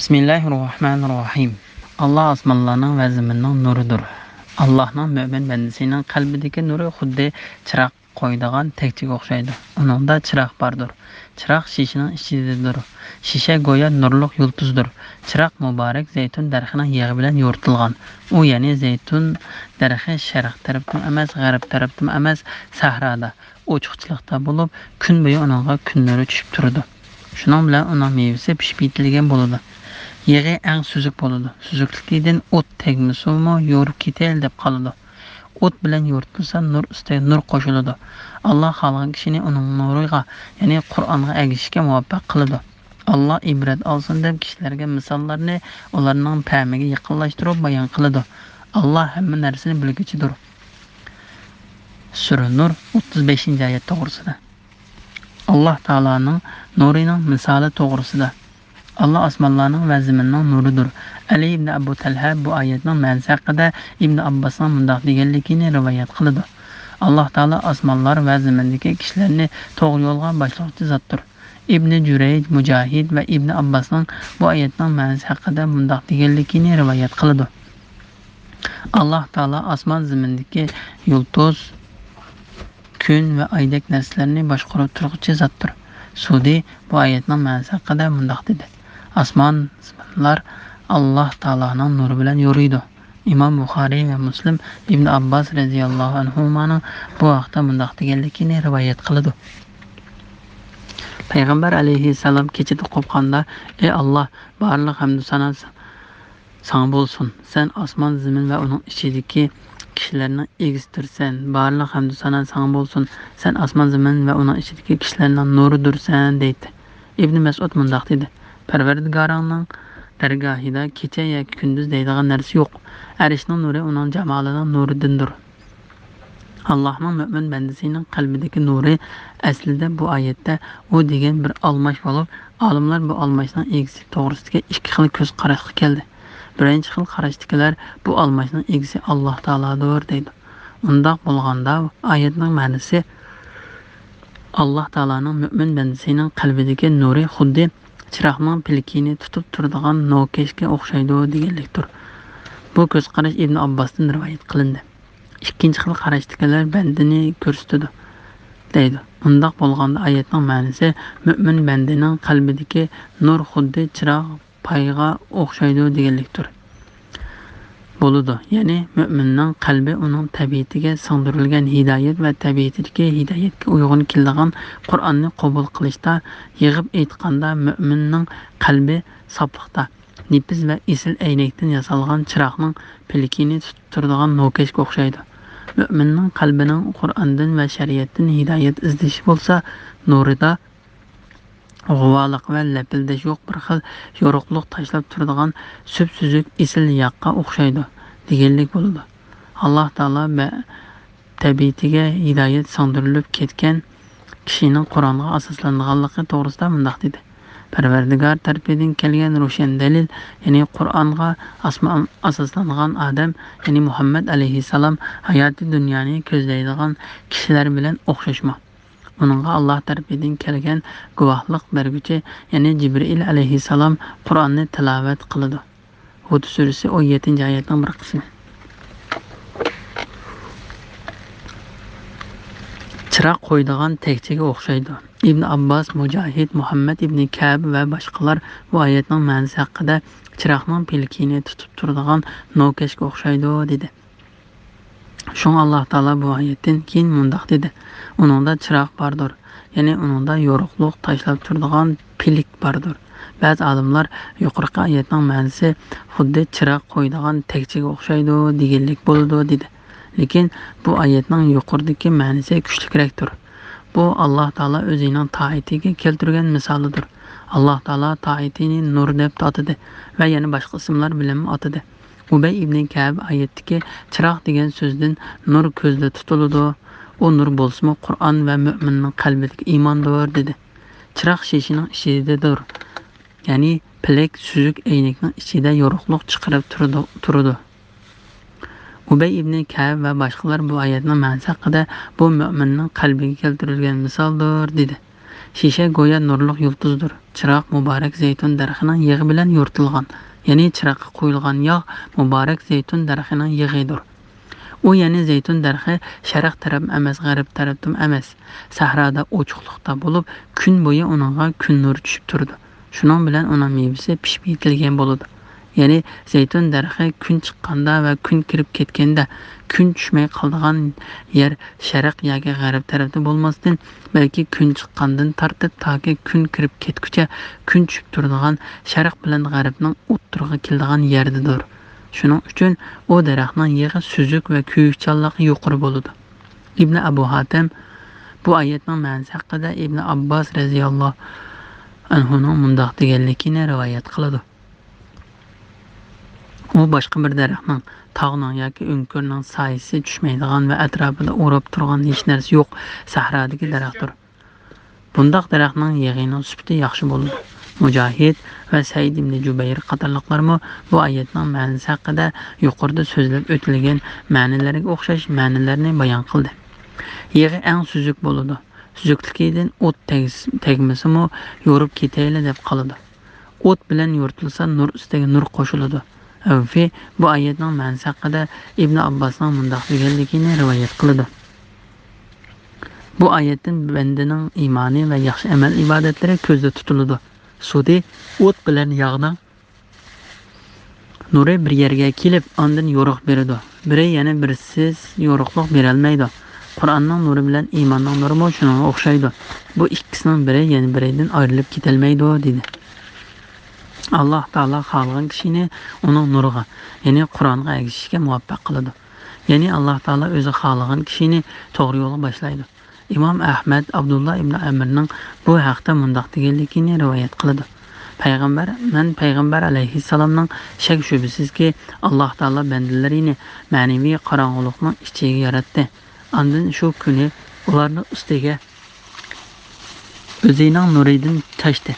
Bismillahirrahmanirrahim. Allah osmonlarning va zaminning nuridir. Allohning mo'min bandasining qalbidagi nuri xuddi chiroq qo'ydigan tekchiga o'xshaydi. Uningda chiroq bordir. Chiroq shishaning ichidadir. Shisha go'yo nurliq yulduzdir. Chiroq muborak zaytun daraxining yig'i bilan yoritilgan. U ya'ni zaytun daraxti sharq tarafdan emas, g'arb tarafdan emas, sahroda, ochiqchilikda bo'lib, kun bo'yi uningga kun nuri tushib turadi. Shuning bilan uning mevasi pishib yetilgan bo'ladi. Yig'i eng suzuk bo'ladi. Suzukligidan o't tegmasimi yorib ketel deb qoladi. O't bilan yoritilsa nur ustiga nur qo'shiladi. Alloh xohlagan kishini uning nuriga, ya'ni Qur'onga ergashishga muvaffaq qiladi. Alloh ibrat olsin deb kishilarga misollarni ularning fahmiga yaqinlashtirib bayon qiladi. Alloh hamma narsani bilguchidir. Sura Nur 35-oyat to'g'risida. Alloh taolaning nurining misoli to'g'risida. Allah osmonlarning va zaminning nuridir. Ali ibn Abu Talha bu oyatning ma'nosi haqida Ibn Abbosning bundoq deganligini rivoyat qiladi. Alloh taolo osmonlar va zamindagi kishilarni to'g'ri yo'lga boshlovchi zotdir. Ibn Jurayj, Mujohid va Ibn Abbosning bu oyatning ma'nosi haqida bundoq deganligini rivoyat qiladi. Alloh taolo osmon zamindagi yulduz, kun va oydek narsalarni boshqarib turuvchi zotdir. Sudi bu oyatning ma'nosi haqida bundoq dedi. Osmonlar Alloh taoloning nuri bilan yoriydi. Imom Buxoriy va Muslim Ibn Abbos radhiyallohu anhumaning bu vaqtda bundoq deganligini rivoyat qiladi. Payg'ambar alayhissalom kechida qo'rqqanda: "Ey Alloh, barliq hamd sana sana bo'lsin. Sen osmon, zamin va uning ichidagi kishilarning egiztirsan. Barliq hamd sana sana bo'lsin. Sen osmon, zamin va uning ichidagi kishilarning nuridirsan" deydi. Ibn Mas'ud bundoq dedi: Parvardigoringning dargohida kecha yoki kunduz deydigan narsa yo'q. Arishning nuri uning jamolining nuridandir. Allohning mo'min bandasining qalbidagi nuri aslida bu oyatda u degan bir almash bo'lib, olimlar bu almashning egisi to'g'risida ikki xil ko'z qarashga keldi. Birinchi xil qarashdagilar bu almashning egisi Alloh taolodir deydi. Undoq bo'lganda oyatning ma'nosi Alloh taoloning mo'min bandasining qalbidagi nuri xuddi chiroqning pilkini tutib turadigan nokeshga o'xshaydi deganlikdir. Bu ko'z qarash Ibn Abbosdan rivoyat qilindi. Ikkinchi xil qarashdagilar bandini ko'rsatadi deydi. Undoq bo'lganda oyatning ma'nosi mo'min bandining qalbidagi nur xuddi chiroq payga o'xshaydi deganlikdir. Bo'ladi. Ya'ni mo'minning qalbi uning tabiatiga singdirilgan hidoyat va tabiatidagi hidoyatga uyg'un keladigan Qur'onni qabul qilishda, yig'ib aytganda mo'minning qalbi sofliqda, nefis va esil aynakdan yasalgan chiroqning pilkini tutib turadigan nokashga o'xshaydi. Mo'minning qalbining Qur'ondan va shariatdan hidoyat izlashi bo'lsa, nurida g'uvoliq va lapildash yo'q bir xil yorug'liq tashlab turadigan suvsuzuk esil yoqqa o'xshaydi deganlik bo'ladi. Alloh taolo tabiatiga hidoyat singdirilib ketgan kishining Qur'onga asoslanganligi to'g'risida bundoq dedi. Parvardigor tarafidan kelgan ro'shan dalil, ya'ni Qur'onga asoslangan odam, ya'ni Muhammad alayhissalom hayoti dunyoni ko'zlaydigan kishilar bilan o'xshashmi? Uningga Alloh tarafidan kelgan guvohlik berguchi, ya'ni Jibril alayhissalom Qur'onni tilovat qiladi. Hud surasi 17-oyatning bir qismi. Chiroq qo'ydigan tekchiga o'xshaydi. Ibn Abbos, Mujohid, Muhammad ibn Ka'b va boshqalar bu oyatning ma'nosi haqida chiroqning pilkini tutib turadigan nokashga o'xshaydi dedi. Shun Alloh taolo bu oyatdan keyin mundoq dedi: Uningda chiroq bordir, ya'ni uningda yorug'liq tashlab turadigan pilik bordir. Ba'zi olimlar yuqorqi oyatning ma'nosi xuddi chiroq qo'ydigan tekchiga o'xshaydi deganlik bo'ladi dedi. Lekin bu oyatning yuqoridagi ma'nosi kuchliroqdir. Bu Alloh taolo o'zining toatiga keltirgan misolidir. Alloh taolo toatini nur deb atadi va yana boshqa ismlar bilan atadi. Ubay ibn Ka'b oyatdagi chiroq degan so'zdan nur ko'zda tutiladi. U nur bo'lsa Qur'on va mo'minning qalbidagi iymondir dedi. Chiroq shishining ichidadir. Ya'ni pilak suzuk aynakning ichida yorug'lik chiqarib turadi. Ubay ibn Ka'b va boshqalar bu oyatning ma'nosi haqida bu mo'minning qalbiga keltirilgan misoldir dedi. Shisha go'yo nurliq yulduzdir. Chiroq muborak zaytun daraxining yig'i bilan yo'rtilgan. Ya'ni chiroqqa qo'yilgan yog' muborak zaytun daraxining yig'idir. U ya'ni zaytun darxi sharq taraf emas, g'arb tarafdan emas. Sahroda ochiqlikda bo'lib, kun bo'yi uningga kun nuri tushib turdi. Shuning bilan uning mevasi pishib yetilgan bo'ladi. Ya'ni zaytun darxi kun chiqqanda va kun kirib ketganda, kun tushmay qolgan yer sharq yoki g'arb tarafda bo'lmasdan, balki kun chiqqandan tortib toki kun kirib ketguncha kun tushib turadigan sharq bilan g'arbning o'ttirig'i keladigan yerdadir. Shuning uchun u daraxtning yig'i suzuk va kuyikchanligi yuqori bo'ladi. Ibn Abu Hatim bu oyatning ma'nosi haqida Ibn Abbos radhiyallohu anhuning mundoq deganligini rivoyat qiladi. U boshqa bir daraxtning, tog'ning yoki o'nkurning soyasi tushmaydigan va atrofida o'rab turgan hech narsa yo'q sahrodagi daraxtdir. Bundoq daraxtning yig'ining sifati yaxshi bo'ladi. Mujohid va Said ibn Jubayr qatorliqlarmi bu oyatning ma'nosi haqida yuqorida so'zlab o'tilgan ma'nolarga o'xshash ma'nolarni bayon qildi. Yig'i eng suzuk bo'ladi. Suzukligidan o't tegmasimi yo'rib ketayli deb qoladi. O't bilan yo'rtilsa nur ustiga nur qo'shiladi. Avfi bu oyatning ma'nosi haqida Ibn Abbosning mundoq deganligini rivoyat qiladi. Bu oyatdan bandaning iymoni va yaxshi amal ibodatlari ko'zda tutiladi. Sudi o't bilan yog'ning nuri bir yerga kelib, ondan yo'riq beradi. Biri yana birsiz yo'riqlik bera olmaydi. Qur'onning nuri bilan iymonning nuri ham shunga o'xshaydi. Bu ikkisining biri yana biridan ayrilib ketilmaydi dedi. Alloh taolo xohlagan kishini uning nuriga, ya'ni Qur'onga ergashishga muvaffaq qiladi. Ya'ni Alloh taolo o'zi xohlagan kishini to'g'ri yo'lga boshlaydi. İmam Ahmed Abdullah ibn Amirning bu haqda mundoq deganligini rivoyat qiladi. Payg'ambar alayhissalomning shak shubasizki Alloh taolo bandalarini ma'naviy qorong'ulikning ichiga yaratdi. Ondan shu kuni ularning ustiga o'zining nuridan tashdi.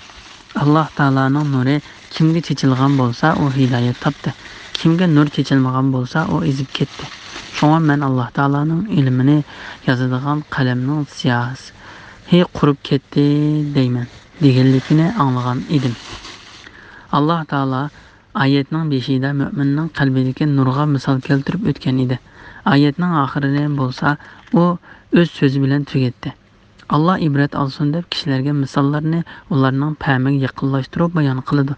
Alloh taoloning nuri kimga chechilgan bo'lsa, u hidoyat topdi. Kimga nur chechilmagan bo'lsa, u ezib ketdi. Şoňa men Allah Taalaның ilmini yazadigan qalamning siyasi qurib ketdi deyman deganligini anglagan edim. Alloh Taala oyatning 5-ida mu'minning qalbidagi nurga misol keltirib o'tgan edi. Oyatning oxirida bo'lsa, u o'z so'zi bilan tugatdi. Allah ibrat olsun deb kishilarga misollarni ularning fahmiga yaqinlashtirib bayon qiladi.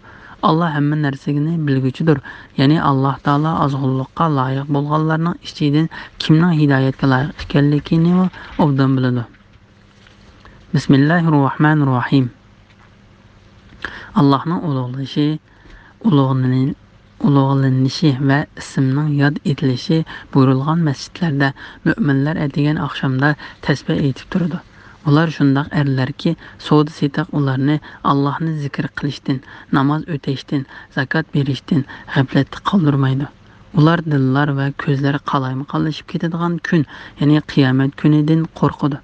Allah hamma narsani bilguchidir. Ya'ni Alloh taolo azg'unlikqa loyiq bo'lganlarning ichidan kimning hidoyatga loyiq ekanligini obdan biladi. Bismillahirrohmanirrohim. Allohning ulug'lanishi va ismning yod etilishi buyurilgan masjidlarda mu'minlar atigan oqshomda tasbih aytib turadi. Ular shundoq erlarki, savdo setiq ularni Allohni zikr qilishdan, namoz o'tashdan, zakot berishdan g'aflatda qoldirmaydi. Ular dillar va ko'zlari qalayma-qalashib ketadigan kun, ya'ni qiyomat kunidan qo'rqadi.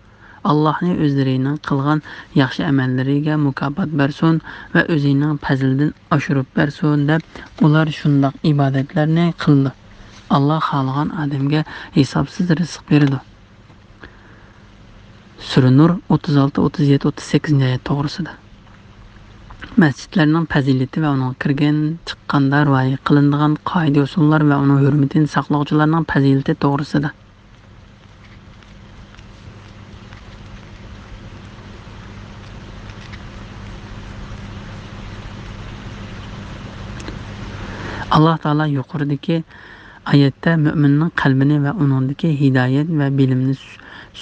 Allohni o'zlarining qilgan yaxshi amallariga mukofot bersin va o'zining fazlidan oshirib bersin deb ular shundoq ibodatlarni qildi. Alloh xohlagan odamga hisobsiz rizq berdi. Sura Nur 36, 37, 38 oyat to'g'risida. Masjidlarning fazilati va uning kirgan chiqqanda rivoyat qilinadigan qoida usullar va uning hurmatini saqlovchilarning fazilati to'g'risida. Alloh taolo yuqoridagi oyatda mu'minning qalbini va uningdagi hidoyat va bilimni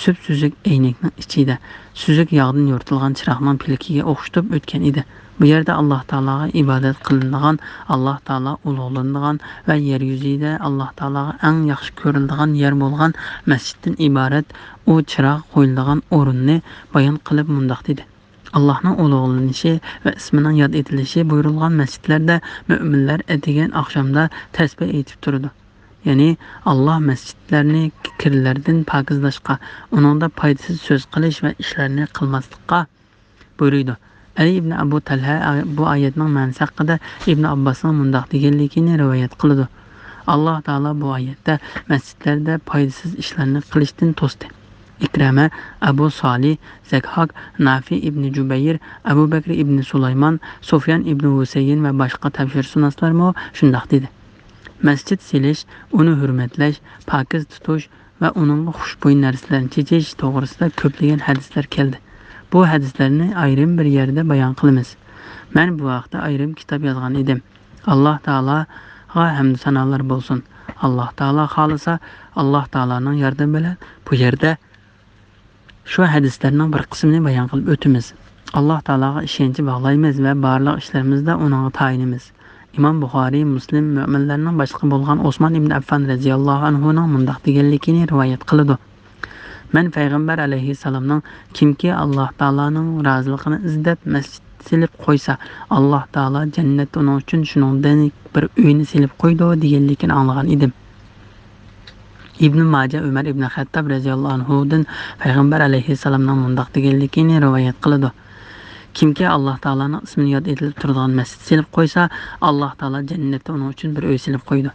süp-süzük eynekning ichida suzuk yog'dan yo'rtilgan chiroqning pilikiga o'xshatib o'tgan edi. Bu yerda Alloh taologa ibodat qilinadigan, Alloh taolo ulug'lanadigan va yer yuzida Alloh taologa eng yaxshi ko'riladigan yer bo'lgan masjiddan iborat u chiroq qo'yiladigan o'rinni bayon qilib mundoq dedi. Allohning ulug'lanishi va ismining yod etilishi buyurilgan masjidlarda mu'minlar atigan oqshomda tasbih aytib turdi. Ya'ni Allah masjidlarni kirlardan pokizlashga, uningda foydasiz so'z qilish va ishlarni qilmaslikka buyurdi. Ali ibn Abu Talha bu oyatning ma'nosi haqida Ibn Abbosning mundoq deganligini rivoyat qiladi. Alloh taolo bu oyatda masjidlarda foydasiz ishlarni qilishdan to'sdi. İkreme, Abu Salih, Zekhak, Nafi ibn Cübeyr, Abu Bekr ibn Sulayman, Sufyan ibn Huseyin ve başka tefsir sunaslar mı şundaq dedi. Mescid silish, onu hürmetleş, pakiz tutuş ve onun xushbo'y narsalarni chechish to'g'risida ko'plagan hadislar keldi. Bu hadislarni ayrim bir yerda bayon qilamiz. Men bu vaqtda ayrim kitob yozgan edim. Alloh taologa hamd sanolar bo'lsin. Alloh taolo xolisa, Alloh taoloning yordami bilan bu yerda şu hadislarning bir qismini bayon qilib o'tamiz. Alloh taologa ishonchi bog'laymiz va barliq ishlarimizda uning tayinimiz. İmam Buxoriy, Muslim, müminlerinin başqa bo'lgan Osman ibn Affan radhiyallohu anhuning mundaq deganligini rivoyat qiladi. Men payg'ambar alayhissalomning kimki Alloh taolaning roziligini izlab masjid silib qo'ysa, Alloh taolo jannatda uning uchun shuningdek bir uyni silib qo'ydi deganligini anglagan edim. İbn Majah Umar ibn Xattab radhiyallohu anhudan payg'ambar alayhissalomning mundaq deganligini rivoyat qiladi. Kimki Alloh taolaning ismini yod etilib turadigan masjid silib qo'ysa, Alloh taolo jannatda uning uchun bir uy silib qo'ydi.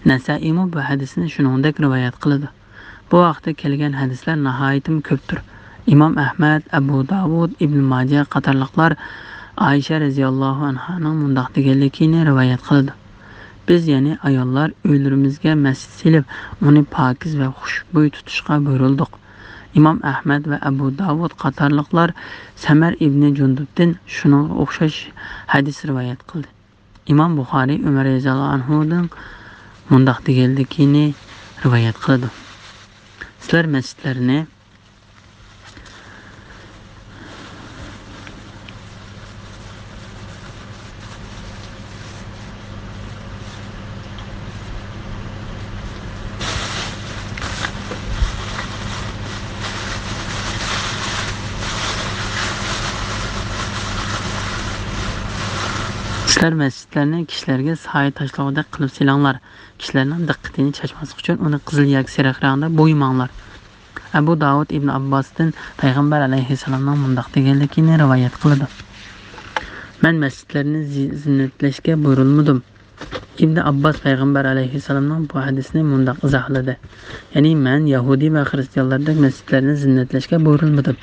Nasai bu hadisni shuningdek rivoyat qiladi. Bu vaqtda kelgan hadislar nihoyatim ko'pdir. İmam Ahmad, Abu Davud, Ibn Majah qatorliqlar Aisha radhiyallohu anhaning mundaq deganligini rivoyat qiladi. Biz ya'ni ayollar uylarimizga masjid silib, uni pokiz va xushbo'y tutishga buyurildik. İmam Ahmad ve Abu Davud qatorliqlar Samar ibn Jundubdan shunga o'xshash hadis rivoyat qildi. İmam Buxoriy Umar radhiyallohu anhudan mundaq deganligini rivoyat qiladi. Sizlar masjidlarni Sizlar masjidlarni kishilarga soya tashlagudek qilib silanglar. Kishilarning diqqatini chachmaslik uchun uni qizil yoki sariq rangda bo'ymanglar. Abu Davud ibn Abbosdan payg'ambar alayhissalomning mundaq deganligini rivoyat qiladi. Men masjidlarni zinnatlashga buyurilmadim. İbn Abbos payg'ambar alayhissalomning bu hadisni mundaq izohladi. Ya'ni men Yahudi va xristianlardek masjidlarni zinnatlashga buyurilmadim.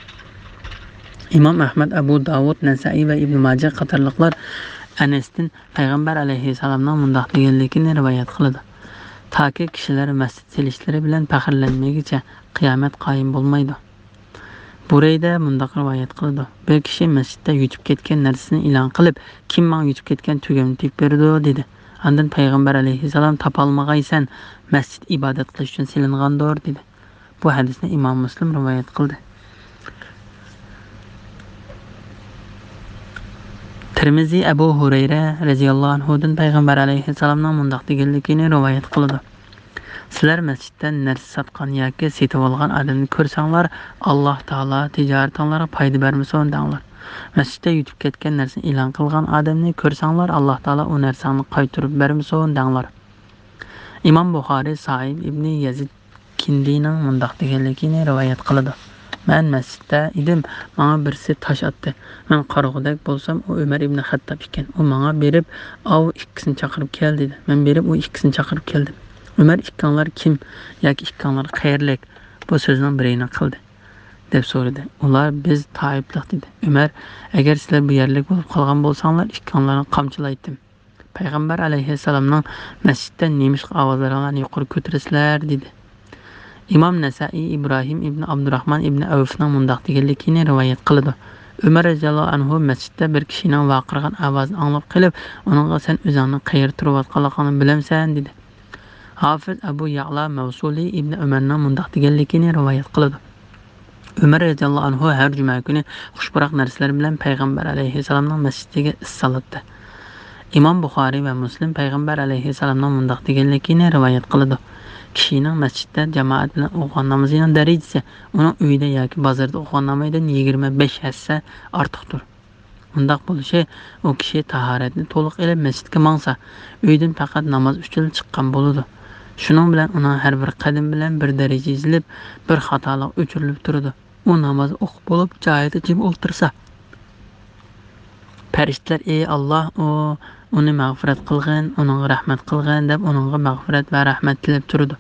İmam Ahmad, Abu Davud, Nasai ve İbn Majah qatorliqlar Anes'tin payg'ambar alayhissalomning mundaq deganligini rivoyat qiladi. Taki kishilar masjid silishlari bilan faxrlanmaguncha qiyomat qoyim bo'lmaydi. Burayda mundaq rivoyat qiladi. Bir kishi masjidda yutib ketgan narsasini e'lon qilib, kim menga yutib ketgan tugamni tepib berdi dedi. Andan payg'ambar alayhissalom topolmag'aysan, masjid ibodat qilish uchun silingandir dedi. Bu hadisni Imom Muslim rivoyat qildi. Tirmizi Abu Hurayra radhiyallohu anhudan payg'ambar alayhissalomning mundaq deganligini rivoyat qiladi. Sizlar masjiddan narsa sotgan yoki setib olgan odamni ko'rsanglar, Alloh taolo tijoratinglarga foyda bermasin denglar. Masjidda yutib ketgan narsani e'lon qilgan odamni ko'rsanglar, Alloh taolo u narsani qaytarib bermasin denglar. Imom Buxoriy Sa'id ibn Yazid Kindining mundaq deganligini rivoyat qiladi. Men masjidda edim, menga birisi tosh otdi. Men qarog'udak bo'lsam, u Umar ibn Xattab ekan. U menga berib, "Av ikkisini chaqirib kel" dedi. Men berib, u ikkisini chaqirib keldim. Umar "Ikkanlar kim yoki ikkanlar qayerlik?" bu so'zning birini qildi deb so'radi. Ular "Biz Toiflik" dedi. Umar "Agar sizlar bu yerlik bo'lib qolgan bo'lsanglar, ikkanlarni qamchilaydim." Payg'ambar alayhissalomning masjidda nemish ovozlarini yuqori ko'tarasizlar dedi. İmam Nasai İbrahim ibn Abdurrahman ibn Avf'ning mundaq deganligini rivoyat qiladi. Umar radhiyallohu anhu masjidda bir kishining vaqirgan ovozini anglab qilib, uningga "Sen o'zingni qayerda turayotganligini bilamsan" dedi. Hafiz Abu Ya'la Mavsuli ibn Umarning mundaq deganligini rivoyat qiladi. Umar radhiyallohu anhu har juma kuni xushbaroq narsalar bilan payg'ambar alayhissalomning masjidiga solatdi. İmam Buxoriy va Muslim payg'ambar alayhissalomning mundaq deganligini rivoyat qiladi. Kishining masjidda jamoat bilan o'qigan namozining darajasi uning uyida yoki bozorda o'qigan namozidan 25 hassa ortiqdir. Undaq bo'lishi, u kishi tahoratni to'liq elib masjidga mangsa, uydan faqat namoz uchun chiqqan bo'ladi. Shuning bilan uning har bir qadim bilan bir daraja yozilib, bir xatolik o'chirilib turadi. U namoz o'qib bo'lib, joyida jim o'ltirsa, farishtalar "Ey Alloh, uni mag'firat qilgin, uningga rahmat qilgin" deb uningga mag'firat va rahmat tilab turadi.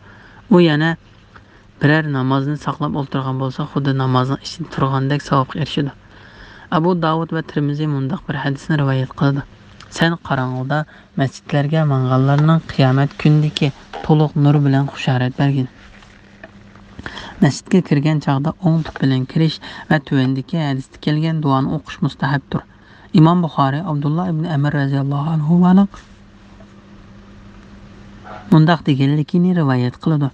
U yana birər namozni saqlab o'tirgan bo'lsa, xuddi namozning ichida turgandek savobga erishadi. Abu Davud va Tirmiziy mundaq bir hadisni rivoyat qildi. Sen qorong'uda masjidlarga manganlarning qiyomat kunidagi to'liq nur bilan xusharat bergin. Masjidga kirgan chaqda o'ng tut bilan kirish va tuvandagi hadisda kelgan duoni o'qish mustahabdir. İmam Buxoriy Abdullah ibn Amr radhiyallohu anhu mundaq deganligini rivoyat qiladi.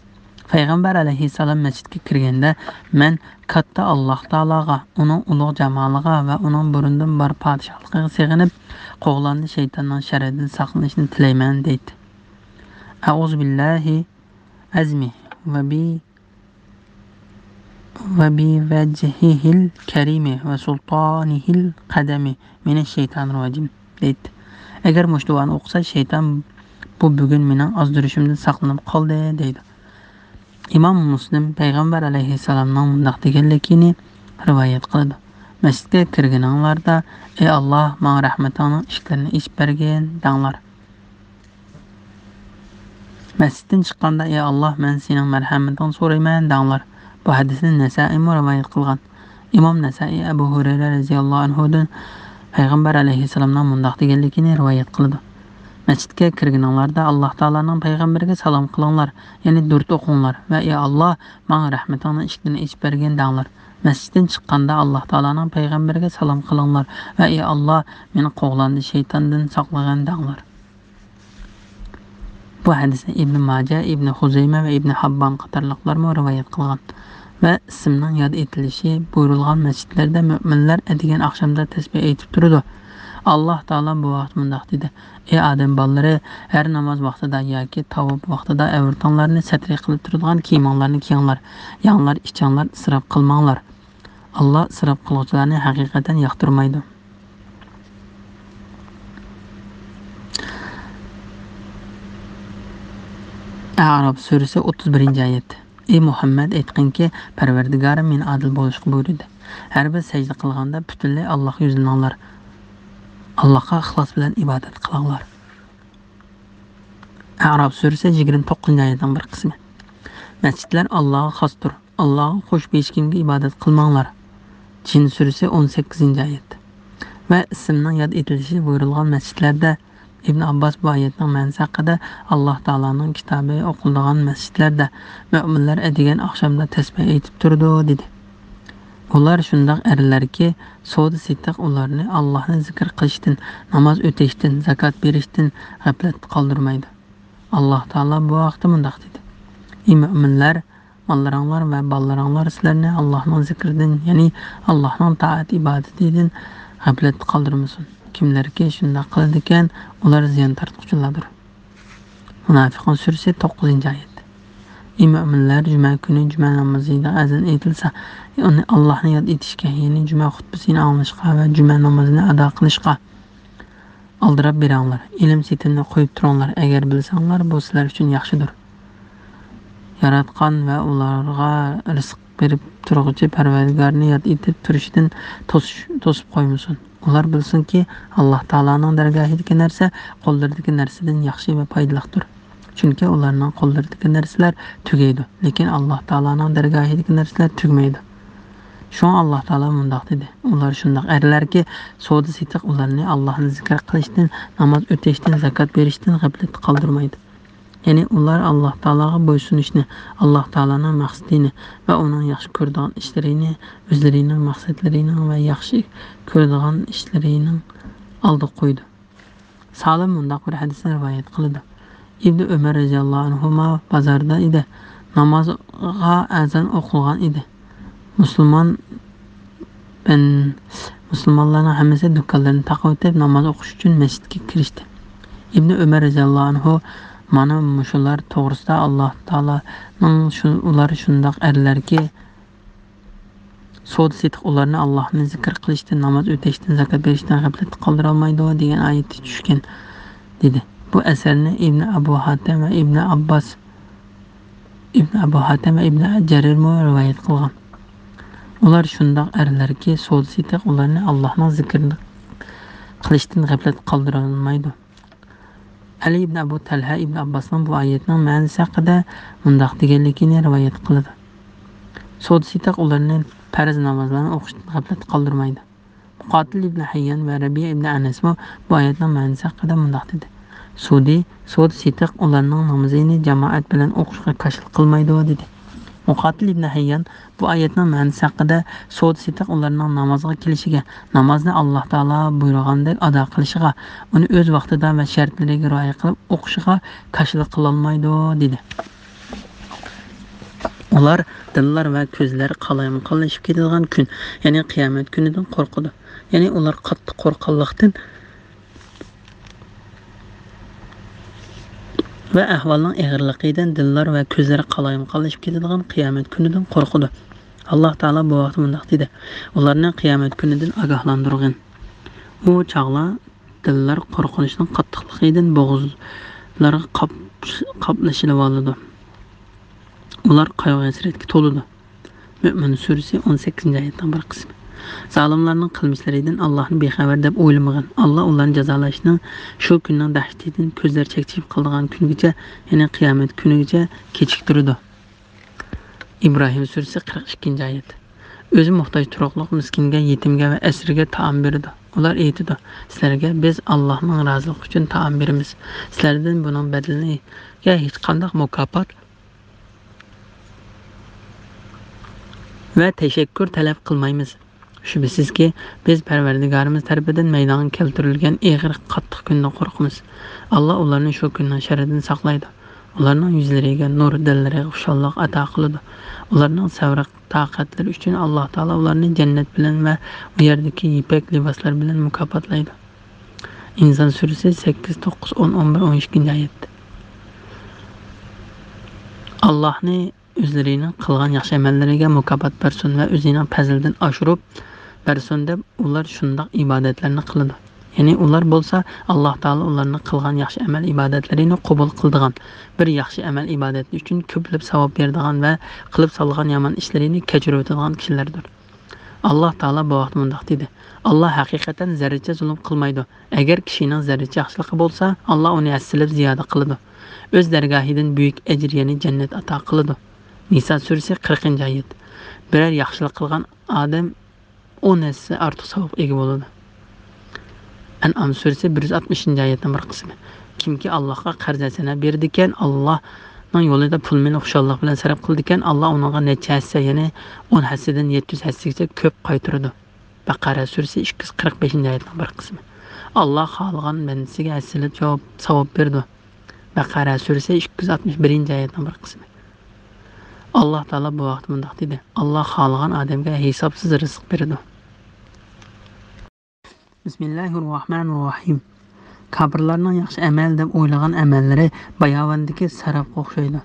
Payg'ambar alayhissalom masjidga kirganda men katta Alloh taologa, uning ulug' jamoliga va uning burundan bor podshohligiga sig'inib, qo'g'landi shaytonning sharridan saqlanishni tilayman deydi. A'udhu billahi azmi va bi vajhihil karimi va sultanihil qadami minash shaytonir rojim deydi. Agar mushtuani o'qisa, shayton bu bugun mening ozdirishimdan saqlanib qoldi deydi. İmam Muslim Peygamber aleyhisselam'dan mundaq deganligini rivoyat qiladi. Masjidga kirganinglarda ey Alloh, menga rahmatining ishlarini ichib bergin danglar. Masjiddan chiqqanda ey Alloh, men sening marhamatingni so'rayman danglar. Bu hadisni Nasa'iy rivoyat qilgan. İmam Nasa'iy Abu Hurayra radhiyallohu anhudan Peygamber aleyhisselam'dan mundaq deganligini rivoyat qiladi. Masjidga kirganinglarda Alloh taolaning payg'ambariga salom qilinglar, ya'ni durud o'qinglar va ey Alloh, menga rahmatingni ishlarini ichib bergin danglar. Masjiddan chiqqanda Alloh taolaning payg'ambariga salom qilinglar va ey Alloh, meni qo'g'landi shaytondan saqlagin danglar. Bu hadisni Ibn Majah, Ibn Huzayma va Ibn Habban qatorliqlar rivoyat qilgan. Va ismning yod etilishi buyurilgan masjidlarda mu'minlar degan oqshomda tasbih aytib turadi. Allah Taala bu vaqt mundaq dedi: Ey odam bolalari, har namoz vaqtida yoki tavob vaqtida avrtonlarni satri qilib turadigan kiyimlarni kiyinglar, yanglar, ichinglar isrof qilmanglar. Allah isrof qiluvchilarni haqiqatan yoqtirmaydi. A'rof surasi 31-oyat. Ey Muhammad, aytqinki, Parvardigorim men adil bo'lishga buyurdi. Har bir sajda qilganda butunlay Allohga yuzlaninglar. Allohga ixlos bilan ibodat qilinglar. A'rof surasi 29-oyatning bir qismi. Masjidlar Allohga xosdir. Allohga qo'shib hech kimga ibodat qilmanglar. Jin surasi 18-oyat. Va ismning yod etilishi buyurilgan masjidlarda İbn Abbas bu oyatning ma'nosi haqida Alloh taolaning kitobi o'qiladigan masjidlarda mu'minlar degan oqshomda tasbih aytib turdi dedi. Ular shundoq erlarki, savdo setiq ularni Allohni zikr qilishdan, namoz o'tishdan, zakot berishdan g'aflat qoldirmaydi. Alloh taolo bu vaqtda mundaq dedi: Ey mu'minlar, mollaringlar va bolalaringlar sizlarni Allohning zikridan, ya'ni Allohning toat ibodatidan g'aflat qoldirmasin. Kimlarki shunday qiladi ekan, ular ziyon tortquchilardir. Munofiqon surasi 9-oyat. Ey mu'minlar, juma kuni juma namozida azan aytilsa, uni Allohni yod etishga, ya'ni juma xutbasini anglashga va juma namozini ado qilishga aldirab beringlar. Ilm setimni qo'yib turinglar. Agar bilsanglar, bu sizlar uchun yaxshidir. Yaratgan va ularga rizq berib turuvchi Parvardigorni yod etib turishdan to'sib qo'ymasin. Ular bilsinki, Alloh taolaning dargohidagi narsa qo'llaridagi narsadan yaxshi va foydalidir. Chunki ularning qo'llaridagi narsalar tugaydi, lekin Alloh taolaning dargohidagi narsalar tugmaydi. Shun Alloh taolo mundaq dedi: Ular shundoq erlarki, savdo setiq ularni Allohni zikr qilishdan, namoz o'tishdan, zakot berishdan g'aflat qoldirmaydi. Ya'ni ular Alloh taologa bo'ysunishni, Alloh taolaning maqsadini va uning yaxshi ko'radigan ishlarini, o'zlarining maqsadlarini va yaxshi ko'radigan ishlarini oldiga qo'ydi. Salim mundaq bir hadisni rivoyat qildi. Ibn Umar radhiyallohu anhu bozorda edi. Namozga azon o'qilgan edi. Musulmonlarning hammasi do'konlarni taqib namoz o'qish uchun masjidga kirishdi. Ibn Umar radhiyallohu anhu mana mushular to'g'risida Alloh taolaning ular shundoq erlarki, savdo setiq ularni Allohni zikr qilishdan, namoz o'tishdan, zakot berishdan g'aflat qoldira olmaydi degan oyat tushgan dedi. Bu asarni Ibn Abu Hatim va Ibn Jarir rivoyat qilgan. Ular shundoq erlarki, savdo setiq ularni Allohning zikrini qilishdan g'aflat qoldira olmaydi. Ali ibn Abu Talha ibn Abbasning bu oyatning ma'nosi haqida mundaq deganligini rivoyat qiladi. Sod sitaq ularni farz namozlarni o'qishdan g'aflat qoldirmaydi. Muqotil ibn Hayyan va Rabiya ibn Anas bu oyatning ma'nosi haqida mundaq dedi. Sod sitaq ularning namozini jamoat bilan o'qishga qarshilik qilmaydi dedi. Muqotil ibn Hayyan bu oyatning ma'nosi haqida sod sitaq ularning namozga kelishiga, namozni Alloh taolo buyurgandek ado qilishiga, uni o'z vaqtida va shartlariga rioya qilib o'qishiga qarshilik qilolmaydi dedi. Ular dillar va ko'zlar qalayim-qalashib ketadigan kun, ya'ni qiyomat kunidan qo'rqadi. Ya'ni ular qattiq qo'rqqanlikdan va ahvolning og'irligidan dillar va ko'zlar qalayim-qalashib ketadigan qiyomat kunidan qo'rqadi. Alloh taolo bu vaqt mundaq dedi: ularni qiyomat kunidan ogohlantirgan. U chaqlar dillar qo'rqinishning qattiqligidan bo'g'izlariga qoplashib oladi. Ular qayg'u-hasratga to'ladi. Mü'min surasi 18-oyatning bir qismi. Zalimlarning qilmishlaridan Allohni bexabar deb o'ylamagan. Alloh ularni jazolashning shu kunning dahshatidan ko'zlar chekchib qolgan kungacha, ya'ni qiyomat kunigacha kechiktirdi. İbrahim surasi 42-oyat. O'zi muhtoj turoqliq miskinga, yetimga va asirga taom berdi. Ular aytdi: "Sizlarga biz Allohning roziligi uchun taom beramiz. Sizlardan buning badaliga hech qanday mukofot va tashakkur talab qilmaymiz. Shubhasizki, biz Parvardigorimiz tarafidan maydonga keltirilgan og'ir qattiq kundan qo'rqamiz. Alloh ularni shu kunning sharridan saqlaydi. Ularning yuzlariga nur, dillariga xushallik ato qiladi. Ularning sabr toqatlari uchun Alloh taolo ularni jannat bilan va u yerdagi ipak liboslar bilan mukofotlaydi." Inson surasi 8, 9, 10, 11, 12-oyat. Allohni o'zlarining qilgan yaxshi amallariga mukofot bersin va o'zining fazlidan oshirib bersin deb ular shunday ibodatlarni qiladi. Ya'ni ular bo'lsa Alloh taolo ularning qilgan yaxshi amal ibodatlarini qabul qildigan, bir yaxshi amal ibodati uchun ko'plab savob beradigan va qilib solgan yomon ishlarini kechirib o'tadigan kishilardir. Alloh taolo bu vaqt mundaq dedi: Alloh haqiqatan zarracha zulm qilmaydi. Agar kishining zarracha yaxshiligi bo'lsa, Alloh uni assilib ziyoda qiladi. O'z dargohidan buyuk ajr, ya'ni jannat ato qiladi. Nisa surasi 40-oyat. Biror yaxshilik qilgan odam 10 hassa ortiq savob ega bo'ladi. An'am surasi 160-oyatning bir qismi. Kimki Allohga qarz asana berdi ekan, Allohning yo'lida pulni xushallik bilan sarf qildi ekan, Alloh unga necha hassa, ya'ni 10 hassadan 700 hassagacha ko'p qaytaradi. Baqara surasi 245-oyatning bir qismi. Alloh xohlagan bandasiga assilib savob berdi. Baqara surasi 261-oyatning bir qismi. Alloh taolo bu vaqt mundaq dedi: Alloh xohlagan odamga hisobsiz rizq beradi. Bismillahirrohmanirrohim. Kofirlarning yaxshi amal deb o'ylagan amallari bayovandagi sarafga o'xshaydi.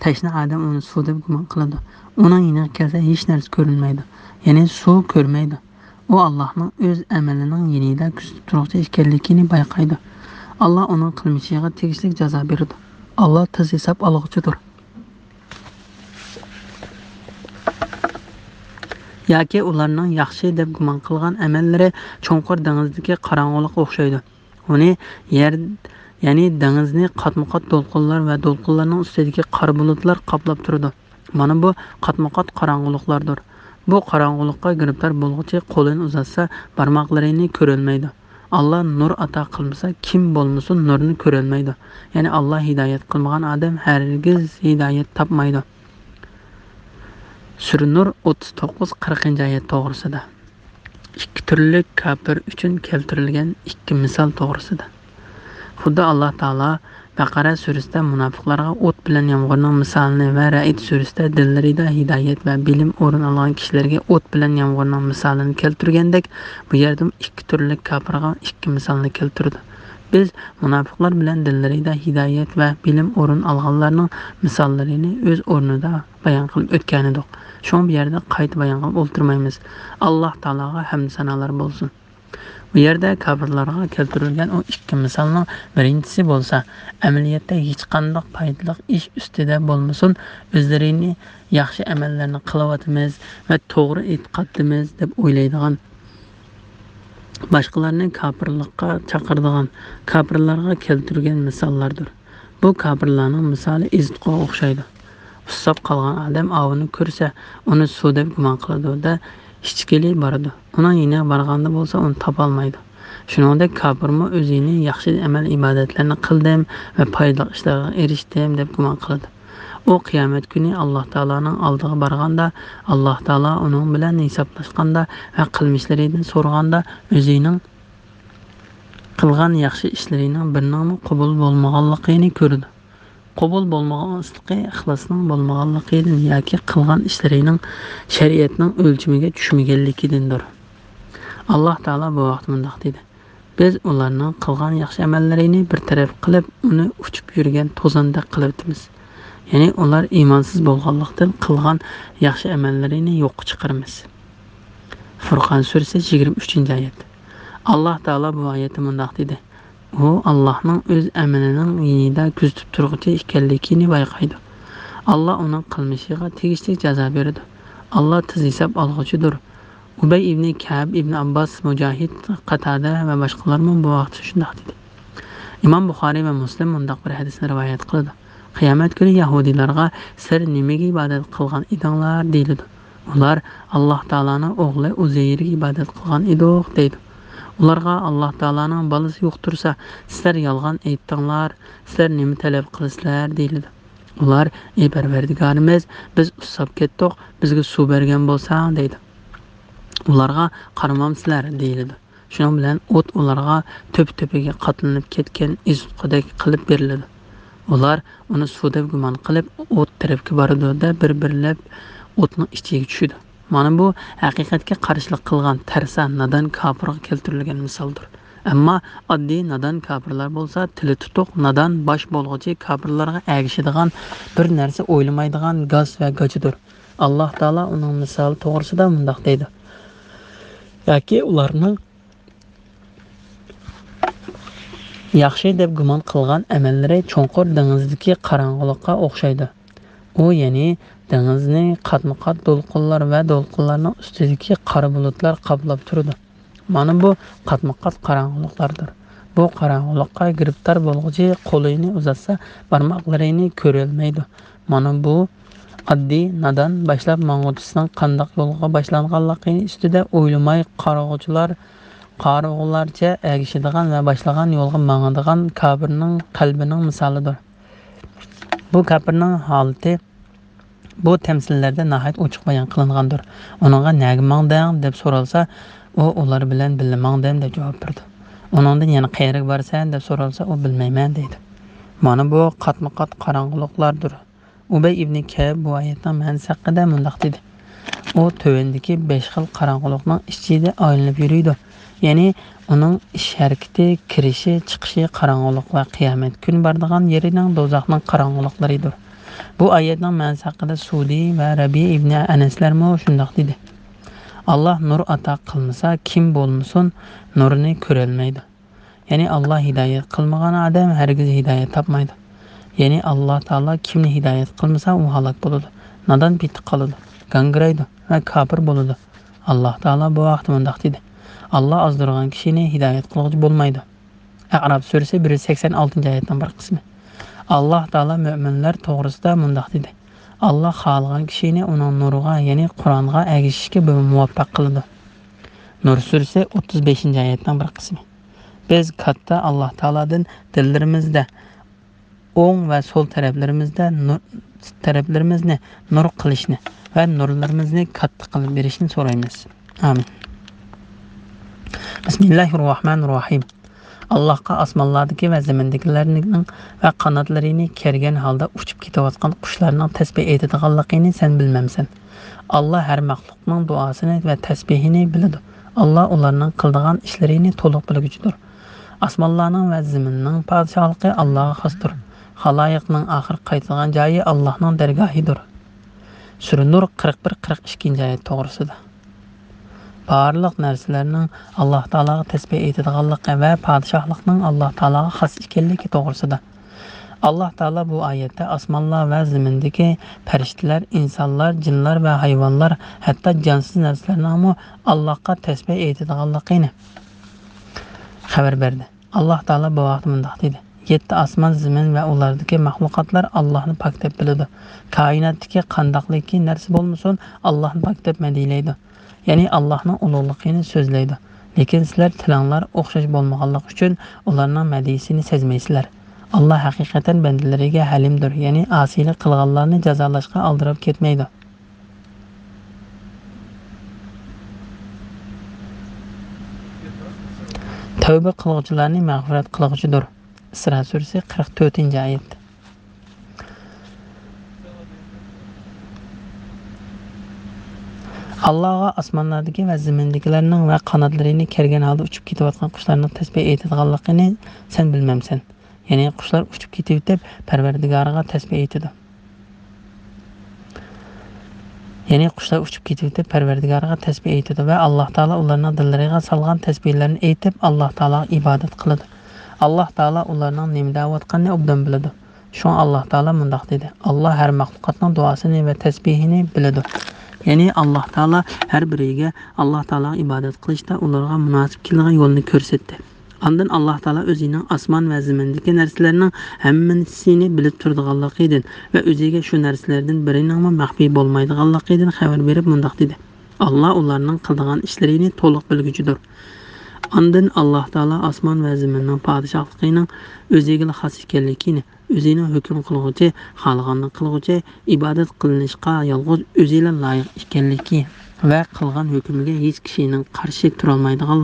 Tashna odam uni suv deb gumon qiladi. Uning yoniga kelsa hech narsa ko'rinmaydi, ya'ni suv ko'rmaydi. U Allohning o'z amalining yenida kuzatib turuvchi ekanligini bayqaydi. Alloh uning qilmishiga tegishli jazo beradi. Alloh tez hisob olg'uchidir. Yoki ularning yaxshi deb gumon qilgan amallari cho'nqur dengizdagi qorong'ulikqa o'xshaydi. Uni yer, ya'ni dengizni qatma-qat to'lqinlar va to'lqinlarning ustidagi qora bulutlar qoplab turadi. Mana bu qatma-qat qorong'uliklardir. Bu qorong'ulikqa giribtor bo'lg'uchi qo'lini uzatsa, barmoqlarini ko'rolmaydi. Alloh nur ato qilmasa, kim bo'lmasin nurni ko'rolmaydi. Ya'ni Alloh hidoyat qilmagan odam hargiz hidoyat topmaydi. Sura Nur 39-40-oyat to'g'risida. Ikki turli kafir uchun keltirilgan ikki misol to'g'risida. Xuddi Alloh taolo Baqara surasida munofiqlarga o't bilan yomg'irning misolini va Ra'd surasida dillarida hidoyat va bilim o'rin olgan kishilarga o't bilan yomg'irning misolini keltirgandek, bu yerda ikki turli kafirga ikki misolni keltirdi. Biz munofiqlar bilan dillarida hidoyat va bilim o'rin olganlarning misollarini o'z o'rnida bayon qilib o'tgan edik. Shu bu yerda qayta bayon qilib o'ltirmaymiz. Alloh taologa hamd sanolar bo'lsin. Bu yerda kafirlarga keltirilgan o ikki misolning birinchisi bo'lsa, amaliyotda hech qanday foydali ish ustida bo'lmasin, o'zlarini yaxshi amallarni qilyapmiz va to'g'ri e'tiqoddamiz deb o'ylaydigan, boshqalarni kafirlikqa chaqiradigan kafirlarga keltirgan misollardir. Bu kafirlarning misoli izdiqqa o'xshaydi. ussab qolgan odam ovini ko'rsa, uni suv deb gumon qiladi da ichkili boradi. Uning yana borganda bo'lsa, uni topolmaydi. Shuningdek, kofirmi o'zining yaxshi amal ibodatlarni qildim va foydali ishlarga erishdim deb gumon qiladi. U qiyomat kuni Alloh taolaning oldiga borganda, Alloh taolo uning bilan hisoblashganda va qilmishlaridan so'raganda o'zining qilgan yaxshi ishlarining birining qabul bo'lmaganligini ko'rdi. Qabul bo'lmaganligi ixlosning bo'lmaganligidan yoki qilgan ishlarining shariatning o'lchamiga tushmaganligidandir. Alloh taolo bu vaqt bunday dedi: biz ularning qilgan yaxshi amallarini bir taraf qilib, uni uchib yurgan to'zonda qilibmiz. Ya'ni ular iymonsiz bo'lganlikdan qilgan yaxshi amallarini yo'qqa chiqaramiz. Furqon surasi 23-oyat. Alloh taolo bu oyatda bunday dedi: u Allohning o'z amalining yinida kuzatib turuvchi ekanligini bayqaydi. Alloh uning qilmishiga tegishli jazo beradi. Alloh tez hisob olg'uchidir. Ubay ibn Ka'b, ibn Abbas, Mujahid, Qatada va boshqalar bu vaqtda shunday dedi. Imom Buxoriy va Muslim bunday bir hadisni rivoyat qildi. Qiyomat kuni yahudiylarga sizlar nimaga ibodat qilgan edinglar deyiladi. Ular Alloh taolaning o'g'li Uzayrga ibodat qilgan edik deydi. Ularga Alloh taolaning bolasi yo'q tursa, sizlar yolg'on aytdinglar, sizlar nima talab qilasizlar deyiladi. Ular: ey Parvardigorimiz, biz usab ketdik, bizga suv bergan bo'lsang deydi. Ularga qaramamsizlar deyiladi. Shuning bilan o't ularga to'p-to'piga qatlanib ketgan izqidek qilib beriladi. Ular uni suv deb gumon qilib o't tarafga boradi-da bir-birlab o'tning ichiga tushadi. Mana bu haqiqatga qarshilik qilgan tarsa nadan kofirga keltirilgan misoldir. Ammo oddiy nadan kofirlar bo'lsa, tili tutuq nadan bosh bo'lg'uchi kofirlarga agishadigan bir narsa o'ylamaydigan gaz va gachidir. Alloh taolo uning misoli to'g'risida bunday deydi: yoki ularning yaxshi deb gumon qilgan amallari cho'nqur dengizdagi qorong'ulikqa o'xshaydi. U ya'ni dengizni qatma-qat to'lqinlar va to'lqinlarning ustidagi qora bulutlar qoplab turadi. Mana bu qatma-qat qorong'uliklardir. Bu qorong'ulikqa giribtor bo'lg'uchi qo'lini uzatsa, barmoqlarini ko'rolmaydi. Mana bu oddiy nadan boshlab mang'uchisining qandoq yo'lga boshlanganligini ustida o'ylamay qarog'ularcha agishadigan va boshlagan yo'lga mangadigan kofirning qalbining misolidir. Bu kofirning holati bu tamsillarda nihoyat ochiq bayon qilingandir. Uningga nega mangdang deb so'ralsa, u ular bilan bilmangdam deb javob berdi. Uningdan yana qayerga borsan deb so'ralsa, u bilmayman deydi. Mana bu qatma-qat qorong'uliklardir. Ubay ibn Ka'b bu oyatning ma'nosi haqida bunday dedi: u tövendeki 5 xil qorong'ulikning ichida aylanib yuriydi. Ya'ni uning ish harakati, kirishi, chiqishi qorong'ulik va qiyomat kun boradigan yerining do'zaxning qorong'uliklaridir. Bu oyatning ma'nosi haqida Sudi va Rabi ibn Anaslar shunday dedi: Alloh nur ato qilmasa, kim bo'lmasin nurini ko'rolmaydi. Ya'ni Alloh hidoyat qilmagan odam hargiz hidoyat topmaydi. Ya'ni Alloh taolo kimni hidoyat qilmasa, u halok bo'ladi, nadan bitib qoladi, gangraydi va kofir bo'ladi. Alloh taolo bu vaqt bunday dedi: Alloh ozdirgan kishini hidoyat qiluvchi bo'lmaydi. A'rof surasi 186-oyatning bir qismi. Alloh taolo mu'minlar to'g'risida bunday dedi: Alloh xohlagan kishini uning nuriga, ya'ni Qur'onga ergashishga muvaffaq qiladi. Nur surasi 35-oyatning bir qismi. Biz katta Alloh taolodan dillarimizda o'ng va so'l taraflarimizni nur qilishni va nurlarimizni katta qilib berishni so'raymiz. Amin. Bismillahirrohmanirrohim. Allohga osmonlardagi va zamindagilarning va qanotlarini kergan holda uchib ketayotgan qushlarning tasbih aytadiganligini sen bilmamsan. Alloh har maxluqning duosini va tasbihini biladi. Alloh ularning qildigan ishlarini to'liq bilguchidir. Osmonlarning va zaminning podshohligi Allohga xosdir. Xaloyiqning oxir qaytadigan joyi Allohning dargohidir. Sura Nur 41-42-oyat to'g'risida. Barliq narsalarning Alloh taologa tasbih aytadiganligi va podshohlikning Alloh taologa xos ekanligi to'g'risida. Alloh taolo bu oyatda osmonlar va zamindagi farishtalar, insonlar, jinlar va hayvonlar, hatto jonsiz narsalarning Allohga tasbih aytadiganligini xabar berdi. Alloh taolo bu vaqt bunday dedi: 7 osmon zamin va ulardagi mahluqotlar Allohni pok deb biladi. Koinotdagi qandoqliki narsa bo'lmasin, Allohni pok deb madiylaydi. Ya'ni Allohning ulug'ligini so'zlaydi. Lekin sizlar tilanglar o'xshash bo'lmaganligi uchun ularning madisini sezmaysizlar. Allah haqiqatan bandalariga halimdir, ya'ni asiylik qilganlarni jazolashga aldirib ketmaydi. Tövbe qiluvchilarni mag'firat qiluvchidir. Isra surasi 44-oyat. Allah'a osmonlardagi va zamindagilarning va qanotlarini kergan holda uchib ketayotgan qushlarning tasbih aytadiganligini sen bilmamsan. Ya'ni qushlar uchib ketib Parvardigoriga tasbih aytadi. Ya'ni qushlar uchib ketib Parvardigoriga tasbih aytadi va Alloh taolo ularning dillariga solgan tasbihlarni aytib Alloh taologa ibodat qiladi. Alloh taolo ularning nima deyotganini obdan biladi. Shun Alloh taolo mundaq dedi: Alloh har maxluqotning duosini va tasbihini biladi. Ya'ni Alloh taolo har biriga Alloh taologa ibodat qilishda ularga munosib kelgan yo'lni ko'rsatdi. Ondan Alloh taolo o'zining osmon va zamindagi narsalarning hammasini bilib turadiganligidan va o'ziga shu narsalardan birining maxfiy bo'lmaydiganligidan xabar berib mundaq dedi: Alloh ularning qilgan ishlarini to'liq bilguchidir. Ondan Alloh taolo osmon va zaminning podshohligining o'ziga xos ekanligini, o'zining hukm qiluvchi, xohlaganini qiluvchi, ibodat qilinishga yolg'iz o'ziga loyiq ekanligi va qilgan hukmiga hech kishining qarshi tura olmaydigan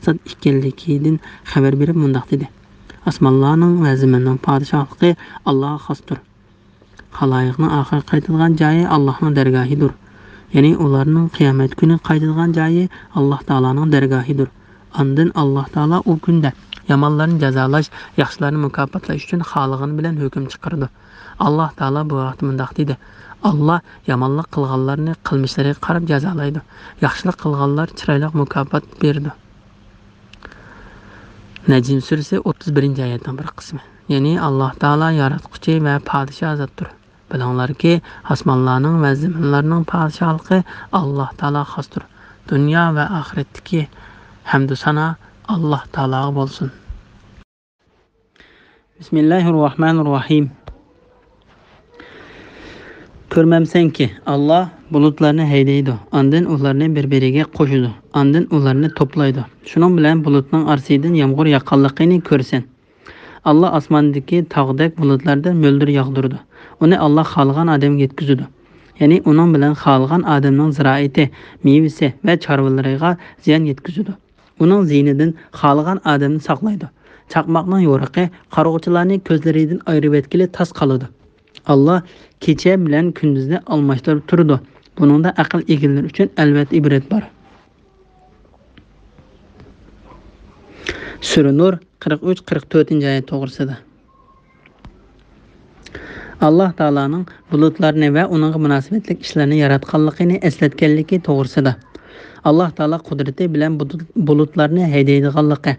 zot ekanligidan xabar berib mundaq dedi: Osmonlarning va zaminning podshohligi Allohga xosdir. Xaloyiqning oxir qaytadigan joyi Allohning dargohidir. Ya'ni ularning qiyomat kuni qaytadigan joyi Alloh taolaning dargohidir. Ondan Alloh taolo u kunda yomonlarni jazolash, yaxshilarni mukofotlash uchun xohlagani bilan hukm chiqardi. Alloh taolo bu vaqtda mundaq dedi: Allah yomonlik qilganlarni qilmishlariga qarab jazolaydi. Yaxshilik qilganlar chiroyli mukofot berdi. Najm surasi 31-oyatning bir qismi. Ya'ni Alloh taolo yaratquchi va podshoh zotdir. Bilinglarki, osmonlarning va zaminlarning podshohligi Alloh taolo xosdir. Dunyo va oxiratdagi hamdu sana Alloh taologa bo'lsin. Bismillahirrohmanirrohim. Ko'rmamsanki, Alloh bulutlarni haydaydi, ondan ularni bir-biriga qo'shadi, ondan ularni to'playdi. Shuning bilan bulutning orasidan yomg'ir yoqqanligini ko'rsan. Alloh osmondagi tog'dek bulutlardan mo'ldir yog'dirdi. Uni Alloh xohlagan odamga yetkazadi. Ya'ni uning bilan xohlagan odamning ziroati, mevasi va chorvalariga ziyon yetkazadi. Uning ziynidan xohlagan odamni saqlaydi. Chaqmoqning yo'riqi qarg'uvchilarning ko'zlaridan ayirib etkili tas qoladi. Allah kecha bilan kunduzni almashtirib turdi. Buningda aql egalari uchun albatta ibrat bor. Sura Nur 43-44-oyat to'g'risida. Alloh taolaning bulutlarni va uning munosabatli ishlarni yaratganligini eslatganligi to'g'risida. Alloh taolo qudrati bilan bulutlarni haydaydiganligi,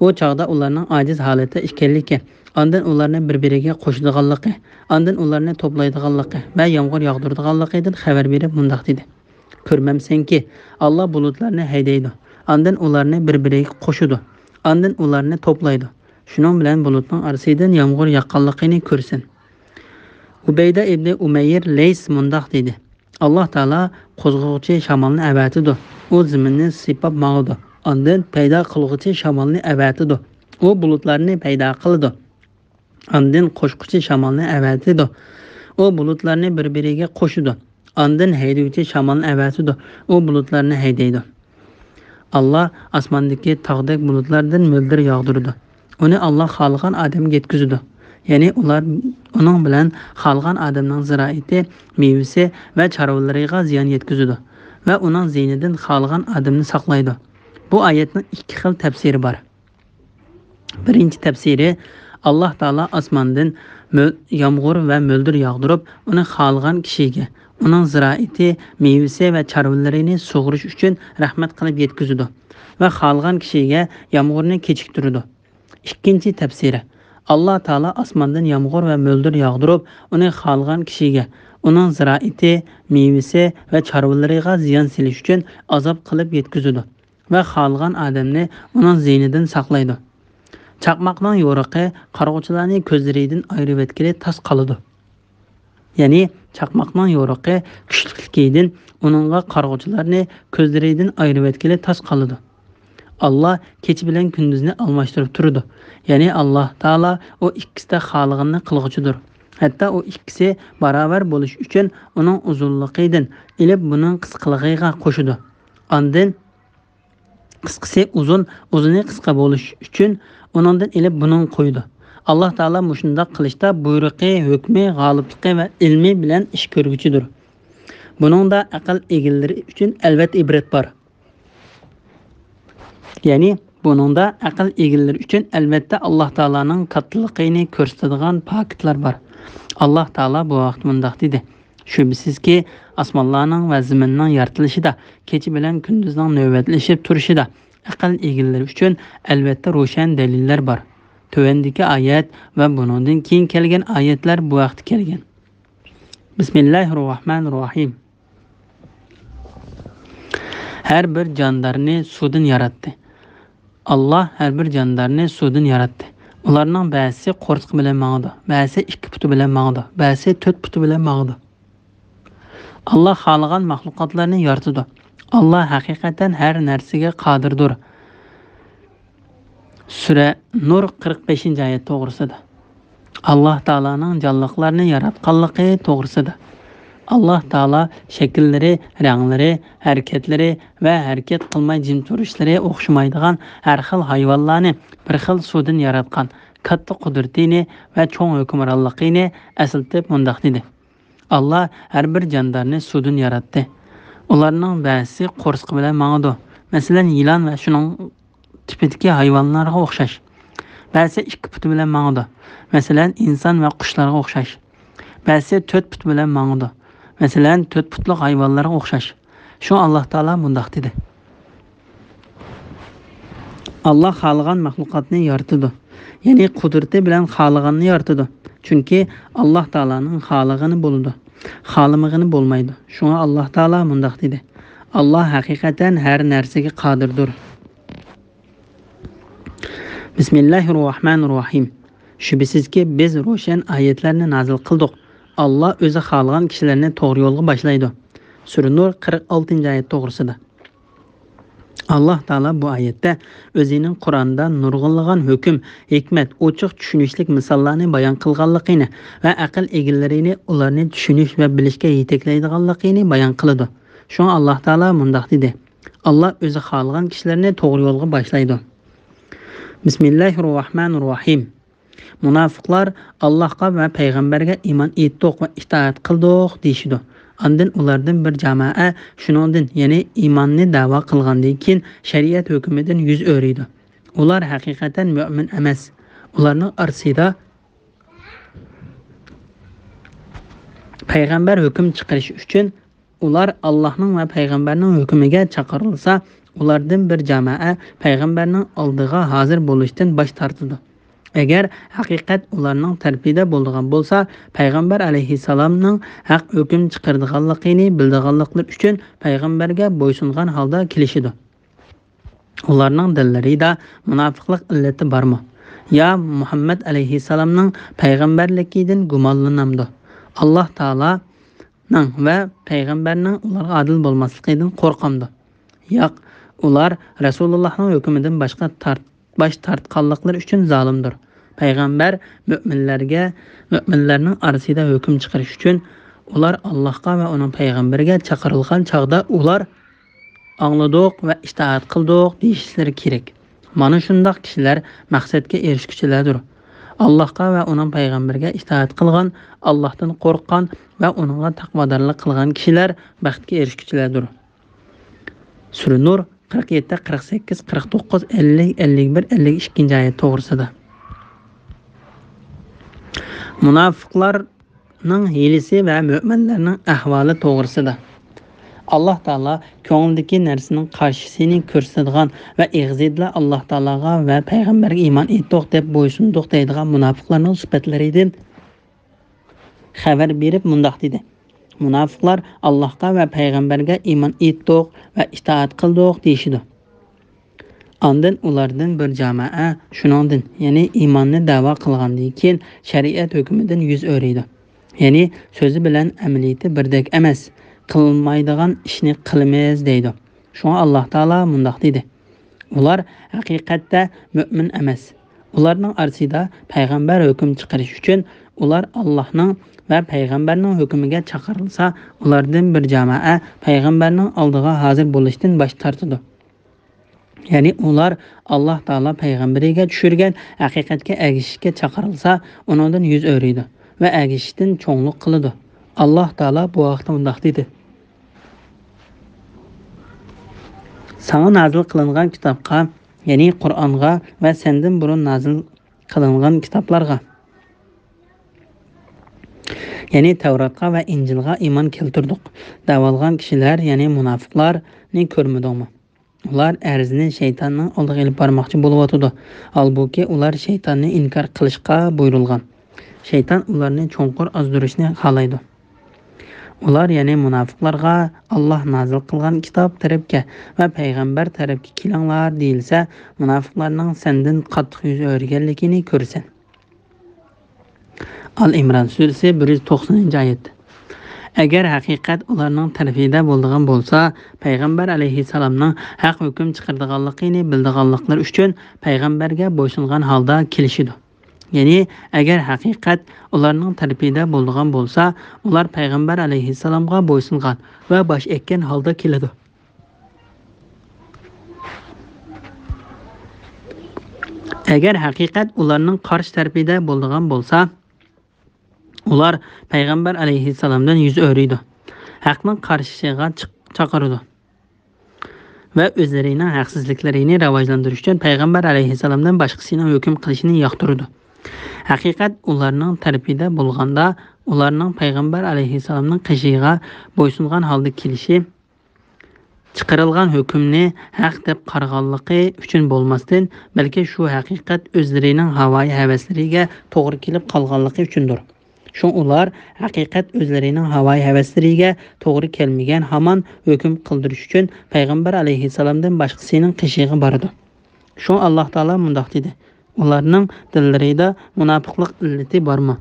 u chog'da ularning ojiz holati ekanligi, ondan ularni bir-biriga qo'shadiganligi, ondan ularni to'playdiganligi va yomg'ir yog'diradiganligidan xabar berib mundaq dedi: Ko'rmamsanki, Alloh bulutlarni haydaydi, ondan ularni bir-biriga qo'shadi, ondan ularni to'playdi. Shuning bilan bulutning orasidan yomg'ir yoqqanligini ko'rsin. Ubayda ibn Umayr Lays mundaq dedi: Alloh taolo qo'zg'ovchi shamolni avatidi, u zaminni sipab ma'udi. Ondan paydo qiluvchi shamolni avatidi, u bulutlarni paydo qildi. Ondan qo'shquchi shamolni avatidi, u bulutlarni bir-biriga qo'shidi. Ondan haydovchi shamolni avatidi, u bulutlarni haydaydi. Alloh osmondagi tog'dek bulutlardan mo'ldir yog'dirdi. Uni Alloh xohlagan odamga yetkazdi. Ya'ni ular uning bilan xohlagan odamning ziroati, mevasi va chorvalariga ziyon yetkazdi va uning ziynidan xohlagan odamni saqlaydi. Bu oyatning ikki xil tafsiri bor. Birinchi tafsiri, Alloh taolo osmondan yomg'ir va mo'ldir yog'dirib, uni xohlagan kishiga uning ziroati, mevasi va chorvalarini sug'urish uchun rahmat qilib yetkazdi va xohlagan kishiga yomg'irni kechiktirdi. Ikkinchi tafsiri, Alloh taolo osmondan yomg'ir va mo'ldir yog'dirib, uni xohlagan kishiga uning ziroati, mevasi va chorvalariga ziyon selish uchun azob qilib yetkazdi va xohlagan odamni uning ziynidan saqlaydi. Chaqmoqning yo'riqi qarg'uvchilarning ko'zlaridan ayirib etkili tas qoladi. Ya'ni chaqmoqning yo'riqi kuchlikidan uningga qarg'uvchilarni ko'zlaridan ayirib etkili tas qoladi. Allah kecha bilan kunduzni almashtirib turadi. Ya'ni Alloh taolo o ikkisida xohlaganini qilg'uchidir. Hatta o ikkisi barobar bo'lish uchun uning uzunligidan ilib buning qisqaligiga qo'shadi. Ondan qisqasi uzun, uzuni qisqa bo'lish uchun uningdan ilib buning qo'ydi. Alloh taolo mushunda qilishda buyruqi, hukmi, g'olibligi va ilmi bilan ish ko'rguchidir. Buningda aql egillari uchun albatta ibrat bor. Ya'ni buningda aql egillari uchun albatta Alloh taolaning kattaligini ko'rsatadigan faktlar bor. Alloh taolo bu vaqt mundaq dedi: Shubsizki osmonlarning va zaminning yaratilishida, kecha bilan kunduzning navbatlashib turishida aql egillari uchun albatta ro'shan dalillar bor. Tövendeki ayet ve bundan keyin kelgan ayetler bu vaqt kelgan. Bismillahirrahmanirrahim. Her bir candarni suvdan yaratdi. Allah her bir candarni suvdan yaratdi. Ularning ba'zisi qo'rqiq bilan mangdi, ba'zisi 2 puti bilan mangdi, ba'zisi 4 puti bilan mangdi. Allah xohlagan mahluqotlarni yaratdi. Allah haqiqatan har narsaga qodirdir. Sura Nur 45-ayet to'g'risida. Alloh taolaning jonliqlarni yaratganligi to'g'risida. Alloh taolo shakllari, ranglari, harakatlari va harakat qilmay jim turishlari o'xshamaydigan har xil hayvonlarni bir xil suvdan yaratgan. Katta qudratini va cho'ng hukmronligini aslitib mundaq dedi. Allah har bir jondarni suvdan yaratdi. Ularning ba'zisi qo'rqiq bilan mangdi. Masalan, yilon va shuning tipidagi hayvonlarga o'xshash. Ba'zi 2 put bilan mangdi. Masalan, inson va qushlarga o'xshash. Ba'zi 4 put bilan mangdi. Masalan, 4 putli hayvonlarga o'xshash. Shu Alloh taolo mundaq dedi. Allah xohlagan mahluqotni yaratdi. Ya'ni qudrati bilan xohlaganini yaratdi. Chunki Alloh taolaning xohlagani bo'ladi. Xohlamagani bo'lmaydi. Shunga Alloh taolo mundaq dedi. Allah haqiqatan har narsaga qodirdir. Bismillahirrahmanirrahim. Shubsizki biz ro'shan oyatlarni nazil qildik. Allah o'zi xohlagan kishilarni to'g'ri yo'lga boshlaydi. Sura Nur 46-oyat to'g'risida. Allah taolo bu oyatda o'zining Qur'onda nurg'unlagan hukm, hikmat, ochiq tushunishlik misollarni bayon qilganligini va aql egillarini ularni tushunish va bilishga yetaklaydiganligini bayon qiladi. Shunga Alloh taolo mundaq dedi. Allah o'zi xohlagan kishilarni to'g'ri yo'lga boshlaydi. Bismillahirrahmanirrahim. Munofiqlar Allohga va payg'ambarga iymon etdik va itoat qildik deyishdi. Ondan ulardan bir jamoa shuningdan, ya'ni iymonni da'vo qilgandan keyin shariat hukmidan yuz o'riydi. Ular haqiqatan mu'min emas. Ularning orasida payg'ambar hukm chiqarish uchun ular Allohning va payg'ambarning hukmiga chaqirilsa, ulardan bir jamoa payg'ambarning oldiga hozir bo'lishdan bosh tortdi. Agar haqiqat ularning tarafida bo'lgan bo'lsa, payg'ambar alayhisalomning haq hukm chiqarganligini bildirganliklar uchun payg'ambarga bo'ysungan holda kelishidi. Ularning dillarida munofiqlik illati bormi? Ya Muhammad alayhisalomning payg'ambarligidan gumonlanamdi. Alloh taoloning va payg'ambarning ularga adil bo'lmasligidan qo'rqamdi. Yo'q, ular Rasulullohning hukmidan boshqa baş tartqanlıqlar uchun zolimdir. Payg'ambar mu'minlarning orasida hukm chiqarish uchun ular Allohga va uning payg'ambariga chaqirilgan chaqda ular angladik va itoat qildik deyishlari kerak. Mana shunday kishilar maqsadga erishguchilardir. Allohga va uning payg'ambariga itoat qilgan, Allohdan qo'rqqan va uningga taqvodorlik qilgan kishilar baxtga erishguchilardir. Sura Nur 47, 48, 49, 50, 51, 52 ayet to'g'risida. Munofiqlarning hilisi va mu'minlarning ahvoli to'g'risida. Alloh taolo ko'ngildagi narsaning qarshisini ko'rsatgan va ig'zidlar Alloh taologa va payg'ambarga iymon etdik deb bo'ysundik deydigan munofiqlarning sifatlaridan xabar berib mundaq dedi. Munofiqlar Allohga va payg'ambarga iymon etdik va itoat qildik deyishdi. Ondan ulardan bir jamoa shuningdek, ya'ni iymonni da'vo qilgandan keyin shariat hukmidan yuz o'raydi. Ya'ni so'zi bilan amaliyati birdek emas, qilmaydigan ishni qilamiz deydi. Shunga Alloh taolo mundaq dedi: ular haqiqatda mu'min emas. Ularning orasida payg'ambar hukm chiqarish uchun ular Allohning va payg'ambarning hukmiga chaqirilsa, ulardan bir jamoa payg'ambarning oldiga hozir bo'lishdan bosh tortadi. Ya'ni ular Alloh taolo payg'ambariga tushirgan haqiqatga ergashishga chaqirilsa, undan yuz o'raydi va ergashishdan cho'nglik qiladi. Alloh taolo bu vaqtda mundaq dedi: sana nazil qilingan kitobga, ya'ni Qur'onga va sendan burun nazil qilingan kitoblarga, ya'ni Tavratga va Injilga iymon keltirdik. Davolgan kishilar, ya'ni munofiqlarni ko'rmadingmi? Ular arzini shaytonning oldiga olib bormoqchi bo'lyotdi. Halbuki ular shaytonni inkor qilishga buyurilgan. Shayton ularni cho'nqur ozdirishni xohlaydi. Ular, ya'ni munofiqlarga Alloh nazil qilgan kitob tarafga va payg'ambar tarafga kelinglar deyilsa, munofiqlarning sendan qattiq yuz o'rganligini ko'rsan. Al-Imron surasi 190-oyat. Agar haqiqat ularning tarafida bo'lgan bo'lsa, payg'ambar alayhissalomning haq hukm chiqarganligini bildiganliklar uchun payg'ambarga bo'ysungan holda kelishidi. Ya'ni agar haqiqat ularning tarafida bo'lgan bo'lsa, ular payg'ambar alayhissalomga bo'ysungan va bosh ekkan holda keladi. Agar haqiqat ularning qarshi tarafida bo'lgan bo'lsa, ular payg'ambar alayhissalomdan yuz o'raydi, haqning qarshisiga chaqiradi va o'zlarining haqsizliklarini rivojlantirish uchun payg'ambar alayhissalomdan boshqasining hukm qilishini yoqtiradi. Haqiqat ularning tarafida bo'lganda, ularning payg'ambar alayhissalomning qishig'iga bo'ysungan holda kelishi, chiqarilgan hukmni haq deb qaraganligi uchun bo'lmasdan, balki shu haqiqat o'zlarining havoyi havaslariga to'g'ri kelib qolganligi uchundir. Shu ular haqiqat o'zlarining havoyi havaslariga to'g'ri kelmagan hamon hukm qildirish uchun payg'ambar alayhissalomdan boshqasining qishig'i boradi. Shu Alloh taolo mundaq dedi: ularning dillarida munofiqlik illati bormi?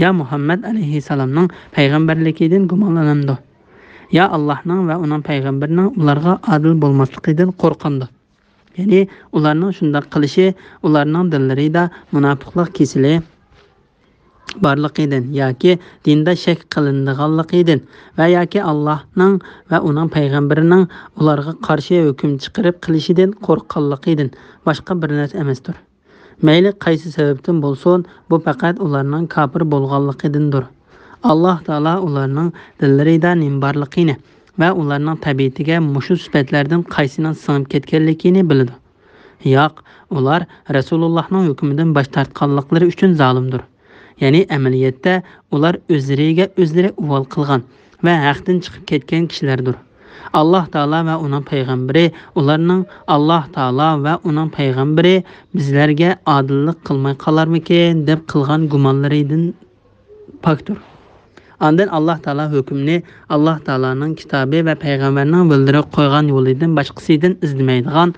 Ya Muhammad alayhissalomning payg'ambarligidan gumonlanamdi. Ya Allohning va uning payg'ambarining ularga adil bo'lmasligidan qo'rqindi. Ya'ni ularning shunday qilishi ularning dillarida munofiqlik kesili barligidan yoki dinda shak qilinadiganligidan va yoki Allohning va uning payg'ambarining ularga qarshi hukm chiqarib qilishidan qo'rqqanligidan boshqa bir narsa emasdir. Mayli qaysi sababdan bo'lsin, bu faqat ularning kafir bo'lganligidandir. Alloh taolo ularning dillarida nim borligini va ularning tabiatiga mushu sifatlardan qaysining singib ketganligini biladi. Yo'q, ular Rasulullohning hukmidan bosh tortganliklari uchun zolimdir. Ya'ni amaliyotda ular o'zlariga o'zlari uvol qilgan va haqdan chiqib ketgan kishilardir. Alloh taolo va uning payg'ambari bizlarga odillik qilmay qolarmikin deb qilgan gumonlaridan pokdir. Ondan Alloh taolo hukmni Alloh taoloning kitobi va payg'ambarining bildirib qo'ygan yo'lidan boshqasidan izlamaydigan,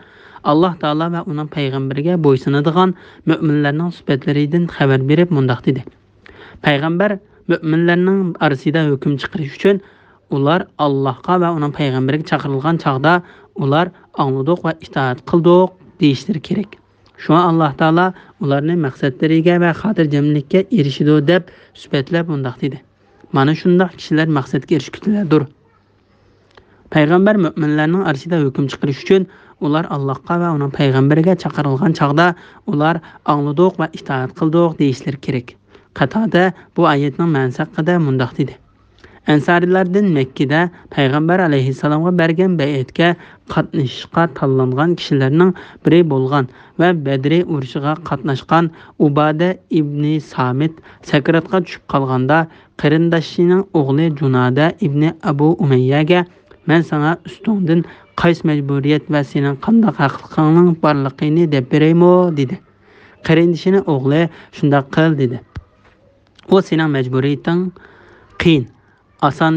Alloh taolo va uning payg'ambariga bo'ysunadigan mu'minlarning sifatlaridan xabar berib mundaq dedi: payg'ambar mu'minlarning orasida hukm chiqarish uchun ular Allohga va uning payg'ambariga chaqirilgan chaqda ular angladik va itoat qildik deyishlar kerak. Shuna Alloh taolo ularning maqsadlariga va xotirjamlikka erishidi deb sifatlab mundaq dedi: mana shunday kishilar maqsadga erishguchilardir. Payg'ambar mu'minlarning orasida hukm chiqarish uchun ular Allohga va uning payg'ambariga chaqirilgan chaqda ular angladik va itoat qildik deyishlar kerak. Qatada bu oyatning ma'nosi haqida mundaq dedi: Ansarilardan Makkada payg'ambar alayhissalomga bergan bay'atga qatnashishga tanlangan kishilarning biri bo'lgan va Badr urushiga qatnashgan Ubada ibn Samit sakratga tushib qolganda qarindoshining o'g'li Junada ibn Abu Umayyaga men sana ustundan qaysi majburiyat va sening qanday haqliqing borligini deb beraymi dedi. Qarindoshining o'g'li shunday qil dedi. O sening majburiyating qiyin, oson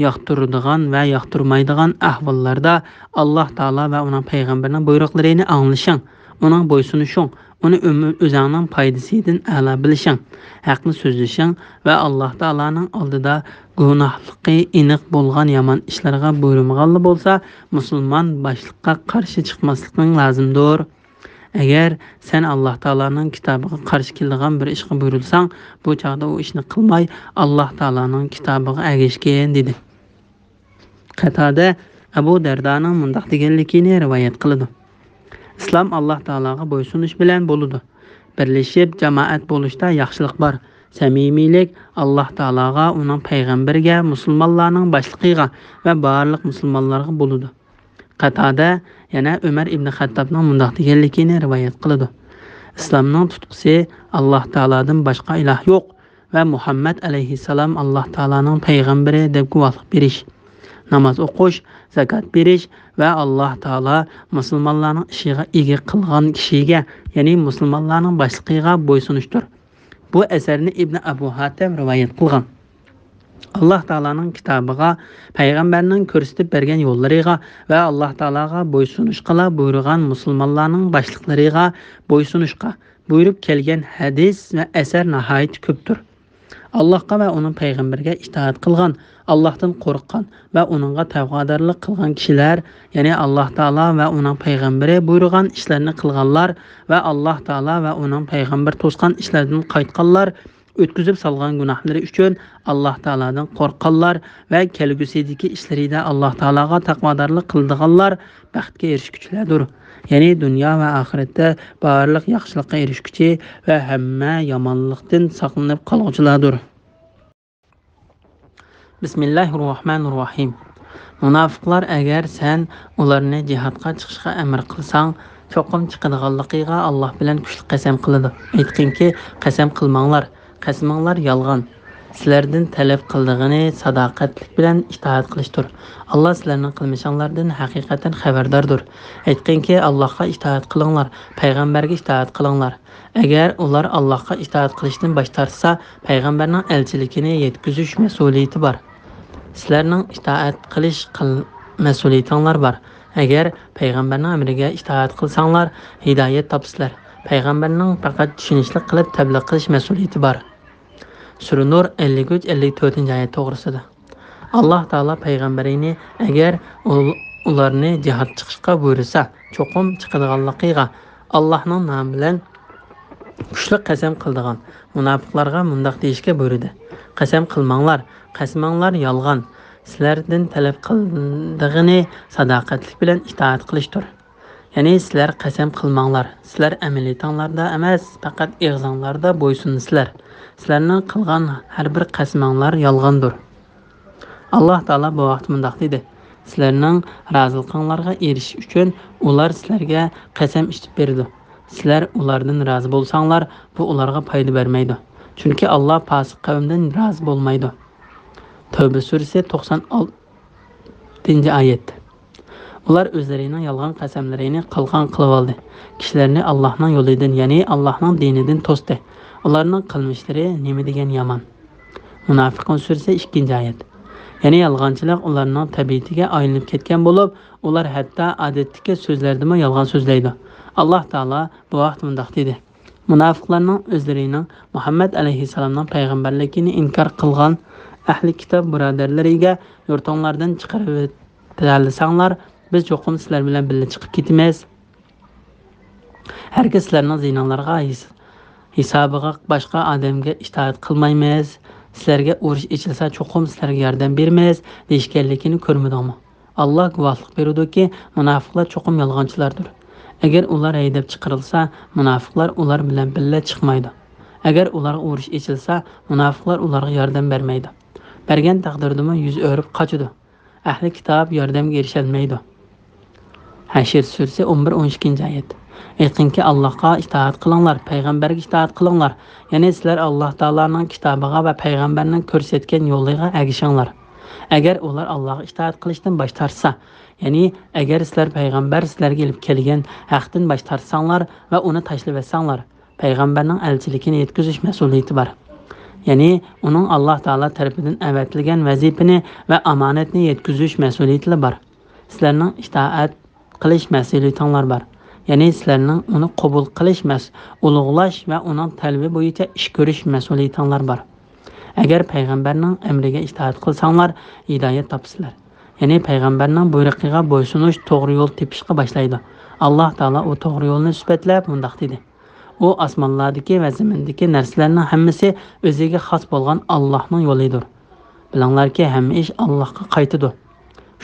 yoqtiradigan va yoqtirmaydigan ahvollarda Alloh taolo va uning payg'ambarining buyruqlarini anglashing, uning bo'ysunishing, uni o'zingning foydasidan a'lo bilishing, haqni so'zlashing va Alloh taoloning oldida gunohligi aniq bo'lgan yomon ishlarga buyurmaganli bo'lsa, musulmon boshliqqa qarshi chiqmasliging lozimdir. Agar sen Alloh taoloning kitobiga qarshi keladigan bir ishga buyurilsang, bu chaqda u ishni qilmay Alloh taoloning kitobiga ergashgin dedi. Qatada Abu Dardoning mundaq deganligini rivoyat qiladi. Islom Alloh taologa bo'ysunish bilan bo'ladi. Birlashib jamoat bo'lishda yaxshilik bor. Samimiylik Alloh taologa, uning payg'ambariga, musulmonlarning boshlig'iga va barliq musulmonlarga bo'ladi. Qatada yana Umar ibn Xattobning mundaq deganligini rivoyat qiladi. Islomning tutqusi Alloh taolodan boshqa iloh yo'q va Muhammad alayhissalom Alloh taoloning payg'ambari deb guvohlik berish, namoz o'qish, zakot berish va Alloh taolo musulmonlarning ishiga ega qilgan kishiga, ya'ni musulmonlarning boshlig'iga bo'ysunishdir. Bu asarni Ibn Abu Hatim rivoyat qilgan. Alloh taolaning kitobiga, payg'ambarning ko'rsatib bergan yo'llariga va Alloh taolaga bo'ysunishga buyurgan musulmonlarning boshliqlariga bo'ysunishga buyurib kelgan hadis va asar nihoyat ko'pdir. Allohga va uning payg'ambariga itoat qilgan, Allohdan qo'rqqan va uningga tavbadorlik qilgan kishilar, ya'ni Alloh taolo va uning payg'ambari buyurgan ishlarni qilganlar va Alloh taolo va uning payg'ambar to'sgan ishlardan qaytganlar, o'tkazib salgan gunohlari uchun Alloh taoladan qo'rqqanlar va kelgusidagi ishlarida Alloh taologa taqvodorlik qildiganlar baxtga erishguchilardir. Ya'ni dunyo va oxiratda barliq yaxshilikqa erishguchi va hamma yomonlikdan saqlanib qoluvchilardir. Bismillahirrohmanirrohim. Munofiqlar agar sen ularni jihadga chiqishga amr qilsang, cho'qim chiqadiganligiga Alloh bilan kuchli qasam qiladi. Aytqinki, qasam qilmanglar. Qasaminglar yolg'on. Sizlardan talab qildig'ini sadoqatlik bilan itoat qilishdir. Alloh sizlarning qilmishinglardan haqiqatan xabardordir. Aytqinki, Allohga itoat qilinglar, payg'ambarga itoat qilinglar. Agar ular Allohga itoat qilishdan bosh tortsa, payg'ambarning elchiligini yetkazish mas'uliyati bor. Sizlarning itoat qilish mas'uliyatinglar bor. Agar payg'ambarning amriga itoat qilsanglar, hidoyat topsizlar. Payg'ambarning faqat tushunishlik qilib tabliq qilish mas'uliyati bor. Sura Nur 53-54 to'g'risida. Alloh taolo payg'ambarini agar ularni jihad chiqishga buyursa, cho'qim chiqadiganligiga Allohning nomi bilan kuchli qasam qildigan munofiqlarga mundaq deyishga buyurdi. Qasam qilmanglar, qasaminglar yolg'on. Sizlardan talab qildig'ini sadoqatlik bilan itoat qilishdir. Ya'ni sizlar qasam qilmanglar. Sizlar amaliyatinglarda emas, faqat og'zinglarda bo'ysunsizlar. Sizlarning qilgan har bir qasaminglar yolg'ondir. Alloh taolo bu vaqt mundaq dedi: sizlarning roziliginglarga erishish uchun ular sizlarga qasam ichib berdi. Sizlar ulardan rozi bo'lsanglar, bu ularga foyda bermaydi. Chunki Alloh fosiq qavmdan rozi bo'lmaydi. Tavba surasi 96-oyat. Ular o'zlarining yolg'on qasamlarini qalqon qilib oldi. Kishilarni Allohning yo'lidan, ya'ni Allohning dinidan to'sdi. Ularning qilmishlari nima degan yomon. Munofiqun surasi 2-oyat. Ya'ni yolg'onchilar ularning tabiatiga aylanib ketgan bo'lib, ular hatto odatdagi so'zlardami yolg'on so'zlaydi. Alloh taolo bu vaqt mundaq dedi: munofiqlarning o'zlarining Muhammad alayhissalomning payg'ambarligini inkor qilgan ahli kitob birodarlariga yurtinglardan chiqarib ta'lisanglar, biz cho'qim sizlar bilan birga chiqib ketamiz. Herkes sizlarning zinonlarga hisobiga boshqa odamga itoat qilmaymiz. Sizlarga urush ichilsa cho'qim sizlarga yordam bermaymiz deyishganligini ko'rmadingmi? Alloh guvohlik berudiki, munofiqlar cho'qim yolg'onchilardir. Agar ular haydab chiqarilsa, munofiqlar ular bilan birga chiqmaydi. Agar ularga urush ichilsa, munofiqlar ularga yordam bermaydi. Bergan taqdirdami yuz o'rib qochadi. Ahli kitob yordamga erisholmaydi. Hashr surasi 11-12-oyat. Aytqinki, Allohga itoat qilinglar, payg'ambarga itoat qilinglar. Ya'ni sizlar Alloh taolaning kitobiga va payg'ambarning ko'rsatgan yo'liga ergashinglar. Agar ular Allohga itoat qilishdan bosh tortsa, ya'ni agar sizlar payg'ambar sizlarga olib kelgan haqdan bosh tortsanglar va uni tashlabetsanglar, payg'ambarning elchiligini yetkazish mas'uliyati bor. Ya'ni uning Alloh taolo tarafidan avatilgan vazifani va omonatni yetkazish mas'uliyati bor. Sizlarning itoat qilish mas'uliyatinglar bor. Ya'ni sizlarning uni qabul qilish, ulug'lash va uning talbi bo'yicha ish ko'rish mas'uliyatinglar bor. Agar payg'ambarning amriga itoat qilsanglar, hidoyat topsizlar. Ya'ni payg'ambarning buyruqiga bo'ysunish to'g'ri yo'l tepishga boshlaydi. Alloh taolo u to'g'ri yo'lni sifatlab mundaq dedi: u osmonlardagi va zamindagi narsalarning hammasi o'ziga xos bo'lgan Allohning yo'lidir. Bilinglarki, hamma ish Allohga qaytadi.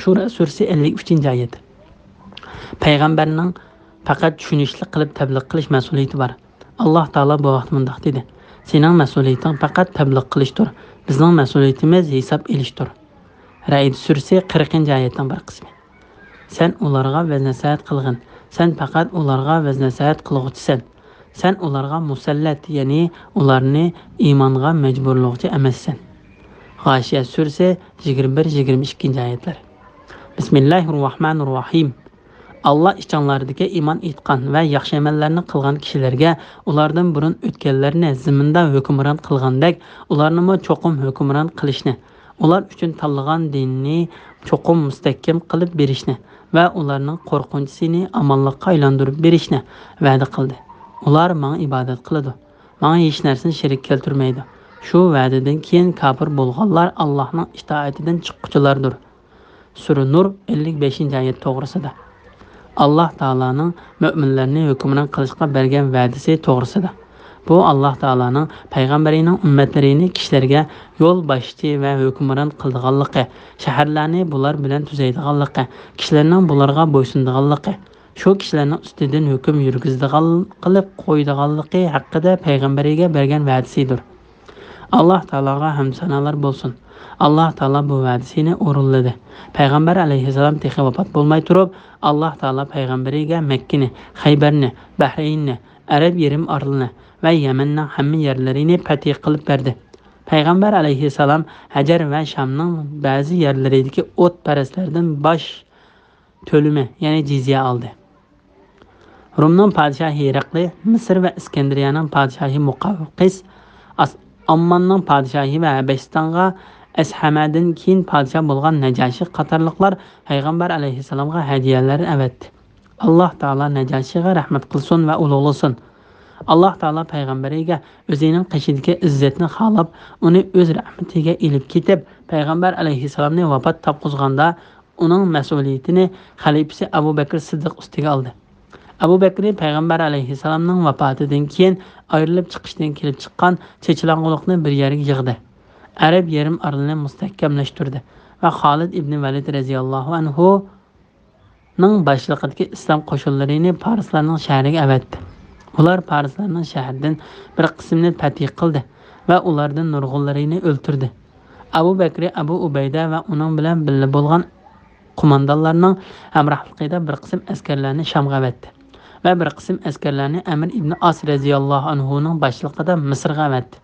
Shura surasi 53-oyat. Payg'ambarning faqat tushunishli qilib tabliq qilish mas'uliyati bor. Alloh taolo bu vaqt mundaq dedi: sening mas'uliyating faqat tabliq qilishdir. Bizning mas'uliyatimiz hisob elishdir. Ra'd surasi 40-oyatning bir qismi. Sen ularga vaz-nasihat qilgin. Sen faqat ularga vaz-nasihat qilg'uchisan. Sen ularga musallat, ya'ni ularni iymonga majburlovchi emassan. G'oshiya surasi 21-22-oyatlar. Bismillahirrohmanirrohim. Allah ishchanlaridagi iymon etgan va yaxshi amallarni qilgan kishilarga ulardan burun o'tganlarni ziminda hukmron qilgandek, ularni cho'qim hukmron qilishni, ular uchun tanlagan dinni cho'qim mustahkam qilib berishni va ularning qo'rqinchisini amonlikqa aylantirib berishni va'da qildi. Ular menga ibodat qiladi, menga hech narsani sherik keltirmaydi. Shu va'dadan keyin kafir bo'lganlar Allohning itoatidan chiqquchilardir. Sura Nur 55-oyat to'g'risida. Allah Taala'nın müminlerini hükümran qilishga bergan va'dasi to'g'risida. Bu Allah Taala'nın payg'ambarining ummatlarini kishilarga yo'l boshchi va hukmron qilganligi, shaharlarni bular bilan tuzaydiganligi, kishilarning bularga bo'ysundiganligi, shu kishilarning ustidan hukm yurgizdigan qilib qo'ydiganligi haqida payg'ambariga bergan va'dasidir. Allah Taalaga hamd sanolar bo'lsin. Allah Taala bu va'dasini o'rinladi. Payg'ambar alayhissalom texi vafot bo'lmay turib, Allah Taala payg'ambariga Makkani, Xaybarni, Bahraynni, Arab yerim orlini va Yamanning hamma yerlarini fatih qilib berdi. Payg'ambar alayhissalom Hajar va Shamning ba'zi yerlaridagi o't parastlardan bosh to'limi, ya'ni jizya oldi. Rumning podshohi Hiraqli, Misr va Iskandariyaning podshohi Muqawqis, Ammonning podshohi va Habasistonga Ashamadin keyin podshoh bo'lgan Najashi qatorliqlar payg'ambar alayhissalomga hadiyalar avatdi. Alloh taolo Najashiga rahmat qilsin va ulug'lasin. Alloh taolo payg'ambariga o'zining qishidagi izzatni xolab, uni o'z rahmatiga elib ketib, payg'ambar alayhissalomni vafot topqizganda uning mas'uliyatini xalifasi Abu Bakr Siddiq ustiga oldi. Abu Bakr payg'ambar alayhissalomning vafotidan keyin ayrilib chiqishdan kelib chiqqan chechlang'uliqni bir yerga yig'di. Arab yerim orlini mustahkamlashtirdi va Xolid ibn Valid radhiyallohu anhu ning boshlig'idagi islom qo'shinlarini farslarning shahriga avatdi. Ular farslarning shahridan bir qismini fatih qildi va ulardan nurg'unlarini o'ltirdi. Abu Bakr Abu Ubayda va uning bilan birga bo'lgan qo'mondonlarning hamrohligida bir qism askarlarni Shamga avatdi va bir qism askarlarni Amr ibn As radhiyallohu anhu ning boshlig'ida Misrga avatdi.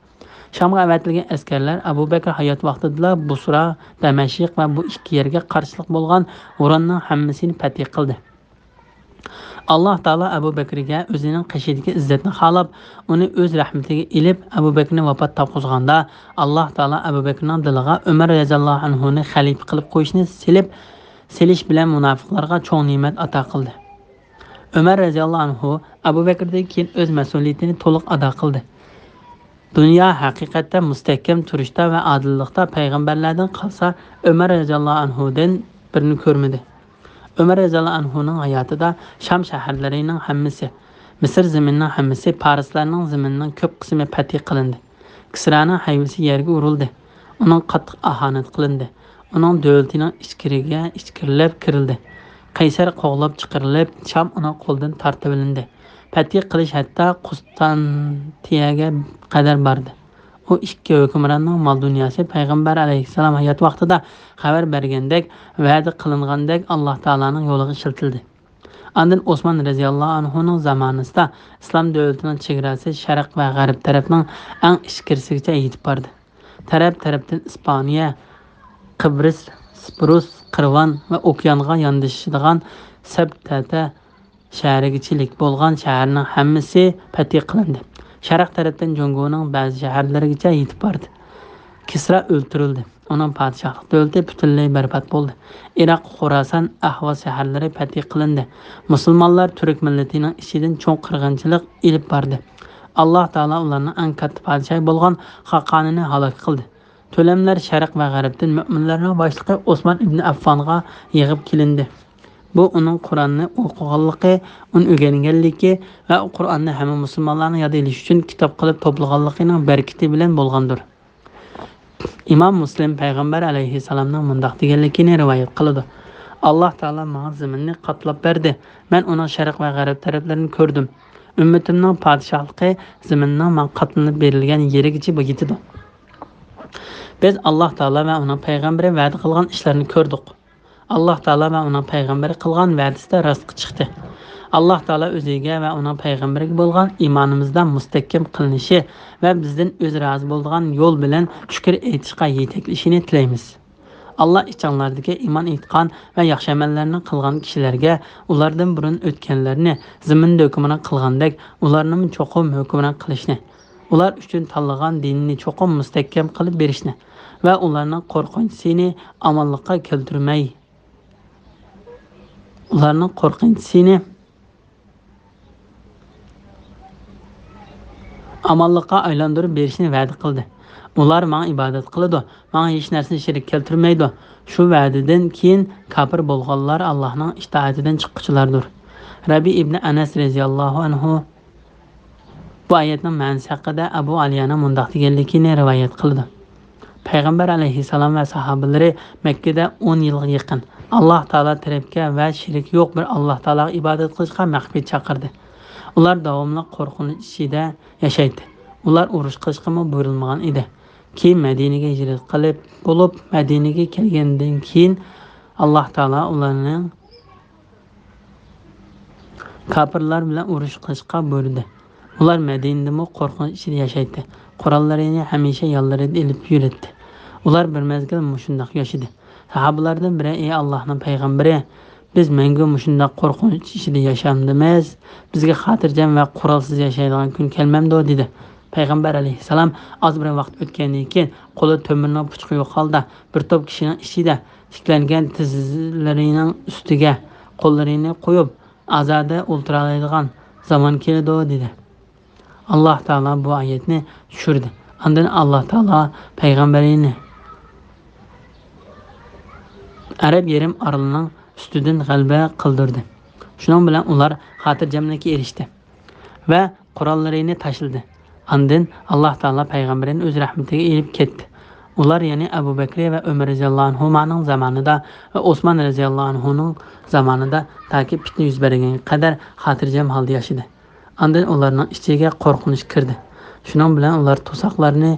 Shamga avatilgan askarlar Abu Bakr hayot vaqtida Busra, Damashq va bu ikki yerga qarshilik bo'lgan o'rinning hammasini fatih qildi. Alloh taolo Abu Bakrga o'zining qishidagi izzatni xolab, uni o'z rahmatiga ilib Abu Bakrni vafot topqizganda, Alloh taolo Abu Bakrning diliga Umar radhiyallohu anhu ni xalifa qilib qo'yishni selish bilan munofiqlarga cho'ng ne'mat ato qildi. Umar radhiyallohu anhu Abu Bakrdan keyin o'z mas'uliyatini to'liq ado qildi. Dünya haqiqatda mustahkam turishda va adillikda payg'ambarlardan qolsa, Umar radhiyallohu anhudan birini ko'rmadi. Umar radhiyallohu anhuning hayotida Sham shaharlarining hammasi, Misr zaminining hammasi, Farislarning zaminining ko'p qismi fatih qilindi. Kisraning hayvisi yerga urildi. Uning qattiq ahonat qilindi. Uning davlatining ichkiriga ichkirilib kirildi. Qaysar qo'g'lab chiqarilib, Sham uning qo'ldan tortib olindi. Fatih qilish hatto Qustantiniyaga qadar bordi. O ikki hukmronning mol dunyosi payg'ambar alayhissalom hayot vaqtida xabar bergandek, va'da qilingandek Alloh taolaning yo'liga shiltildi. Ondan Osman radhiyallohu anhuning zamonasida islom davlatining chegarasi sharq va g'arb tarafning eng ichkirisigacha yetib bordi. Taraf-tarafdan Ispaniya, Qibris, Siprus, Qirvan va okeanga yondashadigan Sabtata shahrigachilik bo'lgan shaharning hammasi fatih qilindi. Sharq tarafdan Jongoning ba'zi shaharlarigacha yetib bordi. Kisra o'ldirildi. Uning podshohlik davlati butunlay barbod bo'ldi. Iroq, Xorason, Ahvos shaharlari fath qilindi. Musulmonlar turk millatining ichidan cho'ng qirg'inchilik ilib bordi. Alloh taolo ularning eng katta podshohi bo'lgan Xaqonini halok qildi. To'lamlar sharq va g'arbdan mu'minlarning boshlig'i Osmon ibn Affonga yig'ib kelindi. Bu uning Qur'onni o'qiganligi, uni o'rganganligi va Qur'onni hamma musulmonlarning yod elishi uchun kitob qilib to'plaganligining barakati bilan bo'lgandir. İmam Muslim Peygamber aleyhisselam'dan mundaq deganligini rivoyat qiladi. Alloh taolo menga zaminni qatlab berdi. Men uning sharq va g'arb taraflarini ko'rdim. Ummatimning podshohligi zaminning men qatlanib berilgan yerigacha yetidi. Biz Alloh taolo va uning payg'ambari va'da qilgan ishlarni ko'rdik. Alloh taolo va uning payg'ambari qilgan va'dasida rostga chiqdi. Alloh taolo o'ziga va uning payg'ambariga bo'lgan iymonimizdan mustahkam qilinishi va bizdan o'zi rozi bo'lgan yo'l bilan shukr aytishga yetaklashini tilaymiz. Alloh ichinglardagi iymon etgan va yaxshi amallarni qilgan kishilarga ulardan burun o'tganlarni zaminda hukmron qilgandek ularni cho'qim hukmron qilishni, ular uchun tanlagan dinni cho'qim mustahkam qilib berishni va ularning qo'rqinchisini amallikqa keltirmay amallikqa aylantirib berishni va'da qildi. Ular menga ibodat qiladi, menga hech narsani shirik keltirmaydi. Shu va'dadan keyin kafir bo'lganlar Allohning itoatidan chiqquvchilardir. Rabi ibn Anas radhiyallohu anhu bu oyatning ma'nosi haqida Abu Aliyani mundaq deganligini rivoyat qildi. Payg'ambar alayhissalom va sahobalari Makkada 10 yilga yaqin Alloh taolo tarafga va shirik yo'q bir Alloh taologa ibodat qilishga maxfiy chaqirdi. Ular davomli qo'rqinch ichida yashaydi. Ular urush qilishga buyurilmagan edi. Keyin Madinaga hijrat qilib bo'lib, Madinaga kelgandan keyin Alloh taolo ularning kafirlar bilan urush qilishga buyurdi. Ular Madinada qo'rqinch ichida yashaydi. Qurollarini hamisha yonlarida ilib yuradi. Ular bir mezgil shundoq yashadi. Sahobalardan biri: "Ey Allohning payg'ambari, biz menga shundoq qo'rqinch ichida yashamdimiz, bizga xotirjam va qurolsiz yashaydigan kun kelmamdi" dedi. Payg'ambar alayhissalom oz bir vaqt o'tgandan keyin qo'li to'mirning puchqi yo'q holda bir to'p kishining ichida tiklangan tizlarining ustiga qo'llarini qo'yib azada o'ltiradigan zaman keladi dedi. Alloh taolo bu oyatni tushirdi. Undan Alloh taolo payg'ambarini Arab yarim orolining ustidan g'alaba qildirdi. Shuning bilan ular xotirjamlikka erishdi va qurollarini tashladi. Ondan Alloh taolo payg'ambarini o'z rahmatiga elib ketdi. Ular ya'ni Abu Bakr va Umar roziyallohu anhuning zamonida va Osmon roziyallohu anhuning zamonida takib fitna yuz bergan qadar xotirjam holda yashadi. Ondan ularning ichiga qo'rqinch kirdi. Shuning bilan ular to'saqlarni,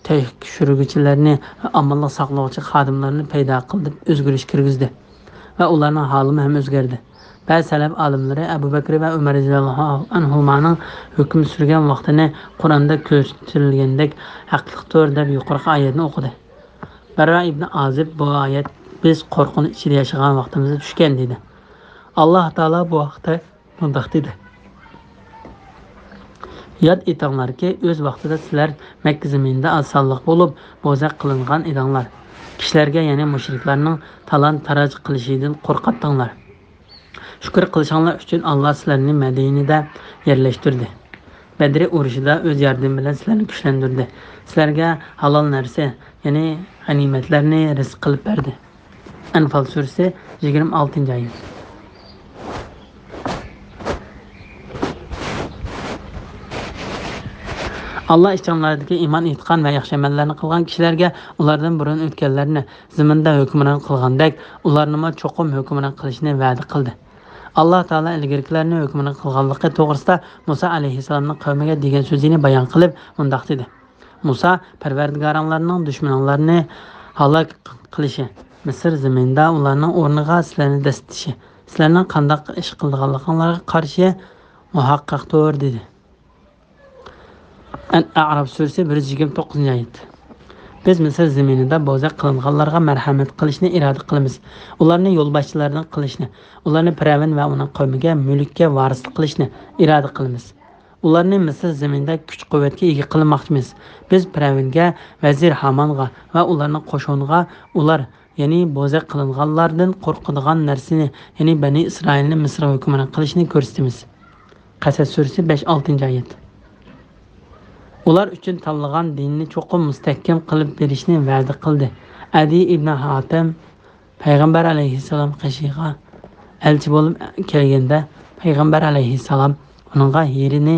tekshiruvchilarni va amallik saqlovchi xodimlarni paydo qilib o'zgarish kirgizdi va ularning holi ham o'zgardi. Ba'zi salaf olimlari Abu Bakr va Umar roziyallohu anhuning hukm surgan vaqtini Qur'onda ko'rsatilgandek haqiqatdir deb yuqorqi oyatni o'qidi. Barra ibn Azib bu oyat biz qo'rqinch ichida yashagan vaqtimizda tushgan dedi. Alloh taolo bu vaqtda bunday dedi: Yod etinglarki, o'z vaqtida sizlar Makka zaminida osonlik bo'lib bo'zaq qilingan edinglar. Kishilarga, ya'ni mushriklarning talon-taroj qilishidan qo'rqatdinglar. Shukr qilishinglar uchun Alloh sizlarni Madinada yerlashtirdi. Badr urushida o'z yordami bilan sizlarni kuchlantirdi. Sizlarga halol narsa, ya'ni g'animatlarni rizq qilib berdi. Anfal surasi 26-oyat. Allah ishonlardagi iymon etgan va yaxshi amallarni qilgan kishilarga ulardan burun o'tganlarni zaminda hukmron qilgandek ularni cho'qim hukmron qilishni va'da qildi. Alloh taolo ilgarilarni hukmron qilganligi to'g'risida Musa alayhissalomning qavmiga degan so'zini bayon qilib mundaq dedi: Musa parvardigoringlarning dushmanlarini halok qilishi, Misr zaminida ularning o'rniga sizlarni dastatishi, sizlarning qanday ish qilganliklaringizga qarshi muhaqqaqdir dedi. A'rof surasi 129-oyat. Biz Misr zaminida bo'zaq qilinganlarga marhamat qilishni iroda qilamiz. Ularni yo'lboshchilardan qilishni, ularni Firavun va uning qavmiga mulkka varislik qilishni iroda qilamiz. ularni Misr zaminida kuch-quvvatga ega qilmoqchimiz. Biz Fir'avnga, Vazir Hamonga va ularning qo'shiniga ular, ya'ni bo'zaq qilinganlardan qo'rqadigan narsani, ya'ni Bani Isroilni Misr hukmron qilishni ko'rsatamiz. Qasas surasi 5-6-oyat. Ular uchun tanlagan dinni cho'qim mustahkam qilib berishni va'da qildi. Adi ibn Hatim payg'ambar alayhissalom qishiga elchi bo'lib kelganda payg'ambar alayhissalom uningga yerini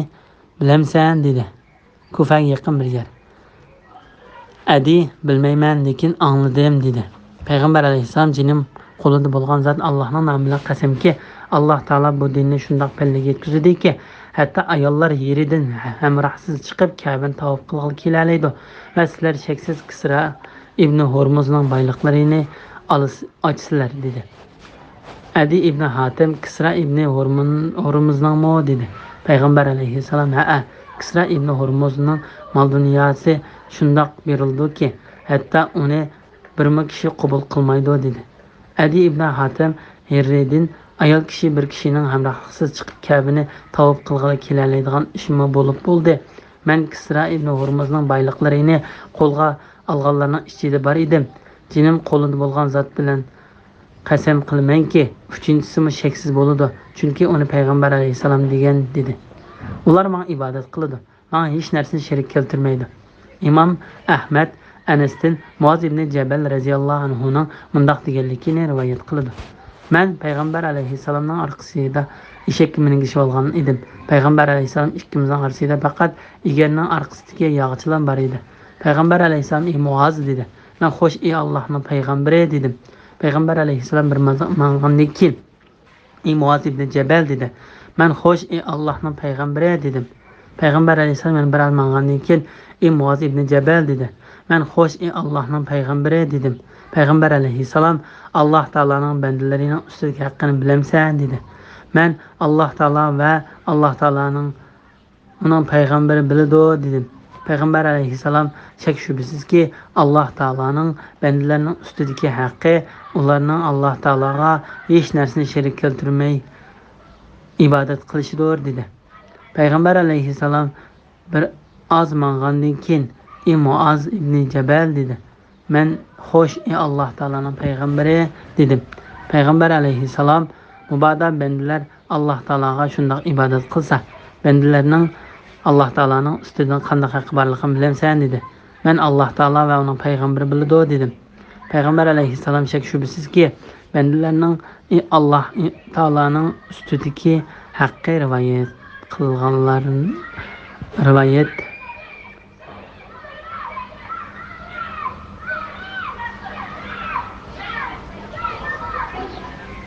bilamsan dedi. Kufaga yaqin bir yer. Adi bilmayman lekin angladim dedi. Payg'ambar alayhissalom jinim qo'lida bo'lgan zot Allohning nomi bilan qasamki, Alloh taolo bu dinni shundoq pallaga yetkazadiki, hatto ayollar yeridan hamrohsiz chiqib Ka'bani tavof qilg'ili kelalaydi va sizlar shaksiz Kisra ibn Hormuzning boyliqlarini ochsizlar dedi. Adi ibn Hatim Kisra ibn Hormuzning mo dedi. Payg'ambar alayhissalom ha Kisra ibn Hormuzning mol dunyosi shundoq berildiki, hatto uni birma kishi qabul qilmaydi dedi. Adi ibn Hatim Herredin ayol kishi bir kishining hamrohsiz chiqib Ka'bani tavof qilg'ili kelalaydigan ishmi bo'ldi. Men Kisra ibn Hormuzning boyliqlarini qo'lga olganlarning ichida bor edim. Jinim qo'lida bo'lgan zot bilan qasam qilmanki, uchinchisimi shaksiz bo'ladi, chunki uni payg'ambar alayhisalom degan dedi. Ular menga ibodat qiladi, menga hech narsani sherik keltirmaydi. Imom Ahmad Anasdan Muoz ibn Jabal radhiyallohu anhuning mundaq deganligini rivoyat qiladi. Men payg'ambar alayhisalomning orqasida eshakka minishib olgan edim. Payg'ambar alayhisalom ikkimizning orasida faqat egarning orqasidagi yog'chilar bor edi. Payg'ambar alayhisalom Muoz dedi. Men xo'sh Allohning payg'ambari dedim. Payg'ambar alayhisalom bir mangandan keyin Muoz ibn Jabal dedi. Men xo'sh Allohning payg'ambari dedim. Payg'ambar alayhisalom men bir mangandan keyin Muoz ibn Jabal dedi. Men xo'sh Allohning payg'ambari dedim. Payg'ambar alayhisalom Alloh taolaning bandalarining ustidagi haqqini bilamsan dedi. Men Alloh taolo va Alloh taolaning uning payg'ambari biladi dedim. Payg'ambar alayhissalom shak shubhasizki Alloh taolaning bandalarining ustidagi haqqi ularning Alloh taologa hech narsani sherik keltirmay ibodat qilishidir dedi. Payg'ambar alayhissalom bir oz mangandan keyin Muoz ibn Jabal dedi. Men xo'sh Alloh taolaning payg'ambari dedim. Payg'ambar alayhissalom mubodo bandalar Alloh taologa shundoq ibodat qilsa, bandalarning Alloh taolaning ustidan qanday haqqi borligini bilamsan dedi. Men Alloh taolo va uning payg'ambari biladi dedim. Payg'ambar alayhissalom shak shubhasizki bandalarning Alloh taolaning ustidagi haqqi rivoyat qilganlarini rivoyat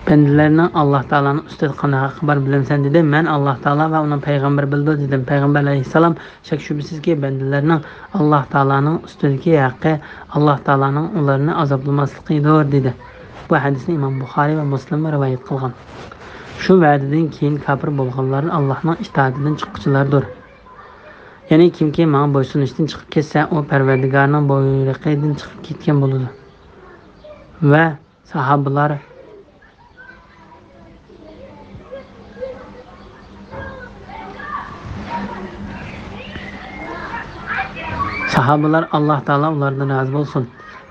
bandalarning Alloh taolaning ustida qanday haqqi bor bilamsan dedi. Men Alloh taolo va uning payg'ambari bildi dedim. Payg'ambar alayhissalom shak shubhasizki bandalarning Alloh taolaning ustidagi haqqi Alloh taolaning ularni azoblamasligidir dedi. Bu hadisni Imom Buxoriy va Muslim rivoyat qilgan. Shu va'dadan keyin kafir bo'lganlar Allohning itoatidan chiquvchilardir. Ya'ni kimki menga bo'ysunishdan chiqib ketsa, u Parvardigorning buyrug'idan chiqib ketgan bo'ladi. Va sahobalar Alloh taolo ulardan rozi bo'lsin.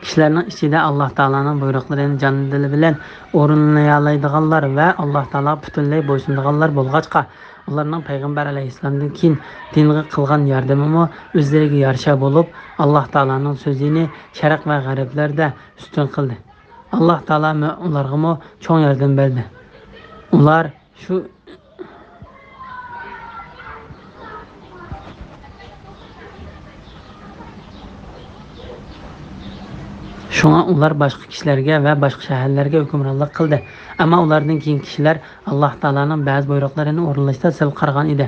Kishilarning ichida Alloh taolaning buyruqlarini jon dili bilan o'rinlay oladiganlar va Alloh taolo butunlay bo'ysunadiganlar bo'lg'achqa, ularning payg'ambar alayhissalomdan keyin dinga qilgan yordamimi o'zlariga yarasha bo'lib, Alloh taolaning so'zini sharq va g'arblarda ustun qildi. Alloh taolo ularga cho'ng yordam berdi. Ular Shunga ular boshqa kishilarga va boshqa shaharlarga hukmronlik qildi. Ammo ulardan keyin kishilar Alloh taolaning ba'zi buyruqlarini o'rinlashda sil qargan edi.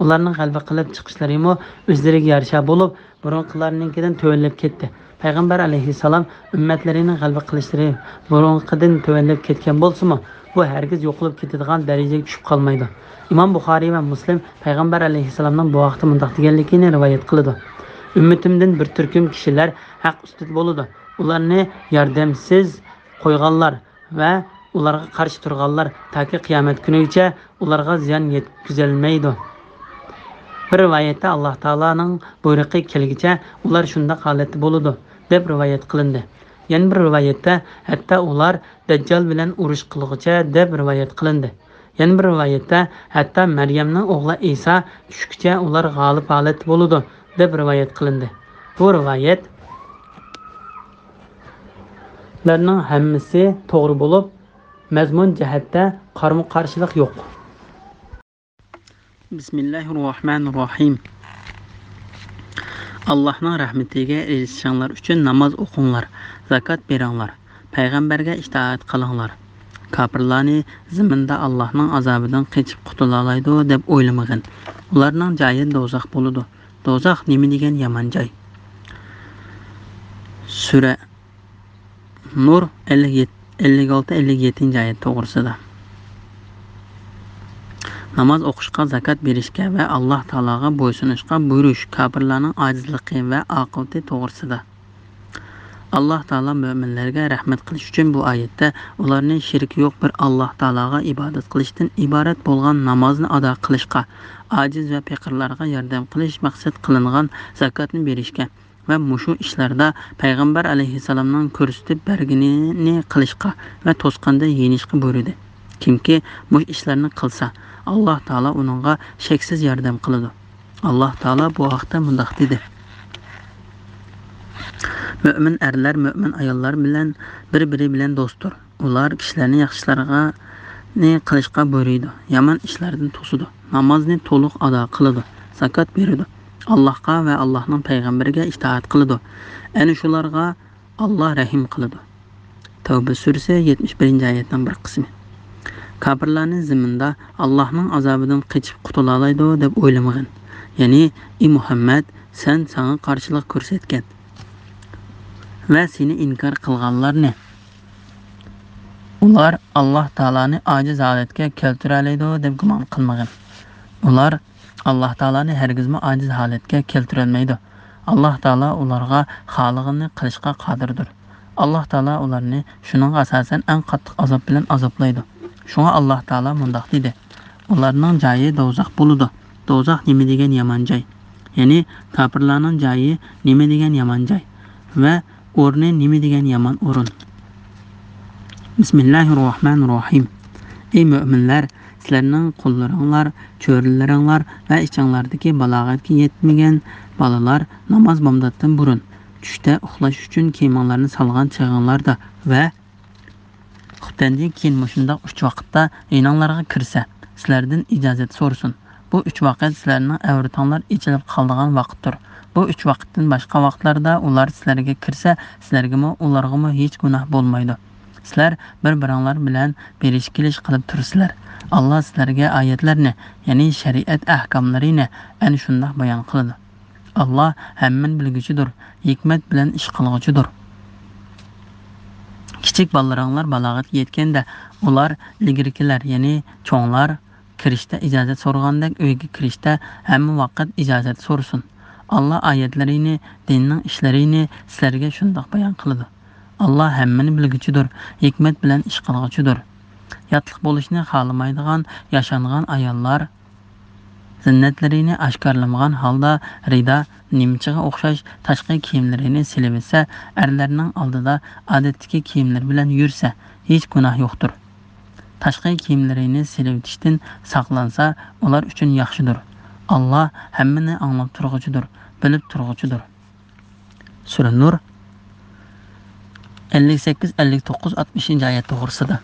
Ularning qalbi qilib chiqishlari o'zlariga yarasha bo'lib, burunqilarninkidan tövellab ketdi. Payg'ambar alayhissalom ummatlarining qalbi qilishlari burunqidan tövellab ketgan bo'lsa-mu, bu hargiz yo'qolib ketadigan darajaga tushib qolmaydi. Imom Buxoriy va Muslim payg'ambar alayhissalomning bu vaqtda mundaq deganligini rivoyat qiladi. Ummatimdan bir turkum kishilar haq ustida bo'ladi. Ularni yordamsiz qo'yganlar va ularga qarshi turganlar toki qiyomat kunigacha ularga ziyon yetkazilmaydi. Bir rivoyatda Alloh taolaning buyruqi kelgicha ular shunday holatda bo'ladi deb rivoyat qilindi. Yana bir rivoyatda hatto ular Dajjal bilan urush qilg'icha deb rivoyat qilindi. Yana bir rivoyatda hatto Maryamning o'g'li Isa tushguncha ular g'olib holatda bo'ladi deb rivoyat qilindi. Bu rivoyatlarning hammasi to'g'ri bo'lib, mazmun jihatda qarama-qarshilik yo'q. Bismillahirrohmanirrohim. Allohning rahmatiga erishishinglar uchun namoz o'qinglar, zakot beringlar, payg'ambarga itoat qilinglar. Kofirlarni zaminda Allohning azobidan qochib qutula oladi deb o'ylamagin. Ularning joyi do'zax bo'ladi. Do'zax nima degan yomon joy? Sura Nur 56-57 oyat to'g'risida. Namoz o'qishga, zakot berishga va Alloh taologa bo'ysunishga buyurish kofirlarning ojizligi va oqibati to'g'risida. Alloh taolo mo'minlarga rahmat qilish uchun bu oyatda ularning shirki yo'q bir Alloh taologa ibodat qilishdan iborat bo'lgan namozni ado qilishga, ojiz va faqirlarga yordam qilish maqsad qilingan zakotni berishga va mushu ishlarda payg'ambar alayhissalomning ko'rsatib berganini qilishga va to'sqanda yenishga buyurdi. Kimki bu ishlarni qilsa, Alloh taolo uningga cheksiz yordam qiladi. Alloh taolo bu haqda mundaq dedi: Mümin erler, mümin ayollar bilan bir-biri bilan do'stdir. Ular kishilarni yaxshilarga qilishga buyuradi, yomon ishlardan to'sadi, namozni to'liq ado qiladi, zakot beradi, Allohga va Allohning payg'ambariga itoat qiladi. Ana shularga Alloh rahim qiladi. Tavba surasi 71-oyatning bir qismi. Kofirlarning ziminda Allohning azobidan qochib qutula oladi deb o'ylamagin. Ya'ni, ey Muhammad, sen sana qarshilik ko'rsatgan va seni inkor qilganlarni ular Alloh taolani ojiz holatga keltira oladi deb gumon qilmagin. Ular Alloh taolani hargizmi ojiz holatga keltira olmaydi. Alloh taolo ularga xohlaganini qilishga qodirdir. Alloh taolo ularni shuning asosan eng qattiq azob bilan azoblaydi. Shunga Alloh taolo mundaq dedi: Ularning joyi do'zax bo'ladi. Do'zax nima degan yomon joy? Ya'ni kofirlarning joyi nima degan yomon joy va o'rni nima degan yomon o'rin. Bismillahirrohmanirrohim. Ey mu'minlar, sizlarning qullaringlar, cho'rilaringlar va ichinglardagi balog'atga yetmagan bolalar namoz bomdoddan burun tushda uxlash uchun kiyimlarni solgan chog'inglarda va xuftandan keyin shundoq 3 vaqtda inonlarga kirsa, sizlardan ijozat so'rasin. Bu 3 vaqt sizlarning avratinglar ichilib qoladigan vaqtdir. Bu 3 vaqtdan boshqa vaqtlarda ular sizlarga kirsa, sizlarga ularga hech gunoh bo'lmaydi. Sizlar bir-biringlar bilan berish-kelish qilib tursizlar. Alloh sizlarga oyatlarni, ya'ni shariat ahkomlarini ana shunday bayon qiladi. Alloh hamman bilguchidir, hikmat bilan ish qilguchidir. Kichik bolalaringlar balog'atga yetganda ular ilgirkilar, ya'ni cho'nglar kirishda ijozat so'ragandek uyga kirishda hamma vaqt ijozat so'rasin. Allah oyatlarini, dinning ishlarini sizlarga shunday bayon qiladi. Allah hammani bilguchidir, hikmat bilan ish qilguchidir. Yotliq bo'lishni xohlamaydigan, yashangan ayollar zinnatlarini oshkorlamagan holda rida nimchaga o'xshash tashqi kiyimlarini silib etsa, erlarning oldida odatdagi kiyimlar bilan yursa, hech gunoh yo'qdir. Tashqi kiyimlarini silib etishdan saqlansa, ular uchun yaxshidir. Allah hammani anglab turguchidir, bilib turguchidir. Sura Nur 58-59-60 oyat to'g'risida.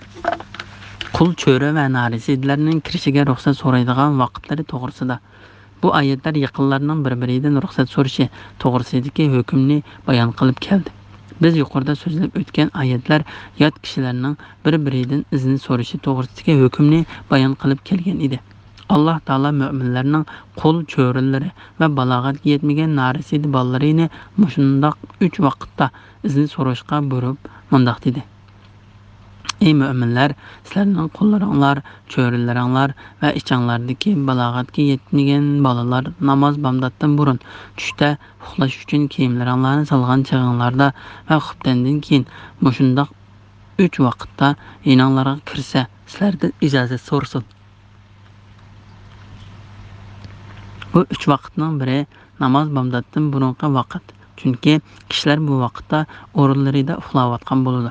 Qul, cho'ri va narisidlarning kirishiga ruxsat so'raydigan vaqtlari to'g'risida. Bu oyatlar yaqinlarning bir-biridan ruxsat so'rashi to'g'risidagi hukmni bayon qilib keldi. Biz yuqorida so'zlab o'tgan oyatlar yot kishilarning bir-biridan izni so'rashi to'g'risidagi hukmni bayon qilib kelgan edi. Alloh taolo mu'minlarning qul, cho'rilari va balog'atga yetmagan narisid bolalarini mushundoq 3 vaqtda izni so'rashga buyurib, mundaq dedi: Ey mu'minlar, sizlarning qullaringlar, cho'rilaringlar va ichinglardagi balog'atga yetmagan bolalar namoz bomdoddan burun tushda uxlash uchun kiyimlaringlarni solgan chog'inglarda va xuftandan keyin mushundoq 3 vaqtda inonlarga kirsa, sizlardan ijozat so'rasin. Bu 3 vaqtning biri namoz bomdoddan burungi vaqt. Chunki kishilar bu vaqtda o'rinlarida uxlayotgan bo'ladi.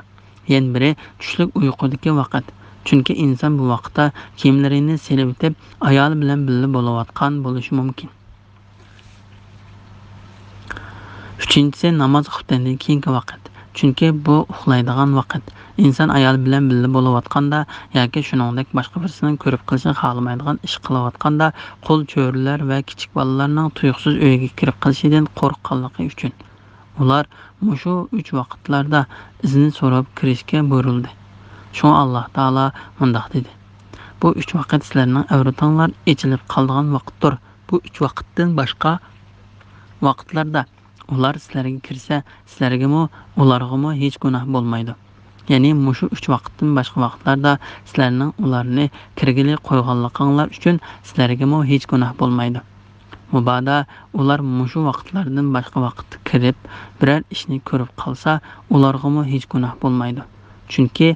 Yana biri tushlik uyqudagi vaqt. Chunki inson bu vaqtda kiyimlarini selib etib, ayol bilan birga bo'layotgan bo'lishi mumkin. Uchinchisi namoz xuftandan keyingi vaqt. Chunki bu uxlaydigan vaqt. İnsan ayol bilan birga bo'layotganda yoki shuningdek boshqa birisining ko'rib qilishni xohlamaydigan ish qilayotganda qo'l cho'rilar va kichik bolalarning tuyuqsiz uyga kirib qilishidan qo'rqqanligi uchun ular mushu 3 vaqtlarda izni so'rab kirishga buyurildi. Shunga Alloh taolo mundaq dedi: Bu 3 vaqt sizlarning avratinglar echilib qolgan vaqtdir. Bu 3 vaqtdan boshqa vaqtlarda ular sizlarga kirsa, sizlarga ularga hech gunoh bo'lmaydi. Ya'ni mushu 3 vaqtdan boshqa vaqtlarda sizlarning ularni kirgili qo'yganliginglar uchun sizlarga hech gunoh bo'lmaydi. Mubada ular mushu vaqtlardan boshqa vaqt kirib biror ishni ko'rib qolsa, ularga hech gunoh bo'lmaydi. Chunki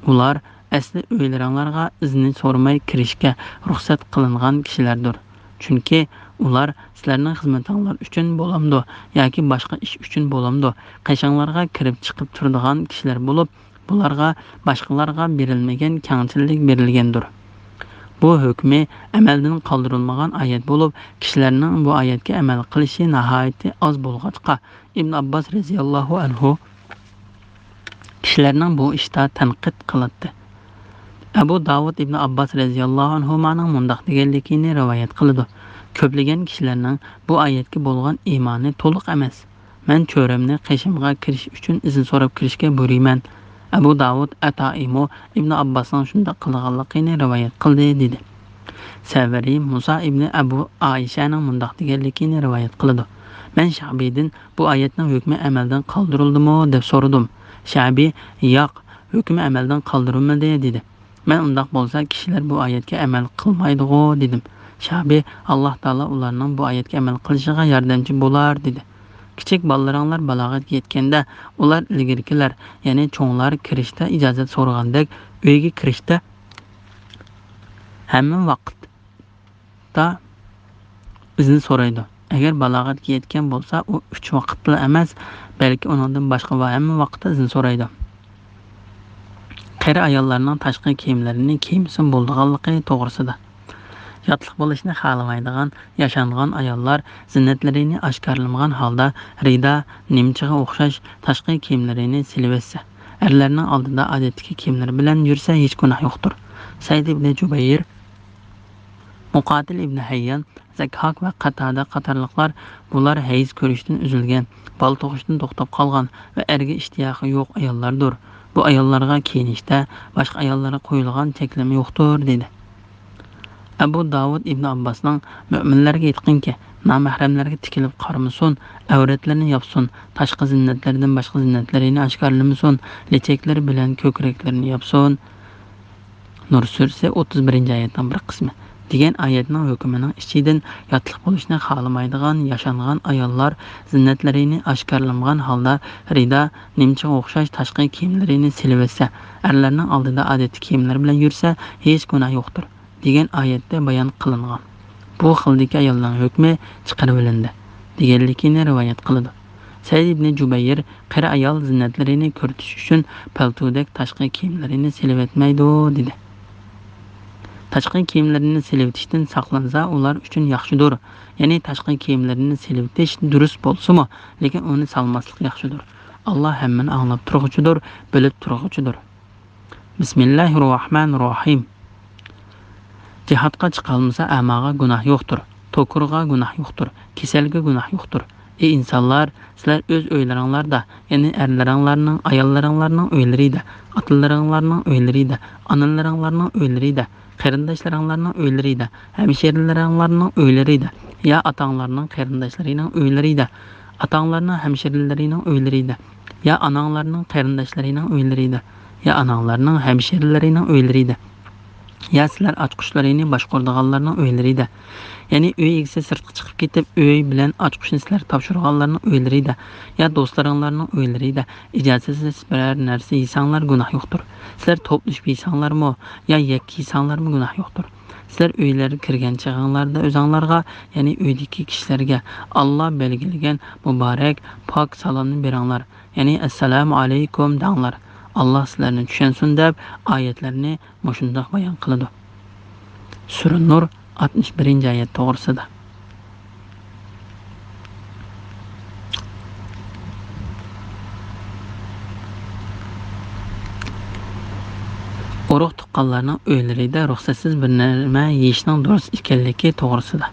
ular asli uylaringlarga izni so'ramay kirishga ruxsat qilingan kishilardir. Chunki ular sizlarning xizmatinglar uchun bo'lamdi yoki boshqa ish uchun bo'lamdi, qashanglarga kirib chiqib turadigan kishilar bo'lib, bularga boshqalarga berilmagan kengchilik berilgandir. Bu hukmi amaldan qoldirilmagan oyat bo'lib, kishilarning bu oyatga amal qilishi nihoyatda oz bo'lg'achqa Ibn Abbos radhiyallohu anhu kishilarning bu ishda tanqid qiladi. Abu Davud Ibn Abbos radhiyallohu anhu ma'ning mundaq deganligini rivoyat qiladi. Ko'plagan kishilarning bu oyatga bo'lgan iymoni to'liq emas. Men cho'ramni qashimga kirish uchun izn so'rab kirishga buyurayman. Abu Davud Ataimo Ibn Abbosning shunday qilganligini rivoyat qildi dedi. Savariy Musa ibn Abu Aishaning mundaq deganligini rivoyat qildi. Men Sha'biydan bu oyatning hukmi amaldan qoldirildimi deb so'radim. Sha'biy yo'q, hukmi amaldan qoldirilmadi dedi. Men undaq bo'lsa kishilar bu oyatga amal qilmaydi-ku dedim. Sha'biy Alloh taolo ularning bu oyatga amal qilishiga yordamchi bo'lar dedi. Kichik bolalarning balog'atga yetganda ular ilgirkilar, ya'ni cho'nglar kirishda ijozat so'ragandek uyga kirishda hamma vaqtda izn so'raydi. Agar balog'atga yetgan bo'lsa, u 3 vaqtda emas, balki undan boshqa va hamma vaqtda izn so'raydi. Qari ayollarning tashqi kiyimlarini kiyimsin bo'lganligi to'g'risida. Yotliq bo'lishni xohlamaydigan, yashangan ayollar zinnatlarini oshkorlamagan holda rida, nimchaga o'xshash tashqi kiyimlarini silib etsa, erlarning oldida odatdagi kiyimlar bilan yursa hech gunoh yo'qdir. Said ibn Jubayr, Muqatil ibn Hayyan, Zakhak va Qatada qatorliqlar bular hayz ko'rishdan uzilgan, bol tug'ishdan to'xtab qolgan va erga ishtiyoqi yo'q ayollardir. Bu ayollarga kiyinishda boshqa ayollarga qo'yilgan cheklama yo'qdir dedi. Abu Davud Ibn Abbosning mu'minlarga aytganki, namahramlarga tikilib qaramasin, avratlarini yopsin, tashqi zinnatlardan boshqa zinnatlarini oshkorlamasin, lechaklar bilan ko'kraklarini yopsin. Nur surasi 31-oyatning bir qismi. degan oyatning hukmining ichidan yotliq bo'lishni xohlamaydigan yashangan ayollar zinnatlarini oshkorlamagan holda rida nimchaga o'xshash tashqi kiyimlarini silib etsa, erlarning oldida odatli kiyimlar bilan yursa hech gunoh yo'qdir degan oyatda bayon qilingan. Bu xildagi ayolning hukmi chiqarib olindi deganligini rivoyat qiladi. Said ibn Jubayr qari ayol zinnatlarini ko'rsatish uchun paltodek tashqi kiyimlarini silib etmaydi dedi. Tashqi kiyimlarini silibitishdan saqlansa ular uchun yaxshidir. Ya'ni tashqi kiyimlarini silibitish durust bo'lsa-mu, lekin uni salmaslik yaxshidir. Alloh hammani anglab turg'uchidir, bilib turg'uchidir. Bismillahirrohmanirrohim. Jihadga chiqolmasa amaga gunoh yo'qdir, to'kurga gunoh yo'qdir, kasalga gunoh yo'qdir. Ey insonlar, sizlar o'z o'ylaringlarda, ya'ni erlaringlarning, ayollaringlarning o'ylarida, otalaringlarning o'ylarida, onalaringlarning o'ylarida, qarindoshlaringlarning o'ylarida, hamshiralaringlarning o'ylarida, ya otanglarning qarindoshlarining o'ylarida, otanglarning hamshiralarining o'ylarida, ya onanglarning qarindoshlarining o'ylarida, ya onanglarning hamshiralarining o'ylarida, ya sizlar ochqushlarini boshqaradiganlarning o'ylarida, ya'ni uy egasi sirtqa chiqib ketib, uy bilan ochqushni sizlar topshirganlarning o'ylarida, ya do'stlaringlarning o'ylarida, ijozatsiz biror narsa yeysanglar gunoh yo'qdir. Sizlar to'plashib yeysanglarmi, yo yakki yeysanglarmi gunoh yo'qdir. Sizlar uylarga kirgan chog'inglarda o'zinglarga, ya'ni uydagi kishilarga Alloh belgilagan muborak pok salomni beringlar. Ya'ni assalomu alaykum danglar. Alloh sizlarni tushunsin deb oyatlarni mushundoq bayon qiladi. Sura Nur 61-oyat to'g'risida. Urug' tuqqanlarning uylarida ruxsatsiz bir nima yeyishning durust ekanligi to'g'risida.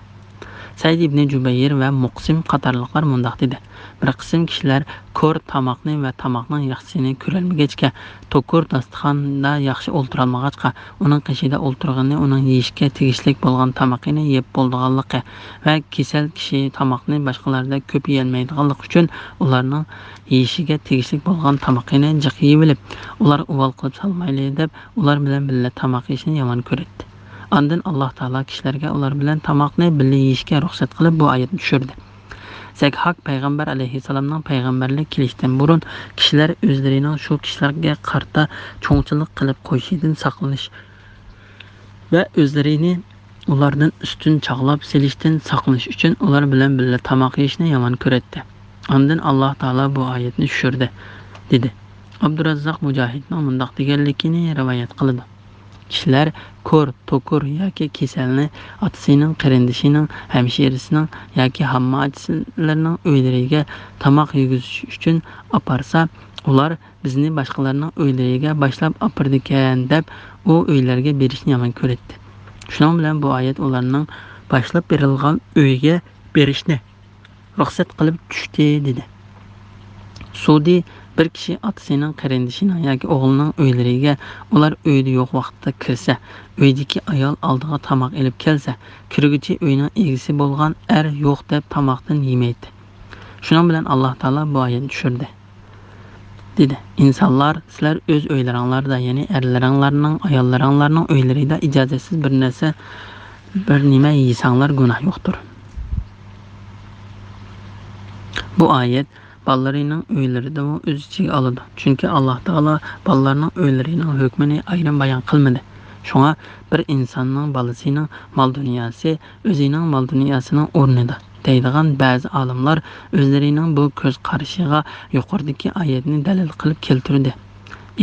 Said ibn Jubayr va Muqsim qatorliqlar mundaq dedi. Bir qism kishilar ko'r tomoqni va tomoqning yaxshisini ko'rolmagachga, to'kur dasturxonda yaxshi o'ltirolmagachqa, uning qishida o'ltirg'ini uning yeyishga tegishli bo'lgan tomoqini yeb bo'lganligi va kasal kishi tomoqni boshqalarda ko'p yeyolmaydiganligi uchun ularning yeyishiga tegishli bo'lgan tomoqini jiq yeyib olib, ular uvol qilib salmayli deb ular bilan birga tomoq yeyishni yomon ko'radi. Ondan Alloh taolo kishilarga ular bilan tomoqni birga yeyishga ruxsat qilib bu oyatni tushirdi. Haq payg'ambar alayhissalomning payg'ambarlik kelishdan burun kishilar o'zlarining shu kishilarga qarta cho'ngchilik qilib qo'yishidan saqlanish va o'zlarini ulardan ustun chaqlab selishdan saqlanish uchun ular bilan birga tomoq yeyishni yomon ko'radi. Ondan Alloh taolo bu oyatni tushirdi, dedi. Abdurazzoq Mujohidning mundaq deganligini rivoyat qiladi. Kishilar ko'r, to'kur yoki kasalni otasining, qarindishining, hamshirasining yoki hammachilarning uylariga tomoq yegizish uchun aparsa, ular bizni boshqalarning uylariga boshlab opardikan deb u uylarga berishni yomon ko'radi. Shuning bilan bu oyat ularning boshlab berilgan uyga berishni ruxsat qilib tushdi, dedi. Sudi bir kishi otasining, qarindishining yoki o'g'lining uylariga ular uyda yo'q vaqtda kirsa, uydagi ayol oldiga tomoq elib kelsa, kirguchi uyning egisi bo'lgan er yo'q deb tomoqdan yemaydi. Shuning bilan Alloh taolo bu oyatni tushirdi, dedi. Insonlar, sizlar o'z uylaringlarda, ya'ni erlaringlarning, ayollaringlarning uylarida ijozatsiz bir nima yeysanglar gunoh yo'qdir. Bu oyat ballarının uylarida o'z ichiga oladi. Chunki Alloh taolo ballarning uylarining hukmini ayrim bayon qilmadi. Shunga bir insonning balasining mol dunyosi o'zining mol dunyosining o'rnida deydigan ba'zi olimlar o'zlarining bu ko'z qarashiga yuqoridagi oyatni dalil qilib keltirdi.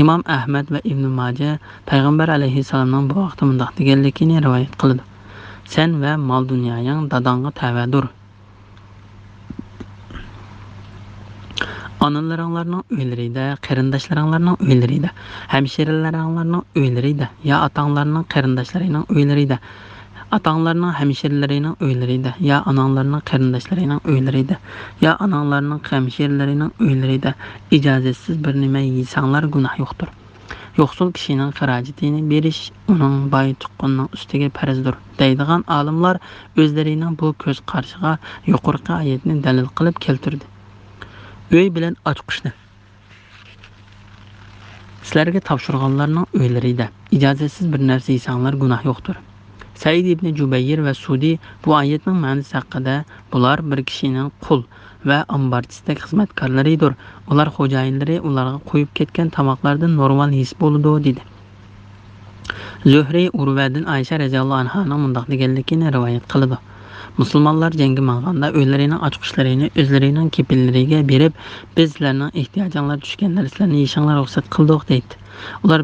Imom Ahmad va Ibn Majah payg'ambar alayhissalomning bu vaqtda mundaq deganligini rivoyat qildi. Sen va mol dunyoying dadangga tavadur. Onalaringlarning uylarida, qarindoshlaringlarning uylarida, hamshiralaringlarning uylarida, ya otanglarning qarindoshlarining uylarida, otanglarning hamshiralarining uylarida, ya onanglarning qarindoshlarining uylarida, ya onanglarning hamshiralarining uylarida ijozatsiz bir nima yeysanglar gunoh yo'qdir. Yo'qsul kishining xarajatini berish uning boy tuqqanning ustiga farzdir, deydigan olimlar o'zlarining bu ko'z qarshiga yuqorqi oyatni dalil qilib keltirdi. Uy bilan ochqishni sizlarga topshirganlarning uylarida ijozatsiz bir narsa yeysanglar gunoh yo'qdir. Said ibn Jubayr va Sudi bu oyatning ma'nosi haqida bular bir kishining qul va ambarchisidagi xizmatkorlaridir. Ular xo'jayinlari ularga qo'yib ketgan tomoqlardan normal his bo'ladi, dedi. Zuhri Urvadan Aysha radhiyallohu anhaning mundaq deganligini rivoyat qiladi. Musulmonlar jangi manganda o'ylarining ochqishlarini o'zlarining kepillariga berib, bizlarning ehtiyojinglar tushgan narsalarni yeyishinglar ruxsat qildik, deydi. Ular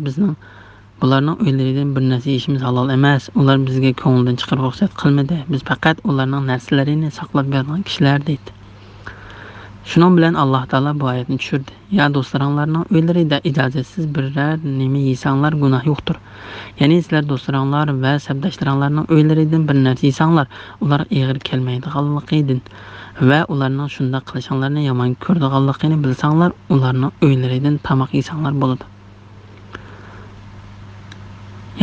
bularning o'ylaridan bir narsa yeyishimiz halol emas. Ular bizga ko'ngildan chiqarib ruxsat qilmadi. Biz faqat ularning narsalarini saqlab bergan kishilar, deydi. Shuning bilan Alloh taolo bu oyatni tushirdi. Ya do'stlaringlarning uylarida ijozatsiz biror nima yeysanglar gunoh yo'qdir. Ya'ni sizlar do'stlaringlar va sabdoshlaringlarning uylaridan bir narsa yeysanglar, ular eg'ir kelmaydiganligidan va ularning shunda qilishinglarni yomon ko'rdiganligini bilsanglar, ularning uylaridan tomoq yeysanglar bo'ladi.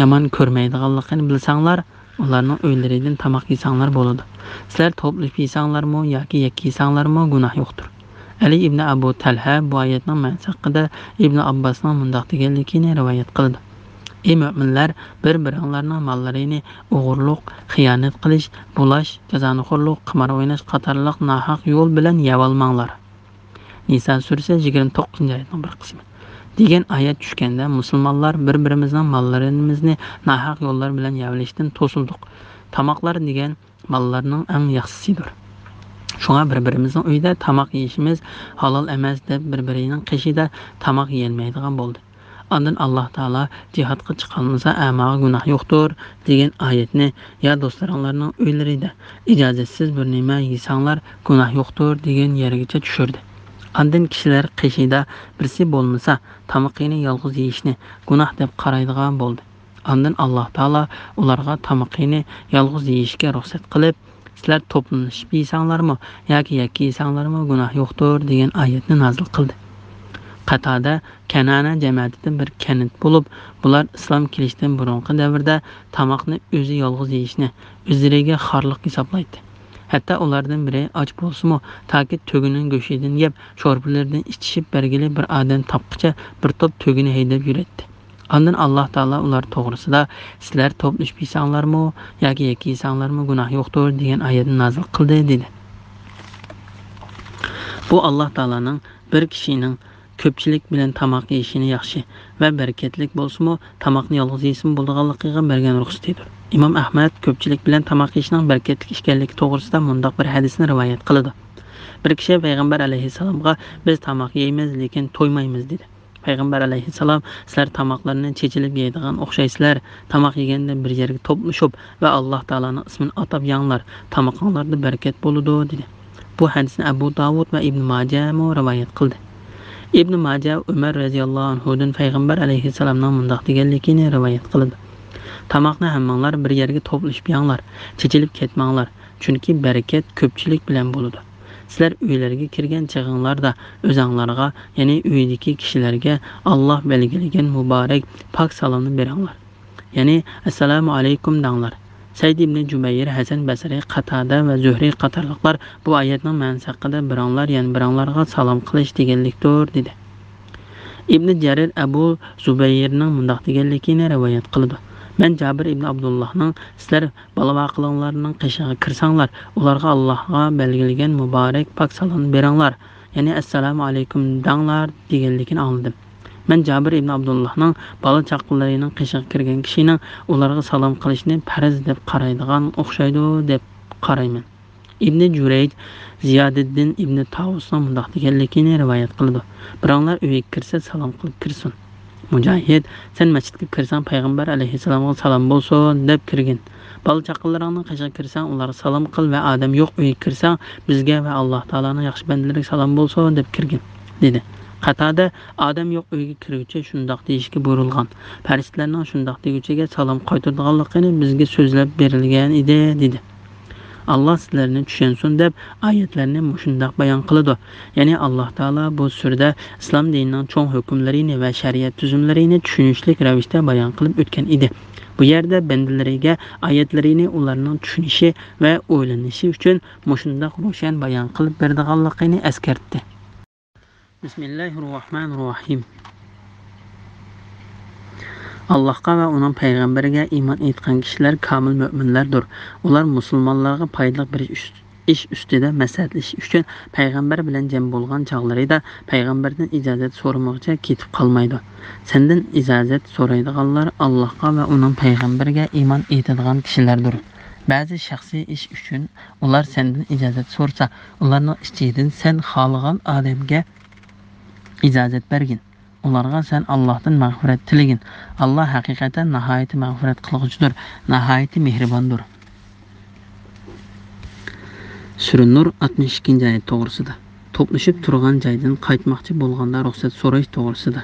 Yomon ko'rmaydiganligini bilsanglar, ularning uylaridan tomoq yeysanglar bo'ladi. Sizlar to'plab yeysanglarmi yoki yakka yeysanglarmi gunoh yo'qdir. Ali ibn Abu Talha bu oyatning ma'nosi haqida Ibn Abbosning mundaq deganligini rivoyat qildi. Ey mu'minlar, bir-biringlarning mollarini o'g'irlik, xiyonat qilish, bulash, jazonxo'rlik, qimor o'ynash qatorliq nohaq yo'l bilan yevolmanglar. Nisa surasi 29-oyatning bir qismi. degan oyat tushganda musulmonlar bir-birimizning mollarimizni nahaq yo'llar bilan yavlashdan to'sildik. Tamoqlar degan mollarning eng yaxshisidir. Şuna bir-birimizning uyda tamoq yeyishimiz halol emas deb bir-birining qishida tamoq yeyolmaydigan bo'ldi. Ondan Alloh taolo jihadga chiqolmasa amaga gunoh yo'qdir degan oyatni ya do'stlaringlarning uylarida ijozatsiz bir nima yeysanglar gunoh yo'qdir degan yergacha tushirdi. Ondan kishilar qishida birsi bo'lmasa tamoqini yolg'iz yeyishni gunoh deb qaraydigan bo'ldi. Ondan Alloh taolo ularga tamoqini yolg'iz yeyishga ruxsat qilib, sizlar to'planishib yeysanglarmi yoki yakka yeysanglarmi gunoh yo'qdir degan oyatni nozil qildi. Qatada Kanana jamiyatidan bir kanit bo'lib, bular islom kelishdan burungi davrda tamoqni o'zi yolg'iz yeyishni o'zlariga xorliq hisoblaydi. Hatta ulardan biri och bo'lsa-mu, toki to'gining go'shidan yeb, sho'rbalardan ichishib bergili bir odam topqicha bir to'p to'gini haydab yuradi. Ondan Alloh taolo ular to'g'risida sizlar to'plashib yeysanglarmi yoki yakka yeysanglarmi gunoh yo'qdir degan oyatni nozil qildi dedi. Bu Alloh taolaning bir kishining ko'pchilik bilan tamoq yeyishini yaxshi va barakatlik bo'lsa-mu, tamoqni yolg'iz yeysin bo'lganligiga bergan ruxsatidir. Imom Ahmad ko'pchilik bilan tamoq yeyishning barakatli ekanligi to'g'risida mundaq bir hadisni rivoyat qiladi. Bir kishi payg'ambar alayhisalomga biz tamoq yeymiz, lekin to'ymaymiz dedi. Payg'ambar alayhissalom sizlar tamoqlarni chechilib yeydigan o'xshaysizlar, tamoq yeganda bir yerga to'plashib va Alloh taolaning ismini atab yanglar, tamoqlarda barakat bo'ladi dedi. Bu hadisni Abu Davud va Ibn Majah rivoyat qildi. Ibn Majah Umar radhiyallohu anhudan payg'ambar alayhissalomning mundaq deganligini rivoyat qildi. Tamoqni hammanglar bir yerga to'plashib yanglar, chechilib ketmanglar, chunki barakat ko'pchilik bilan bo'ladi. Sizlar uylarga kirgan chig'inglarda o'zinglarga, ya'ni uydagi kishilarga Alloh belgilagan muborak pok salomni beringlar. Ya'ni assalomu alaykum danglar. Said ibn Jubayr, Hasan Basri, Qatada va Zuhri qatorliqlar bu oyatning ma'nosi haqida biranglar, ya'ni biranglarga salom qilish deganlikdir dedi. Ibn Jarir Abu Zubayrning mundaq deganligini rivoyat qildi. Men Jabir ibn Abdullahning sizlar bola qilinglarning qishig'iga kirsanglar, ularga Allohga belgilagan muborak pok salomni beringlar, ya'ni assalomu alaykum danglar deganligini anladim. Men Jabir ibn Abdullahning bola chaqalarining qishig'iga kirgan kishining ularga salom qilishni farz deb qaraydigan o'xshaydi deb qarayman. Ibn Jurayj Ziyodiddin ibn Tawusning mundaq deganligini rivoyat qildi. Biranglar uyga kirsa salom qilib kirsin. Mujahid, sen masjidga kirsang payg'ambar alayhissalomga salom bo'lsin deb kirgin. Bola chaqalaringning qishig'iga kirsang ularga salom qil va odam yo'q uyga kirsang bizga va Alloh taolaning yaxshi bandalariga salom bo'lsin deb kirgin dedi. Qatada odam yo'q uyga kiruvchi shundoq deyishga buyurilgan. Farishtalarning shundoq deguchiga salom qaytarganligini bizga so'zlab berilgan edi dedi. Allah sizlarni tushunsin deb oyatlarni shundoq bayon qiladi. Ya'ni Alloh taolo bu surda islom dinining cho'ng hukmlarini va shariat tuzumlarini tushunishli ravishda bayon qilib o'tgan edi. Bu yerda bandalariga oyatlarini ularning tushunishi va o'ylanishi uchun shundoq ro'shan bayon qilib berdiganligini eskartdi. Bismillahirrohmanirrohim. Allohga va uning payg'ambariga iymon etgan kishilar komil mu'minlardir. Ular musulmonlarga foydali bir ish ustida maslahatlashish uchun payg'ambar bilan jam bo'lgan chog'larida payg'ambardan ijozat so'ramoqcha ketib qolmaydi. Sendan ijozat so'raydiganlar Allohga va uning payg'ambariga iymon etadigan kishilardir. Ba'zi shaxsiy ish uchun ular sendan ijozat so'rsa, ularning ichidan sen xohlagan odamga ijozat bergin. Ularga sen Allohdan mag'firat tilegin. Alloh haqiqatan nihoyat mag'firat qiluvchidir, nihoyat mehribondir. Sura Nur 62-oyat to'g'risida. To'plashib turgan joydan qaytmoqchi bo'lganda ruxsat so'rash to'g'risida.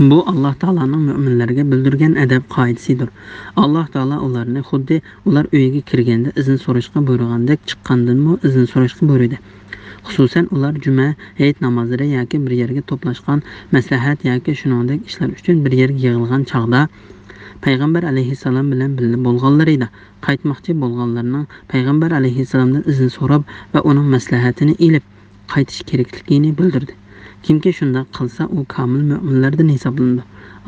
Bu Alloh taolaning mu'minlarga bildirgan adab qoidasidir. Alloh taolo ularni xuddi ular uyiga kirganda izn so'rashga buyurgandek chiqqandanmi izn so'rashga buyurdi. Xususan ular juma, hayit namozlari yoki bir yerga to'plashgan maslahat yoki shuningdek ishlar uchun bir yerga yig'ilgan chog'da payg'ambar alayhissalom bilan birga bo'lganlarida qaytmoqchi bo'lganlarning payg'ambar alayhissalomdan izn so'rab va uning maslahatini ilib qaytish kerakligini bildirdi. Kimki shunday qilsa u komil mu'minlardan hisoblanadi.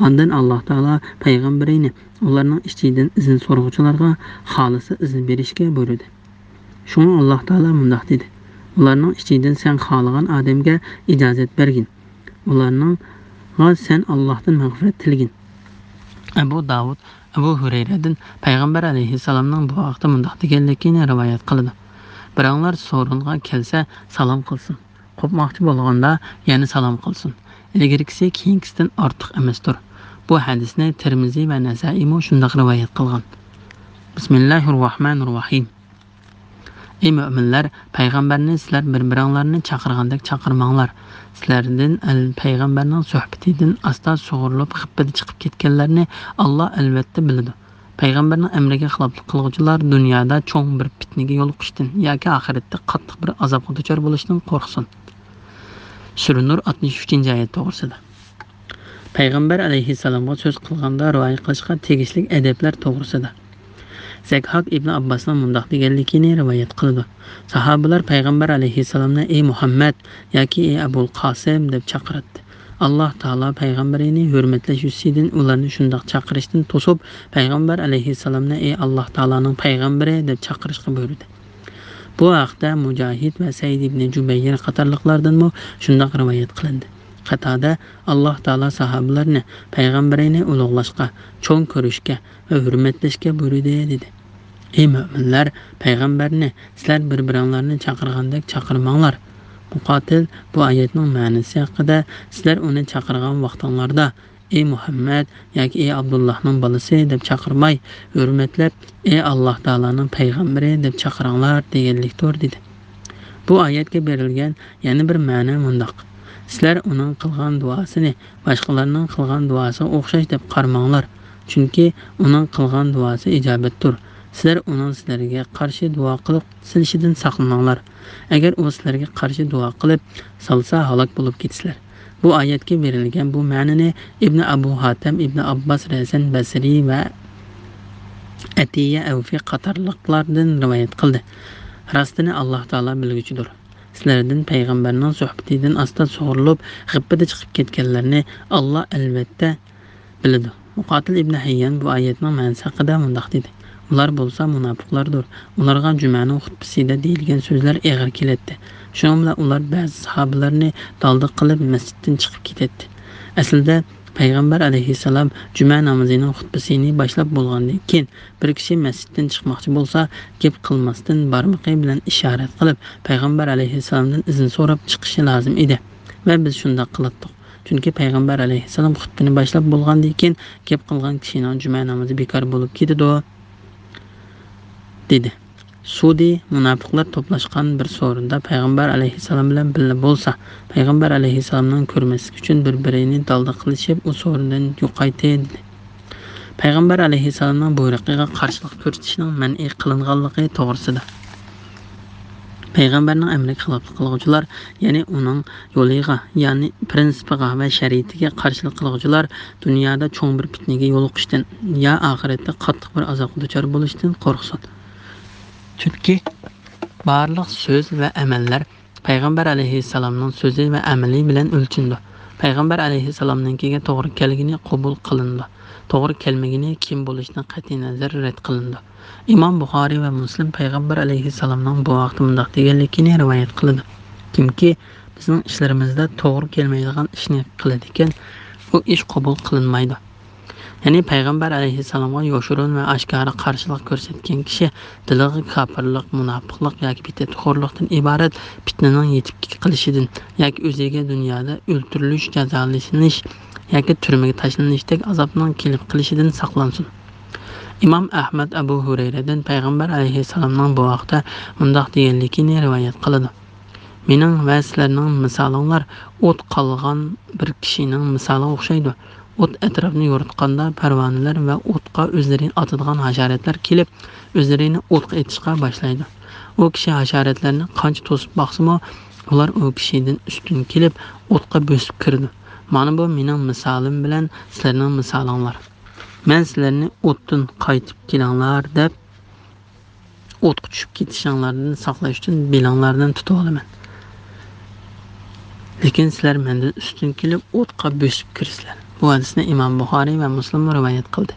Ondan Alloh taolo payg'ambarini ularning ichidan izn so'rovchilarga xolisa izn berishga buyurdi. Shunga Alloh taolo mundaq dedi: Ularning ichidan sen xohlagan odamga ijozat bergin. Ularningga sen Allohdan mag'firat tilgin. Abu Davud Abu Hurayradan payg'ambar alayhissalomning bu vaqtda mundaq deganligini rivoyat qildi. Biroqlar so'ringa kelsa salom qilsin. Qopmoqchi bo'lganda yana salom qilsin. Ilgarigisi keyingisidan ortiq emasdir. Bu hadisni Tirmiziy va Nasaiy shundaq rivoyat qilgan. Bismillahirrohmanirrohim. Ey müminler, payg'ambarni sizlar bir-biringlarni chaqirgandek chaqirmanglar. Sizlardan payg'ambarning suhbatidan asta sug'urilib g'ibbat chiqib ketganlarni Alloh albatta biladi. Payg'ambarning amriga xiloflik qiluvchilar dunyoda cho'ng bir fitnaga yo'liqishdan yoki oxiratda qattiq bir azobga duchor bo'lishdan qo'rqsin. Sura Nur 63-oyat to'g'risida. Payg'ambar alayhissalomga so'z qilganda rioya qilishga tegishli adablar to'g'risida. Zakhak ibn Abbasning mundaq deganligini rivoyat qildi. Sahobalar payg'ambar alayhissalomni ey Muhammad yoki ey Abul Qasim deb chaqirdi. Alloh taolo payg'ambarini hurmatlash ustidan ularni shundaq chaqirishdan to'sib, payg'ambar alayhissalomni ey Alloh taoloning payg'ambari deb chaqirishga buyurdi. Bu haqda Mujahid va Said ibn Jubayr qatorliqlardan shundaq rivoyat qilindi. Qatada Alloh taolo sahobalarni payg'ambarini ulug'lashga, cho'ng ko'rishga va hurmatlashga buyurdi dedi. Ey müminler, payg'ambarni sizlar bir-biringlarni chaqirgandek chaqirmanglar. Muqotil bu oyatning ma'nosi haqida sizlar uni chaqirgan vaqtinglarda ey Muhammad yoki ey Abdullohning bolasi deb chaqirmay, hurmatlab ey Alloh taolaning payg'ambari deb chaqiranglar deganlikdir dedi. Bu oyatga berilgan yana bir ma'no mundoq. Sizlar uning qilgan duosini boshqalarning qilgan duosiga o'xshash deb qarmanglar, chunki uning qilgan duosi ijobatdir. Sizlar uning sizlarga qarshi duo qilib silishidan saqlaninglar. Agar u sizlarga qarshi duo qilib salsa halok bo'lib ketsizlar. Bu oyatga berilgan bu ma'noni Ibn Abu Hatim, Ibn Abbas, Hasan Basri va Atiya Avfi qatorliqlardan rivoyat qildi. Rostini Alloh taolo bilguchidir. Sizlardan payg'ambarning suhbatidan asta sug'urilib g'ibbatga chiqib ketganlarni Alloh albatta biladi. Muqotil ibn Hayyan bu oyatning ma'nosi haqida mundaq dedi. Ular bo'lsa munofiqlardir. Ularga jumaning xutbasida deyilgan so'zlar og'ir keladi. Shuning bilan ular ba'zi sahobalarni dalda qilib masjiddan chiqib ketadi. Aslida payg'ambar alayhissalom juma namozining xutbasini boshlab bo'lgandan keyin bir kishi masjiddan chiqmoqchi bo'lsa, gap qilmasdan barmoqi bilan ishorat qilib payg'ambar alayhissalomdan izn so'rab chiqishi lozim edi. Va biz shunday qildik. Chunki payg'ambar alayhissalom xutbani boshlab bo'lgandan keyin gap qilgan kishining juma namozi bekor bo'lib ketadi dedi. Sudi munofiqlar to'plashgan bir so'rinda payg'ambar alayhissalom bilan birga bo'lsa, payg'ambar alayhissalomning ko'rmaslik uchun bir-birini dalda qilishib, u so'rindan yo'qaydi dedi. Payg'ambar alayhissalomning buyruqiga qarshilik ko'rsatishning man'iy qilinganligi to'g'risida. Payg'ambarning amriga xiloflik qiluvchilar, ya'ni uning yo'liga, ya'ni prinsipiga va shariatiga qarshilik qiluvchilar dunyoda cho'ng bir fitnaga yo'liqishdan ya oxiratda qattiq bir azobga duchor bo'lishdan qo'rqsin. Chunki barliq so'z va amallar payg'ambar alayhissalomning so'zi va amali bilan o'lchindi. Payg'ambar alayhissalomninkiga to'g'ri kelgini qabul qilindi. To'g'ri kelmagini kim bo'lishidan qat'iy nazar rad qilindi. Imom Buxoriy va Muslim payg'ambar alayhissalomning bu vaqtda mundaq deganligini rivoyat qildi. Kimki bizning ishlarimizda to'g'ri kelmaydigan ishni qiladi ekan, bu ish qabul qilinmaydi. Ya'ni payg'ambar alayhissalomga yoshirin va oshkora qarshilik ko'rsatgan kishi diliga kofirlik, munofiqlik yoki bidatxo'rlikdan iborat fitnaning yetib qilishidan yoki o'ziga dunyoda o'ldirilish, jazolanish yoki turmaga tashlanishdek azobning kelib qilishidan saqlansin. Imom Ahmad Abu Hurayradan payg'ambar alayhissalomning bu vaqtda mundaq deganligini rivoyat qiladi. Mening va sizlarning misolinglar o't qolgan bir kishining misoliga o'xshaydi. O't atrofni yoritganda parvonalar va o'tqa o'zlarini otadigan hasharotlar kelib, o'zlarini o'tga etishga boshlaydi. U kishi hasharotlarni qancha to'sib boqsa-mo, ular u kishidan ustun kelib, o'tga bosib kirdi. Mana bu mening misolim bilan sizlarning misolinglar. Men sizlarni o'tdan qaytib kelinglar deb o'tga tushib ketishinglardan saqlash uchun belinglardan tutib olaman. Lekin sizlar mendan ustun kelib o'tga bosib kirsizlar. Bu hadisni Imom Buxoriy va Muslim rivoyat qildi.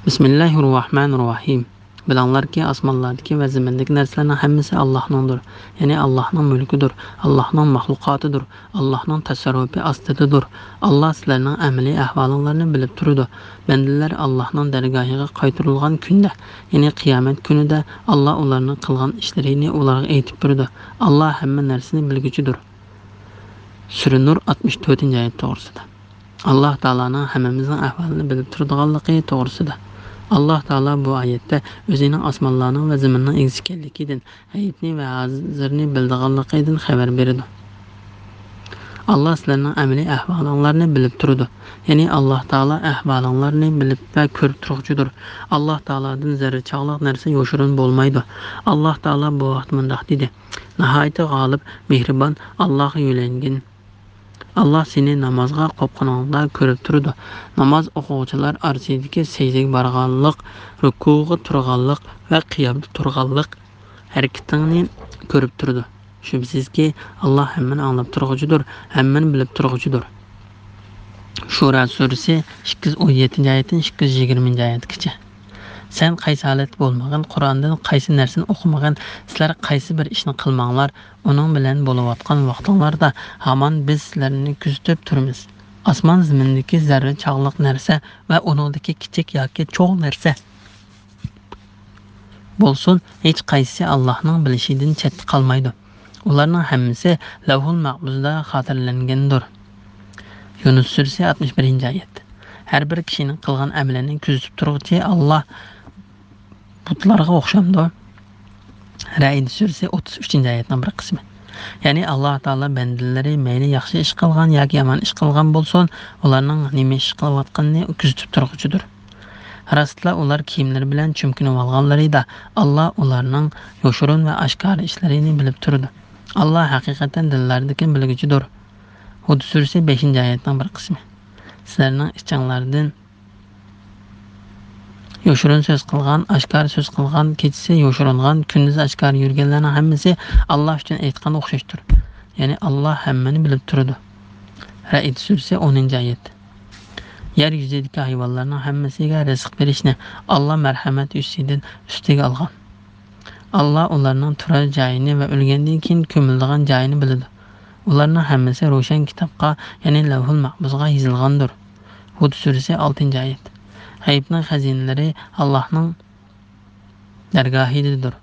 Bismillahirrohmanirrohim. Bilanglarki, osmonlardagi va zimindagi narsalarning hammasi Allohningdir. Ya'ni Allohning mulkidir, Allohning mahluqotidir, Allohning tasarrufi ostidadir. Alloh sizlarning amaliy ahvolinglarni bilib turadi. Bandalar Allohning dargohiga qaytarilgan kunda, ya'ni qiyomat kunida Alloh ularning qilgan ishlarini ularga aytib beradi. Alloh hamma narsani bilguchidir. Sura Nur 64-oyat to'g'risida. Alloh taolaning hammamizning ahvolini bilib turadiganligi to'g'risida. Allah Teala bu ayette özünün osmonlarning ve ziminning egzi ekanligidan, ayibni ve hozirni bildiganligidan xabar berdi. Allah sizlarning amaliy ahvolinglarni bilib turadi. Ya'ni Alloh taolo ahvolinglarni bilib va ko'rib turuvchidir. Alloh taolodan zarra chog'liq narsa yoshirin bo'lmaydi. Alloh taolo bu vaqt mundaq dedi: Nihoyatda g'olib, mehribon, Allohga yo'llangan. Allah seni namozga qopqaningda ko'rib turadi. Namoz o'quvchilar orasidagi sajdaga borganlik, rukuga turganlik va qiyomda turganlik harakatingni ko'rib turadi. Shubsizki, Allah hammani anglab turg'uchidir, hammani bilib turg'uchidir. Shura surasi 217-oyatdan 220-oyatgacha. Sen qaysi holat bo'lmagan, Qur'ondan qaysi narsani o'qimagan, sizlar qaysi bir ishni qilmanglar, uning bilan bo'layotgan vaqtinglarda hamon biz sizlarni kuzatib turamiz. Osmon zimindagi zarra chog'liq narsa va uningdagi kichik yoki cho'ng narsa bo'lsin, hech qaysi Allohning bilishidan chetda qolmaydi. Ularning hammasi Lavhul Mahfuzda xotirlangandir. Yunus surasi 61-oyat. Har bir kishining qilgan amalini kuzatib turuvchi Alloh butlarga o'xshamdi. Ra'd surasi 33-oyatning bir qismi. Ya'ni Alloh taolo bandalari mayli yaxshi ish qilgan yoki yomon ish qilgan bo'lsin, ularning nima ish qilayotganini kuzatib turuvchidir. Rastla ular kiyimlari bilan chumkinib olganlarida Alloh ularning yoshirin va oshkor ishlarini bilib turdi. Alloh haqiqatan dillardagi bilguchidir. Hud surasi 5-oyatning bir qismi. Sizlarning ichinglardan yoshirin so'z qilgan, oshkor so'z qilgan, kechasi yoshiringan, kunduz oshkor yurganlarning hammasi Alloh uchun aytgan o'xshashdir. Ya'ni Alloh hammani bilib turadi. Ra'd surasi 10-oyat. Yer yuzidagi hayvonlarning hammasiga rizq berishni Alloh marhamat ustiga olgan. Alloh ularning turar joyini va o'lgandan keyin ko'miladigan joyini biladi. Ularning hammasi ro'shan kitobga, ya'ni Lavhul Mahfuzga yozilgandir. Hud surasi 6-oyat. G'aybning xazinalari Allohning dargohidadir.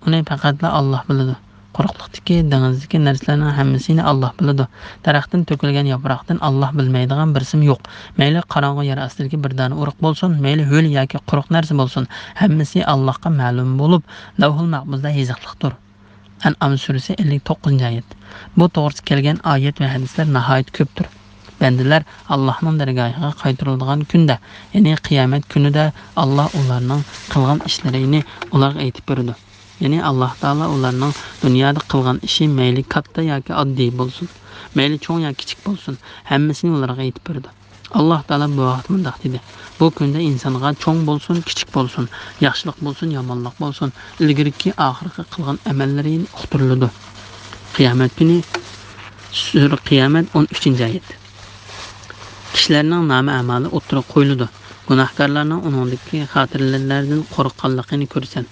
Uni faqatla Alloh biladi. Quruqlikdagi, dengizdagi narsalarning hammasini Alloh biladi. Daraxtdan to'kilgan yaproqdan Alloh bilmaydigan bir sim yo'q. Mayli qorong'i yer ostidagi bir dona urug' bo'lsin, mayli ho'l yoki quruq narsa bo'lsin, hammasi Allohga ma'lum bo'lib, Lavhul Mahfuzda yoziqlidir. An'am surasi 59-oyat. Bu to'g'risida kelgan oyat va hadislar nihoyat ko'pdir. Bandalar Allohning dargohiga qaytariladigan kunda, ya'ni qiyomat kunida Alloh ularning qilgan ishlarini ularga aytib beradi. Ya'ni Alloh taolo ularning dunyoda qilgan ishi mayli katta yoki oddiy bo'lsin, mayli cho'ng yoki kichik bo'lsin, hammasini ularga aytib beradi. Alloh taolo bu vaqt mundaq dedi: Bu kunda insonga cho'ng bo'lsin, kichik bo'lsin, yaxshilik bo'lsin, yomonlik bo'lsin, ilgiriki oxirgi qilgan amallarini uqtiriladi. Qiyomat kuni sura Qiyomat 13-oyat. Kishilarning nomi amali o'ttirib qo'yiladi. Gunohkorlarning uningdagi xotirlardan qo'rqqanligini ko'rsan.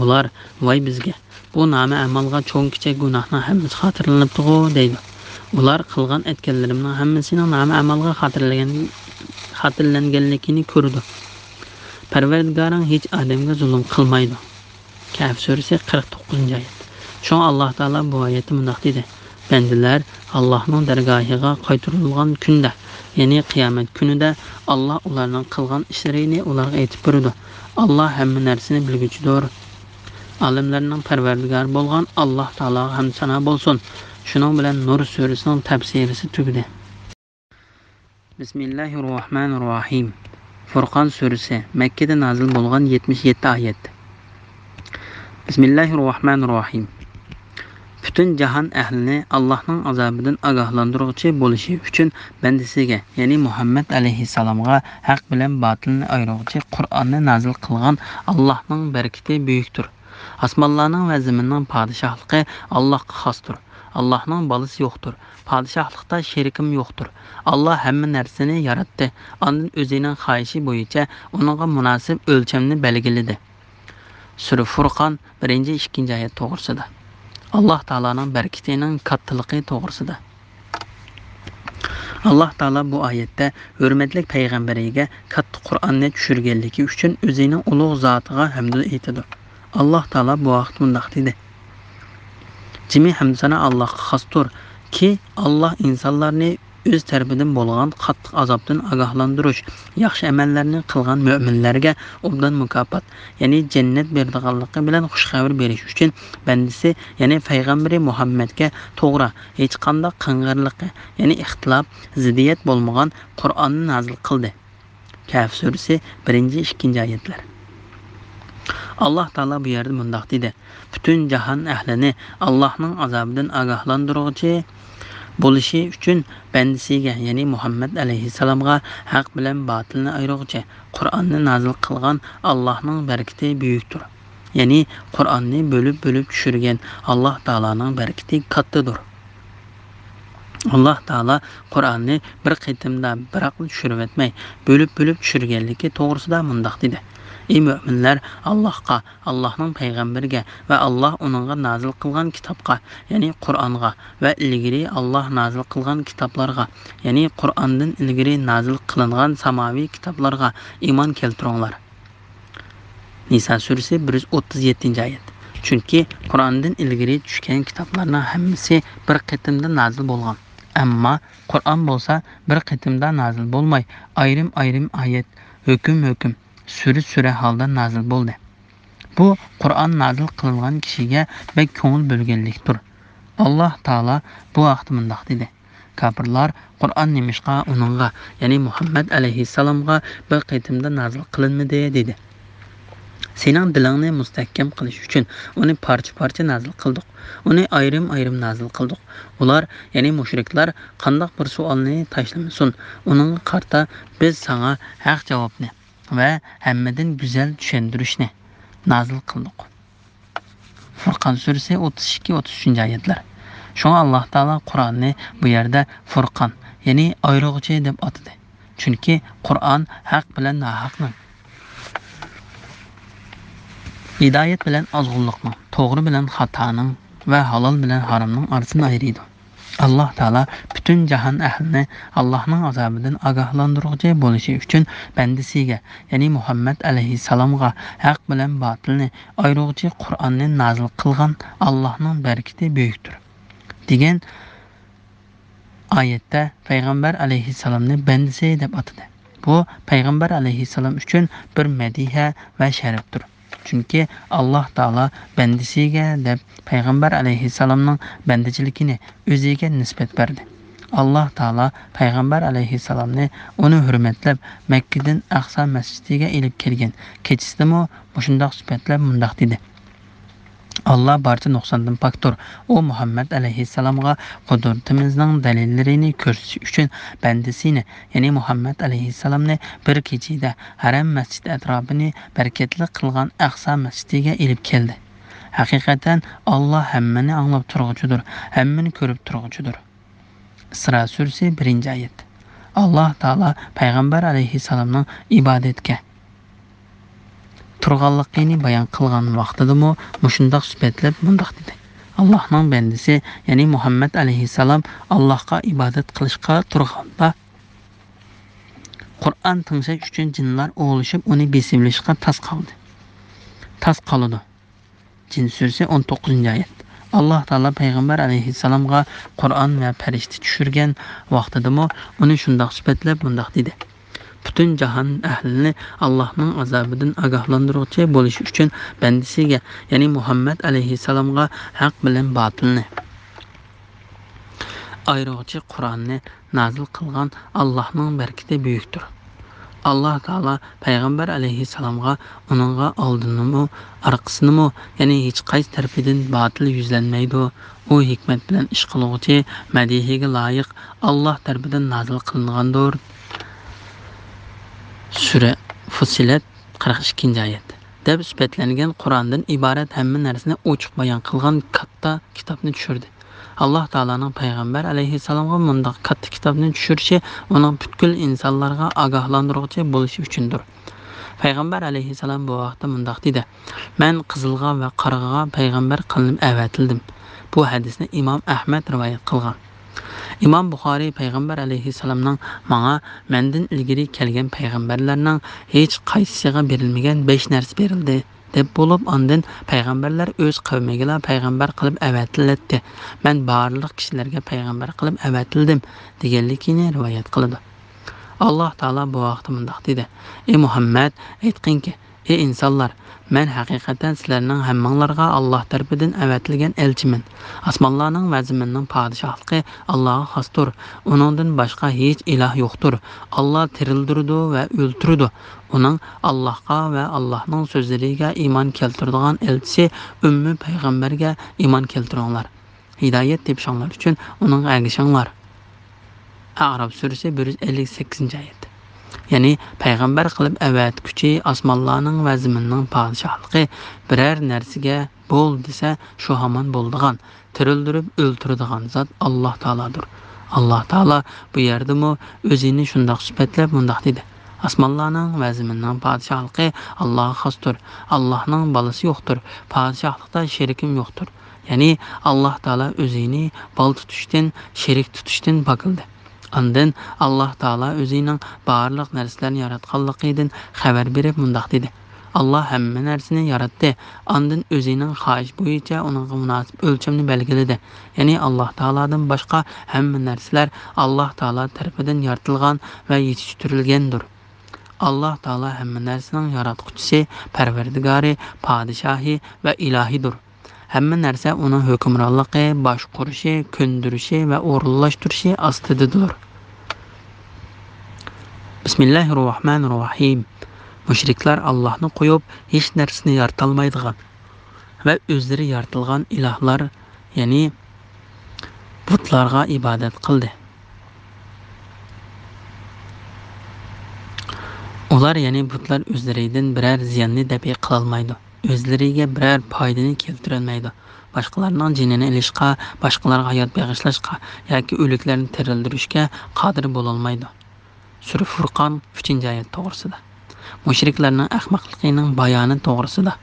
Ular voy bizga, bu nomi amalga cho'ng kichik gunohning hammasi xotirlanibdi-ku deydi. Ular qilgan aytganlarimning hammasining nomi amalga xotirlanganligini ko'rdi. Parvardigoring hech odamga zulm qilmaydi. Kahf surasi 49-oyat. Shu Alloh taolo bu oyatda mundaq dedi: Bandalar Allohning dargohiga qaytarilgan kunda, ya'ni qiyomat kunida Alloh ularning qilgan ishlarini ularga aytib beradi. Alloh hamma narsani bilguchidir. Olimlarning parvardigori bo'lgan Alloh taologa hamd sano bo'lsin. Shuning bilan Nur surasining tafsirisi tugadi. Bismillahirrohmanirrohim. Furqon surasi Makka da nozil bo'lgan 77-oyat. Bismillahirrohmanirrohim. Bütün jahon ahlini Allohning azobidan ogohlantiruvchi bo'lishi uchun bandasiga, ya'ni Muhammad alayhissalomga haq bilan botilni ayiruvchi Qur'onni nozil qilgan Allohning barakati buyukdir. Osmonlarning va zaminning podshohligi Allohga xosdir. Allohning bolasi yo'qdir. Podshohlikda sherikim yo'qdir. Alloh hamma narsani yaratdi. Ondan o'zining xohishi bo'yicha uningga munosib o'lchamni belgiladi. Sura Furqon 1-2 oyat to'g'risida. Alloh taolaning barkatining kattaligi to'g'risida. Alloh taolo bu oyatda hurmatli payg'ambariga katta Qur'onni tushirganligi uchun o'zining ulug' zotiga hamd aytadi. Alloh taolo bu vaqt mundaq dedi: Jimi hamd sana Allohga xosdir ki Alloh insonlarni o'z tarafidan bo'lgan qattiq azobdan ogohlantirish, yaxshi amallarni qilgan mo'minlarga obdan mukofot, ya'ni jannat berdiganligi bilan xush xabar berish uchun bandisi, ya'ni payg'ambari Muhammadga to'g'ri, hech qanday qing'irliqi, ya'ni ixtilof, ziddiyat bo'lmagan Qur'onni nozil qildi. Kahf surasi 1-2 oyatlar. Alloh taolo bu yerda mundaq dedi: Butun jahon ahlini Allohning azobidan ogohlantiruvchi bo'lishi uchun bandisiga, ya'ni Muhammad alayhissalomga haq bilan botilni ayiruvchi Qur'onni nozil qilgan Allohning barakati buyukdir. Ya'ni Qur'onni bo'lib tushirgan Alloh taolaning barakati kattadir. Alloh taolo Qur'onni bir qitimda biraqli tushirib etmay, bo'lib tushirganligi to'g'risida mundaq dedi: Ey müminler, Allah'a, Allah'ın peygamberiga ve Allah onunğa nazil kılgan kitapga, yani Kur'an'a ve ilgiri Allah nazil kılgan kitaplarga, yani Kur'an'dan ilgiri nazil kılıngan samavi kitaplarga iman keltiringlar. Nisa suresi 137. ayet. Çünkü Kur'an'dan ilgiri düşken kitaplarına hemmisi bir qitimda nazil bolgan. Amma Kur'an bolsa bir qitimda nazil bolmay, ayrım ayet, hüküm süre halda nazil bo'ldi. Bu Qur'on nazil qilingan kishiga bek ko'ngil bo'lganlikdir. Alloh taolo bu vaqt mundaq dedi: Kafirlar Qur'on nemishqa uningga, ya'ni Muhammad alayhissalomga bir qitimda nazil qilinmadi dedi. Sening dilingni mustahkam qilish uchun uni parcha nazil qildik. Uni ayrim nazil qildik. Ular, ya'ni mushriklar qandoq bir savolni tashlamasin, uning qarta biz sana haq javobni ve hemmeden güzel düşündürüşne nazil kıldık. Furqan suresi 32-33. ayetler. Şuna Allah Teala Kur'an'ı bu yerde Furqan, yani ayrıqçı deb atıdı. Çünkü Kur'an haq bilen nahaqның, hidayet bilen azgınlıqның, toğru bilen xatanın ve halal bilen haramның arasını ayırıydı. Allah Teala bütün cahan əhlini Allah'ın azabından agahlandırıcı bo'lişi üçün bendisiga, yani Muhammed aleyhisselamga haq bilen batılını ayırıcı Kur'an'ı nazil kılgan Allah'ın bereketi büyüktür. Degen ayette Peygamber aleyhisselamını bendisi deb atıdı. Bu Peygamber aleyhisselam üçün bir medihe ve şereftir. Çünkü Allah Teala bendisiga deb Peygamber aleyhisselamның bendicilikini özüge nispet verdi. Allah Teala Peygamber aleyhisselamni onu hürmetlep Mekke'den Aqsa mescidiga ilip kelgen. Keçisdimi mushundaq süpetlep mundaq dedi: Allah barcha nuqsandan paktur. O Muhammed aleyhisselamga kudretimizning dalillerini ko'rsatish uchun bendisini, yani Muhammed aleyhisselamni bir kechida haram masjid atrofini bereketli qilgan Aqsa mescidiga ilip keldi. Hakikaten Allah hemmeni anlap turgucudur, hemmeni körüp turgucudur. Isra suresi 1. ayet. Allah Teala Peygamber aleyhisselamның ibadetke turganlıqını bayan qılgan vaqtidimi mushundaq süpetlep mundaq dedi: Allah'ның bendisi, yani Muhammed aleyhisselam Allah'a ibadet qilishqa turganda Kur'an tinglash uchun jinlar o'g'lishib uni besimlashga tas qoldi. Cin suresi 19. ayet. Allah Teala Peygamber aleyhisselamga Kur'an ve perişti düşürgen vaqtidimi uni shundaq süpetlep mundaq dedi: Bütün cahan əhlini Allah'ın azabından agahlandırıcı bo'lishi uchun bendisiga, yani Muhammed aleyhisselamga haq bilan batılni ayırıcı Kur'an'ı nazil qilgan Allah'ın bereketi büyüktür. Allah Teala Peygamber aleyhisselamga onunğa aldınımı, arqısınımı, yani hiç qaysi tarafından batıl yüzlenmeydi. O hikmet bilen iş qılğıcı, madihiga layık Allah tarafından nazil qılıngandır. Sure Fussilet 42. ayet. Deb süpetlengen Kur'an'dan ibaret hemme narsani ochiq bayan qilgan katta kitapni tushirdi. Allah Teala'nın Peygamber aleyhisselamga mundaq katta kitapni tushirishi uning butkul insonlarga agahlandırıcı bo'lishi uchundir. Payg'ambar alayhissalom bu vaqtda mundaq dedi: "Men qizilga va qarg'aga payg'ambar qilinib avatildim." Bu hadisni Imom Ahmad rivoyat qilgan. İmam Buxoriy payg'ambar alayhissalomning menga mendan ilgari kelgan payg'ambarlarning hech qaysisiga berilmagan 5 narsa berildi deb bo'lib, ondan payg'ambarlar o'z qavmiga payg'ambar qilib avatildi. Men barliq kishilarga payg'ambar qilib avatildim deganligini rivoyat qiladi. Allah Taala bu vaqtda mundaq dedi: "Ey Muhammad, aytqinki, ey insonlar, men haqiqatan sizlarning hammanglarga Alloh tarafidan avatilgan elchiman. Osmonlarning va zaminning podshohligi Allohga xosdir. Uningdan boshqa hech iloh yo'qdir. Alloh tirildirdi va o'ltirdi. Uning Allohga va Allohning so'zlariga iymon keltiradigan elchisi ummi payg'ambarga iymon keltiringlar. Hidoyat tepishinglar uchun uning agishinglar." A'rof surasi 158-oyat. Ya'ni payg'ambar qilib avatguchi osmonlarning va zaminning podshohligi biror narsaga bo'l desa shu hamon bo'ldigan, tirildirib o'ltiradigan zot Alloh taolodir. Alloh taolo bu yerdami o'zini shundoq sifatlab mundaq dedi: "Osmonlarning va zaminning podshohligi Allohga xosdir. Allohning bolasi yo'qdir. Podshohlikda sherikim yo'qdir." Ya'ni Alloh taolo o'zini bol tutishdan, sherik tutishdan pokildi. Ondan Alloh taolo o'zining barliq narsalarni yaratganligidan xabar berib mundaq dedi: "Alloh hamma narsani yaratdi. Ondan o'zining xohish bo'yicha uningga munosib o'lchamni belgiladi." Ya'ni Alloh taolodan boshqa hamma narsalar Alloh taolo tarafidan yaratilgan va yetishtirilgandir. Alloh taolo hamma narsaning yaratquchisi, parvardigori, podshohi va ilohidir. Hamma narsa uning hukmronligi, boshqurishi, ko'ndirishi va o'rinlashtirishi ostidadir. Bismillahirrohmanirrohim. Mushriklar Allohni qo'yib hech narsani yaratolmaydigan va o'zlari yaratilgan ilohlar, ya'ni butlarga ibodat qildi. Ular, ya'ni butlar o'zlaridan biror ziyonni dafi qila olmaydi. O'zlariga biror foydani keltira olmaydi. Boshqalarning jinini ilishga, boshqalarga hayot bag'ishlashga yoki o'liklarni tirildirishga qodir bo'la olmaydi. Sura Furqon 3-oyat to'g'risida. Mushriklarning ahmoqligining bayoni to'g'risida.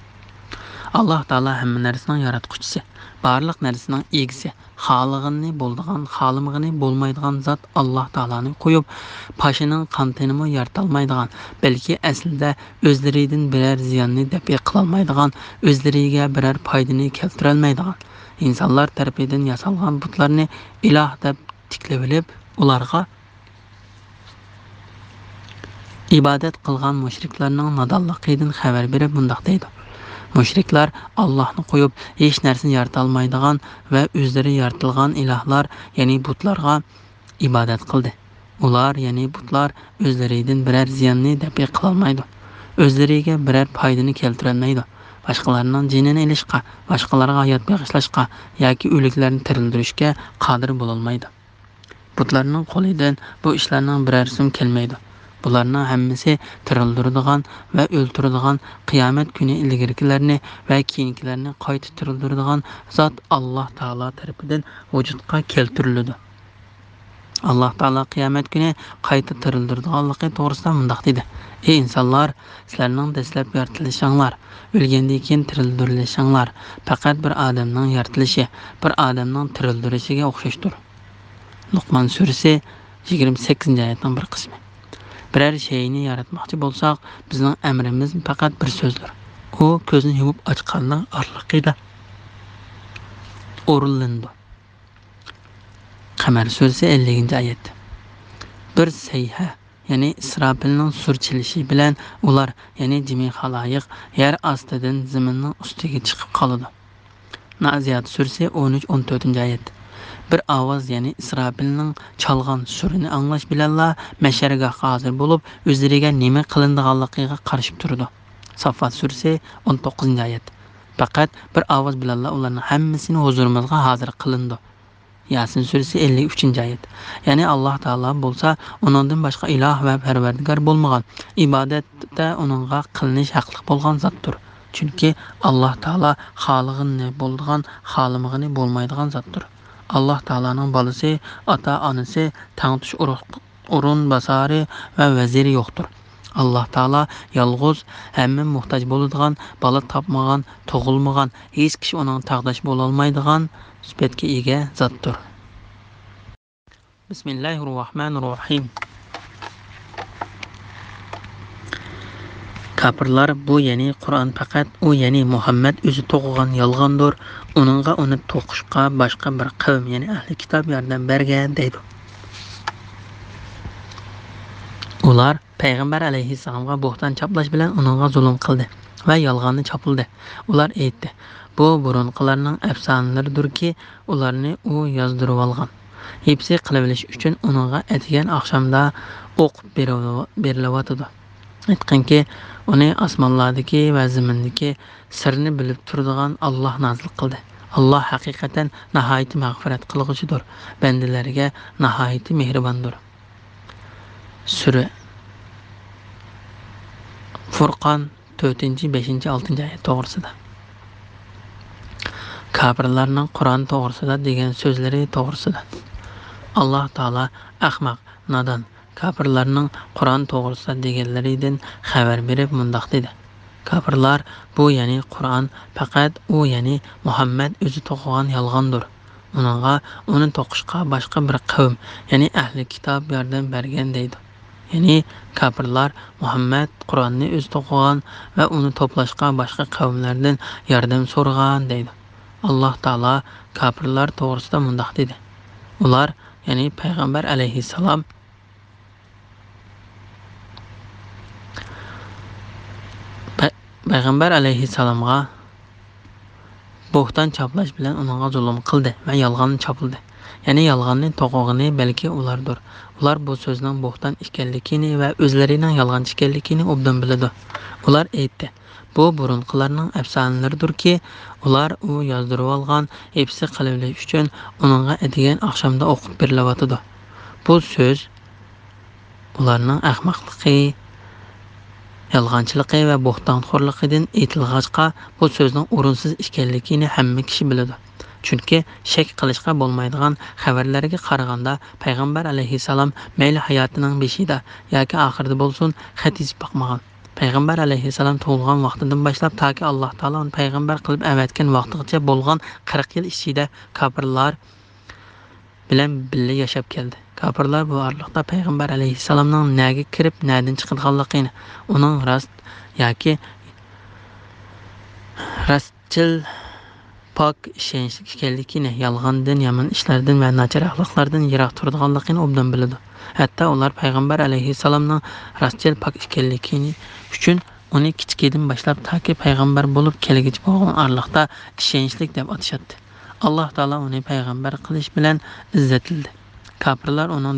Alloh taolo hamma narsaning yaratquchisi, barliq narsaning egisi, xolig'ini bo'ldigan, xolimig'ini bo'lmaydigan zot Alloh taoloni qo'yib, pashining qantinimi yaratolmaydigan, balki aslida o'zlaridan biror ziyonni dafi qila olmaydigan, o'zlariga biror foydani keltira olmaydigan insonlar tarafidan yasalgan butlarni iloh deb tiklab olib, ularga ibodat qilgan mushriklarning nodonligidan xabar berib mundaq deydi: Mushriklar Allohni qo'yib hech narsani yarata olmaydigan va o'zlari yaratilgan ilohlar, ya'ni butlarga ibodat qildi. Ular, ya'ni butlar o'zlaridan biror ziyonni dafi qila olmaydi. O'zlariga biror foydani keltira olmaydi. Boshqalarning jinini ilishga, boshqalarga hayot bag'ishlashga yoki o'liklarni tirildirishga qodir bo'la olmaydi. Butlarning qo'lidan bu ishlarning birorisi kelmaydi. Bularning hammasi tirildiradigan va o'ltiradigan, qiyomat kuni ilgirkilarni va keyingilarni qayta tirildiradigan zot Alloh taolo tarafidan vujudga keltiriladi. Alloh taolo qiyomat kuni qayta tirildiradiganligi to'g'risida mundaq dedi: "Ey insonlar, sizlarning dastlab yaratilishinglar, o'lgandan keyin tirildirilishinglar faqat bir odamning yaratilishi, bir odamning tirildirishiga o'xshashdir." Luqmon surasi 28-oyatning bir qismi. Biror shayni yaratmoqchi bo'lsak, bizning amrimiz faqat bir so'zdir. U ko'zni yumib ochganning orlig'ida o'rinlandi. Qamar surasi 50-oyat. Bir sayha, ya'ni Isrobilning surchilishi bilan ular, ya'ni jami xaloyiq yer ostidan zaminning ustiga chiqib qoladi. Naziyat surasi 13-14-oyat. Bir ovoz, ya'ni Isrobilning chalgan surini anglash bilanla masharga hozir bo'lib, o'zlariga nima qilinadiganligiga qarashib turdi. Saffat surasi 19-oyat. Faqat bir ovoz bilanla ularning hammasini huzurimizga hozir qilindi. Yasin surasi 53-oyat. Ya'ni Alloh taolo bo'lsa, uningdan boshqa iloh va parvardigor bo'lmagan, ibodatda uningga qilinish haqli bo'lgan zotdir. Chunki Alloh taolo xolig'ini bo'ldigan, xolimig'ini bo'lmaydigan zotdir. Alloh taolaning bolasi, ota-onasi, tangtush o'rin basari va vaziri yo'qdir. alloh taolo yolg'iz, hamma muhtoj bo'ladigan, bola topmagan, tug'ilmagan, hech kishi uning taqdosh bo'la olmaydigan sifatga ega zotdir. Bismillahirrohmanirrohim. Kafirlar bu ya'ni Qur'on faqat u ya'ni Muhammad o'zi to'qigan yolg'ondir. Uningga uni to'qishga boshqa bir qavm ya'ni ahli kitob yordam bergan deydi. Ular payg'ambar alayhissalomga bo'xton chaplash bilan uningga zulm qildi va yolg'onni chopildi. Ular aytdi: "Bu burunqilarning afsonalaridirki, ularni u yozdirib olgan. Hepsi qilib uchun uningga atigan oqshomda o'qib berilyotdi." Aytganki, uni osmonlardagi va zimindagi sirni bilib turadigan Alloh nozil qildi. Alloh haqiqatan nihoyat mag'firat qilg'uchidir, bandalariga nihoyat mehribondir. Sura Furqon 4-5-6 oyat to'g'risida. Kafirlarning Qur'on to'g'risida degan so'zlari to'g'risida. Alloh taolo ahmoq, nodon kafirlarning Qur'on to'g'risida deganlaridan xabar berib mundoq dedi: Kafirlar bu ya'ni Qur'on faqat u ya'ni Muhammad o'zi to'qigan yolg'ondir. Uni to'qishga boshqa bir qavm ya'ni ahli kitob yordam bergan deydi. Ya'ni kafirlar Muhammad Qur'onni o'zi to'qigan va uni to'plashga boshqa qavmlardan yordam so'ragan deydi. Alloh taolo kafirlar to'g'risida mundoq dedi: Ular ya'ni payg'ambar alayhissalom Payg'ambar alayhissalomga bo'xton chaplash bilan uningga zulm qildi va yolg'onni chopildi. Ya'ni yolg'onni to'qig'ini balki ulardir. Ular bu so'zning bo'xton ekanligini va o'zlarining yolg'onchi ekanligini obdan biladi. Ular aytdi: "Bu burunqilarning afsonalaridirki, ular u yozdirib olgan, hepsi qilib uchun uningga atigan oqshomda o'qib berilyotdi." Bu so'z ularning ahmoqligi, yolg'onchiligi va bo'xtonxo'rligidan aytilg'achqa, bu so'zning o'rinsiz ekanligini hamma kishi biladi. Chunki shak qilishga bo'lmaydigan xabarlarga qaraganda payg'ambar alayhissalom mayli hayotining beshida yoki oxirida bo'lsin xat yozib boqmagan. Payg'ambar alayhissalom tug'ilgan vaqtidan boshlab toki Alloh taolo uni payg'ambar qilib avatgan vaqtigacha bo'lgan 40 yil ichida kafirlar bilan birga yashab keldi. Kafirlar bu orliqda payg'ambar alayhissalomning naga kirib, nadan chiqadiganligini, uning rost yoki rostchil pok ishonchli ekanligini, yolg'ondan, yomon ishlardan va nachar axloqlardan yiroq turadiganligini obdan biladi. Hatto ular payg'ambar alayhissalomning rostchil pok ekanligini uchun uni kichkidan boshlab toki payg'ambar bo'lib kelgichi bo'lgan orliqda ishonchli deb atashadi. Alloh taolo uni payg'ambar qilish bilan izzatildi. Kafirlar uning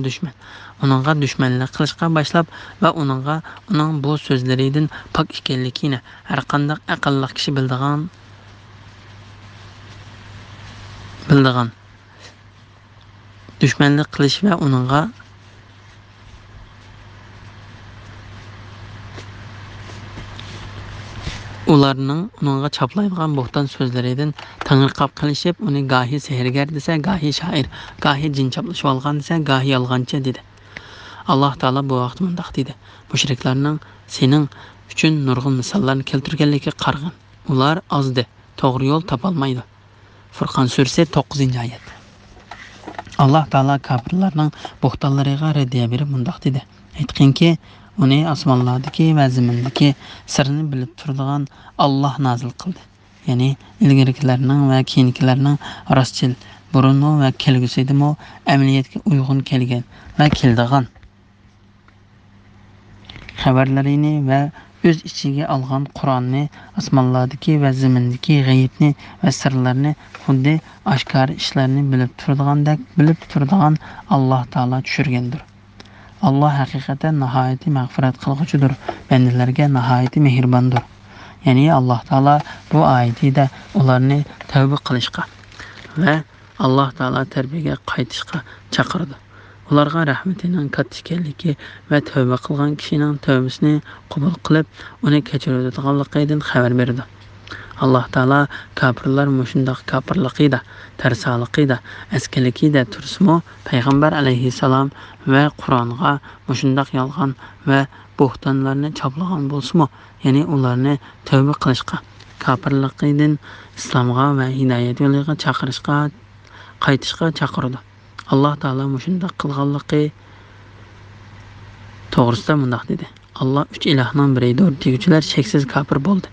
uningga dushmanlik qilishga boshlab va uning bu so'zlaridan pok ekanligini har qanday aqlli kishi bildigan dushmanlik qilish va uningga uningga choplaydigan bo'xton so'zlaridan tangirqab qilishib, uni gahi sehrgar desa, gahi shoir, gahi jin chaplashib olgan desa, gahi yolg'onchi dedi. Alloh taolo bu vaqt mundoq dedi: Mushriklarning sening uchun nurg'un misollarni keltirganligiga qarag'in. Ular ozdi, to'g'ri yo'l topolmaydi. Furqon surasi 9-oyat. Alloh taolo kafirlarning bo'xtonlariga raddiya berib mundoq dedi: Aytqinki, uni osmonlardagi va zimindagi sirni bilib turadigan Alloh nozil qildi. Ya'ni ilgarikilarning va keyingilarning rostchil, burunmi va kelgusidimi amaliyotga uyg'un kelgan va keldigan xabarlarini va o'z ichiga olgan Qur'onni, osmonlardagi va zimindagi g'aybni va sirlarni, xuddi oshkor ishlarni bilib turadigan Alloh taolo tushirgandir. Alloh haqiqatan nihoyat mag'firat qilg'uchidir, bandalarga nihoyat mehribondir. Ya'ni Alloh taolo bu oyatida ularni tavba qilishga va Alloh taolo tarbiyaga qaytishga chaqirdi. Ularga rahmatining katta ekanligi va tavba qilgan kishining tavbasini qabul qilib, uni kechiradiganligidan xabar berdi. Alloh taolo kafirlar mushundoq kafirligida, tarsoligida, askiligida tursimi, payg'ambar alayhissalom va Qur'onga mushundoq yolg'on va bo'xtonlarni choplagan bo'lsa-mu, ya'ni ularni tavba qilishga, kofirlikdan islomga va hidoyat yo'liga chaqirishga, qaytishga chaqirdi. Alloh taolo shunday qilganligi to'g'risida bunday dedi. Allah üç ilahdan biridir. Deguvchilar cheksiz kafir bo'ldi.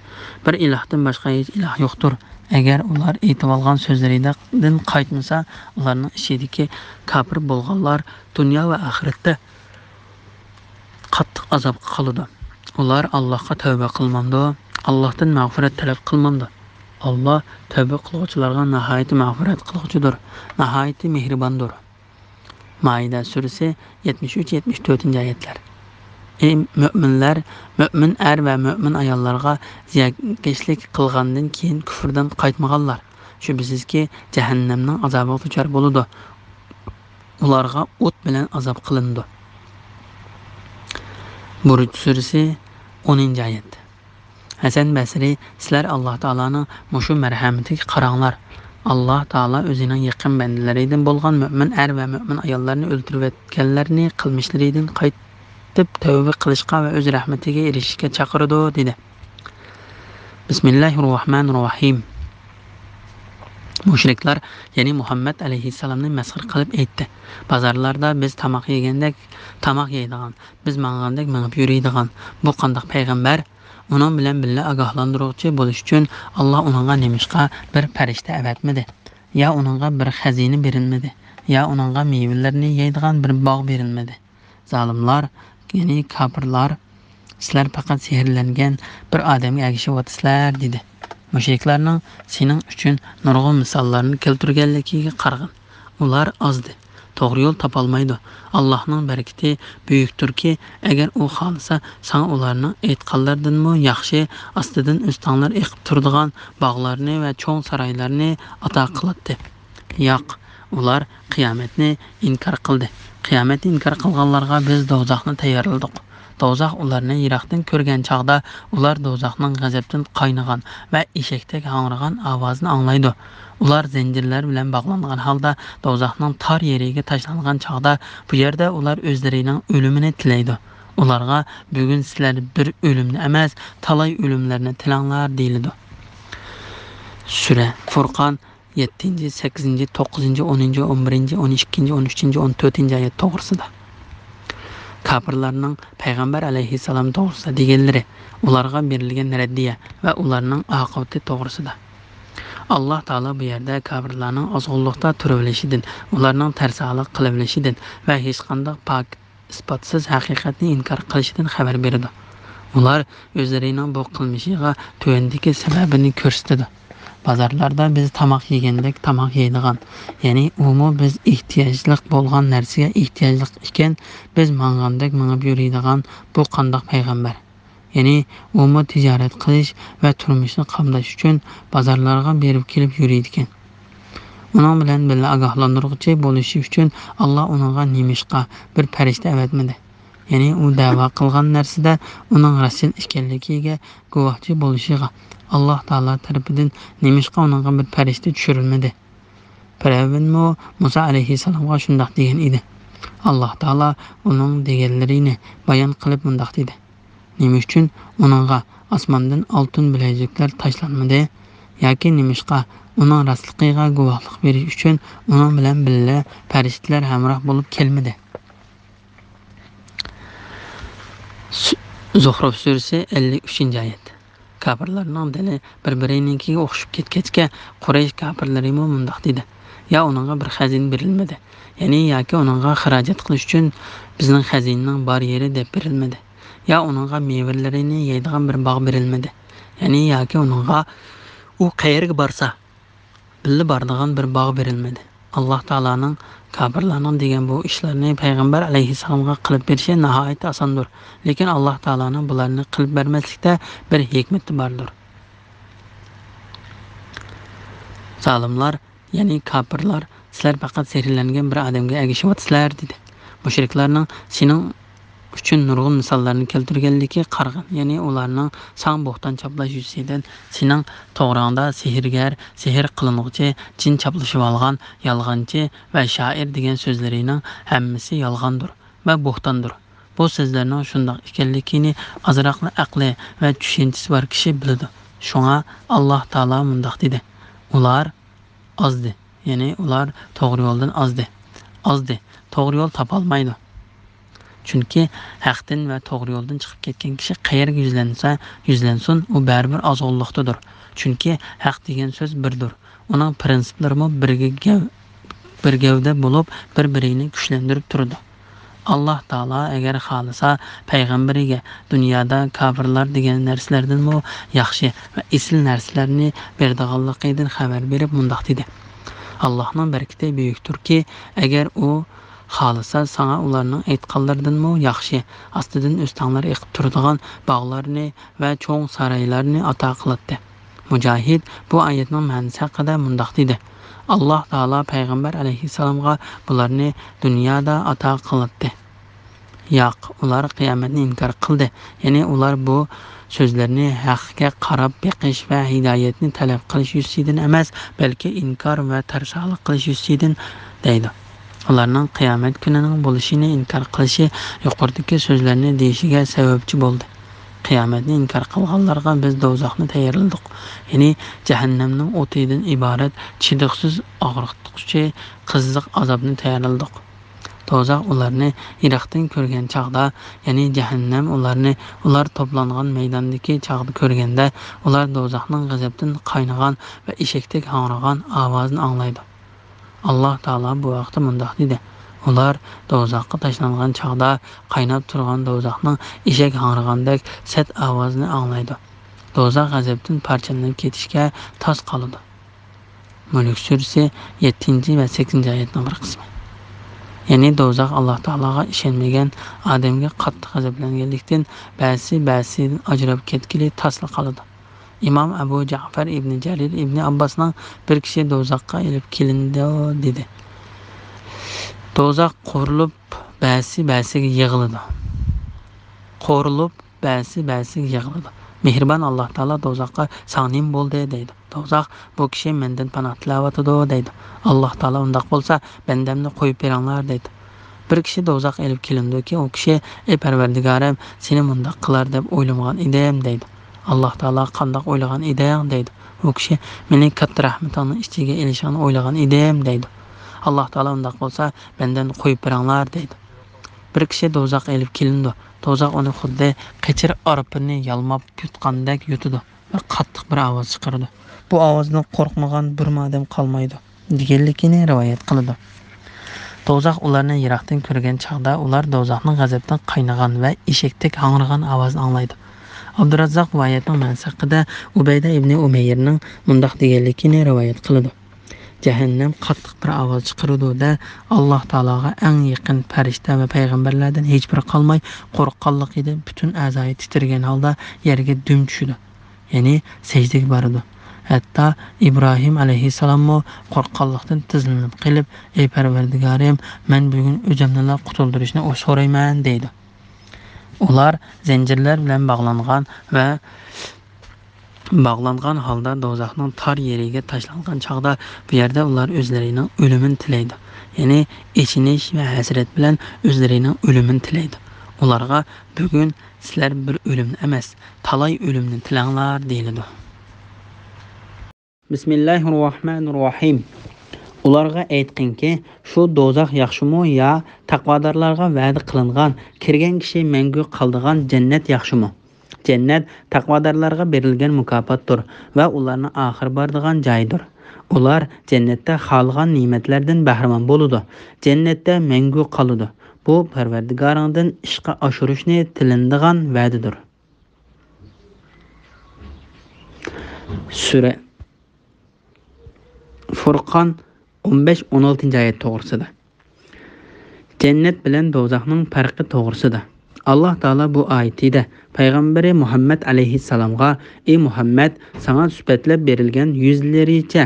Bir ilahdan boshqa hech ilah yo'qdir. Agar ular aytib olgan so'zlaridan qaytmasa, ularning ichidagi kafir bo'lganlar dunyo va oxiratda qattiq azobga qoladi. Ular Allohga tavba qilmamdi, Allohdan mag'firat talab qilmamdi. Allah tavba qiluvchilarga nihoyat mag'firat qiluvchidir, nihoyat mehribondir. Maida surasi 73-74-oyatlar. Ey müminler, mümin er ve mümin ayollarga ziyakkeşlik qilgandan keyin kufrdan qaytmaganlar. Şübhesiz ki cehennemning azobiga duchor bo'ladi. Ularga o't bilan azob qilindi. Buruj surasi 10-oyat. Hasan Basri, sizlar Alloh taolaning mushu marhamatiga qaranglar. Alloh taolo o'zining yaqin bandalaridan bo'lgan mümin er ve mümin ayollarni o'ldirib etganlarni qilmishlaridan tövbe qilishga va o'z rahmatiga erishishga chaqirdi dedi. Bismillahirrohmanirrohim. Mushriklar, ya'ni Muhammad alayhissalomni masxir qilib aytdi. Bazarlarda biz tamoq yegandek tamoq yeydigan, biz mangandek mangib yuradigan bu qanday payg'ambar? Uning bilan birga ogohlantiruvchi bo'lish uchun Alloh uningga nemishqa bir farishta avatmidi? Ya uningga bir xazina berilmadi? Ya uningga mevalarni yeydigan bir bog' berilmadi? Zalimlar, ya'ni kafirlar, sizlar faqat sehrlangan bir odamga ergashyapsizlar dedi. Mushriklarning sening uchun nurg'un misollarni keltirganligiga qarag'in. Ular ozdi, to'g'ri yo'l topolmaydi. Allohning barakati buyukdirki, agar u xohlasa, sana ularning aytganlaridanmi yaxshi ostidan o'stanglar eqib turadigan bog'larni va cho'ng saroylarni ato qiladi. Yo'q, ular qiyomatni inkor qildi. Qiyomatni inkor qilganlarga biz do'zaxni tayyorladik. Do'zax ularni yiroqdan ko'rgan chaqda ular do'zaxning g'azabdan qaynagan va eshakdek hangragan ovozini anglaydi. Ular zanjirlar bilan bog'langan holda do'zaxning tor yeriga tashlangan chaqda bu yerda ular o'zlarining o'limini tilaydi. Ularga bugun sizlar bir o'limni emas, talay o'limlarni tilanglar deyiladi. Sura Furqon 7, 8, 9, 10, 11, 12, 13, 14-oyat to'g'risida. Kafirlarning payg'ambar alayhissalom to'g'risida deganlari, ularga berilgan raddiya va ularning oqibati to'g'risida. Alloh taolo bu yerda kafirlarning ozg'unlikda turavelishidan, ularning tarsaliq qilavelishidan va hech qanday pok isbotsiz haqiqatni inkor qilishidan xabar berdi. Ular o'zlarining bu qilmishiga tuvandagi sababini ko'rsatdi. Bazarlarda biz tamoq yegandek tamoq yeydigan, ya'ni biz ehtiyojli bo'lgan narsaga ehtiyojli ekan, biz mangandek mangib yuradigan bu qanday payg'ambar? Ya'ni tijorat qilish va turmushni qamdash uchun bazarlarga berib kelib yuradi ekan. Uning bilan birga ogohlantiruvchi bo'lishi uchun Alloh uningga nemishqa bir farishta avatmadi. Ya'ni u da'vo qilgan narsada uning rasul ekanligiga guvohchi bo'lishiga Alloh taolo tarafidan nemishqa uningga bir farishta tushirilmadi. Fir'avnmi Musa alayhissalomga shunday degan edi. Alloh taolo uning deganlarini bayon qilib bunday dedi. Nima uchun uningga osmondan oltin bilaguzuklar tashlanmadi? Yoki nemishqa uning rostligiga guvohlik berish uchun uning bilan birga farishtalar hamroh bo'lib kelmadi? Zuhruf surasi 53-oyat. Kafirlarning dili bir-birininkiga o'xshab ketgachga Quraysh kafirlari bunday dedi. Ya uningga bir xazina berilmadi. Ya'ni yoki uningga xarajat qilish uchun bizning xazinaning bor yeri deb berilmadi. Ya uningga mevalarini yeydigan bir bog' berilmadi. Ya'ni yoki uningga u qayerga borsa birga boradigan bir bog' berilmadi. Alloh taolaning kafirlarning degan bu ishlarni payg'ambar alayhissalomga qilib berishi nihoyat osondir. Lekin Alloh taolaning bularni qilib bermaslikda bir hikmati bordir. Zalimlar, ya'ni kafirlar, sizlar faqat sehrlangan bir odamga ergashyapsizlar dedi. Mushriklarning sening uchun nurg'un misollarni keltirganligi qarg'in. Ya'ni ularning sang bo'xton chaplash yuzidan sening to'g'rongda sehrgar, sehr qilinuvchi, jin chaplashib olgan, yolg'onchi va shoir degan so'zlarining hammasi yolg'ondir va bo'xtondir. Bu sözlərinin şundaq ekanligini azraqlı aqli və düşüncəsi var kişi biladi. Şuna Allah Taala mundaq dedi. Ular azdı. Yani ular to'g'ri yo'ldan azdı. To'g'ri yo'l topolmaydi. Chunki haqdan va to'g'ri yo'ldan chiqib ketgan kishi qayerga yuzlansin, u baribir ozg'unliqdadir. Chunki haq degan so'z birdir. Uning prinsiplari bir gavda bo'lib, bir-birini kuchlantirib turadi. Allah Taala agar xolisa payg'ambariga dunyoda kofirlar degan narsalardan yaxshi va asl narsalarni berdiganligidan xabar berib mundaq dedi. Allohning barkati buyukdirki, agar u xolisa sana ularning aytganlaridan yaxshi, ostidan o'stanglar eqib turadigan bog'larni va cho'ng saroylarni ato qiladi. Mujohid bu oyatning ma'nosi haqida mundaq dedi. Allah Taala payg'ambar alayhissalomga bularni dunyoda ato qildi. Yo'q, ular qiyomatni inkor qildi. Ya'ni ular bu so'zlarni haqqa qarab beqish va hidoyatni talab qilish yuzidan emas, balki inkor va tarsaliq qilish yuzidan deydi. Ularning qiyomat kunining bo'lishini inkor qilishi yuqoridagi so'zlarni deyishiga sababchi bo'ldi. Qiyomatni inkor qilganlarga biz do'zaxni tayyorladik. Ya'ni jahannamning o'tidan iborat chidiqsiz og'riqchi qiziq azobni tayyorladik. Do'zax ularni yiroqdan ko'rgan chaqda, ya'ni jahannam ular to'plangan maydondagi chaqda ko'rganda, ular do'zaxning g'azabdan qaynagan va eshakdek hangragan ovozini anglaydi. Allah Taala bu vaqtda mundaq dedi. Ular do'zaxga tashlangan chaqda qaynab turgan do'zaxning eshak hangragandek sat ovozini anglaydi. Do'zax g'azabdan parchalanib ketishga tos qoladi. Mulk surasi 7 va 8 oyatning bir qismi. Ya'ni do'zax Allah Taolaga ishonmagan odamga qattiq g'azablanganlikdan ba'sidan ajrab ketgili tasli qoladi. İmam Abu Ja'far ibn Jarir ibn Abbasning bir kishi do'zaxga ilib kelindi dedi. Do'zax qo'rilib ba'siga yig'iladi. Mehribon Allah Taala do'zaxga sog'nim bo'ldi deydi. Do'zax bu kishi mendan panoh tilayotdi deydi. Allah Taala undaq bo'lsa, bandamni qo'yib beringlar deydi. Bir kishi do'zax ilib kelindiki, u kishi ey Parvardigorim, seni mundaq qilar deb o'ylamagan edim deydi. Allah Taala qandoq o'ylagan eding deydi. U kishi mening katta rahmatimni ichiga elishini o'ylagan edim deydi. Allah Taala undaq bo'lsa, mendan qo'yib beringlar deydi. Bir kishi do'zax ilib kelindi. Do'zax uni xuddi qechir arpini yalmab yutgandek yutadi va qattiq bir ovoz chiqardi. Bu ovozdan qo'rqmagan bir odam qolmaydi deganligini rivoyat qiladi. Do'zax ularni yiroqdan ko'rgan chaqda ular do'zaxning g'azabdan qaynagan va eshakdek hangragan ovozni anglaydi. Abdurazzoq bu oyatning ma'nosi haqida Ubayda ibn Umayrning mundaq deganligini rivoyat qiladi. Jahannam qattiq bir ovoz chiqardi-da, Alloh taologa eng yaqin farishta va payg'ambarlardan hech biri qolmay qo'rqqanligida butun a'zoyi titragan holda yerga dum tushdi. Ya'ni sajdaga bordi. Hatto Ibrohim alayhissalom qo'rqqanlikdan tizlanib qilib, ey Parvardigorim, men bugun o'zimni qutuldirishni so'rayman deydi. Ular zanjirlar bilan bog'langan holda do'zaxning tor yeriga tashlangan chaqda bu yerda ular o'zlarining o'limini tilaydi. Ya'ni echinish va hasrat bilan o'zlarining o'limini tilaydi. Ularga bugun sizlar bir o'limni emas, talay o'limni tilanglar deyiladi. Bismillahirrohmanirrohim. Ularga aytqinki, shu do'zax yaxshimi yo taqvodorlarga va'da qilingan, kirgan kishi mangu qoldigan jannat yaxshimi? Jannat taqvodorlarga berilgan mukofotdir va ularning oxir boradigan joyidir. Ular jannatda xohlagan ne'matlardan bahramand bo'ladi. Jannatda mangu qoladi. Bu Parvardigoringdan ishga oshirishni tilindigan va'dadir. Sura Furqon 15-16 oyat to'g'risida. Jannat bilan do'zaxning farqi to'g'risida. Allah Taala bu oyatida payg'ambari Muhammad alayhissalomga: "Ey Muhammad, sana sifatlab berilgan yuzlaricha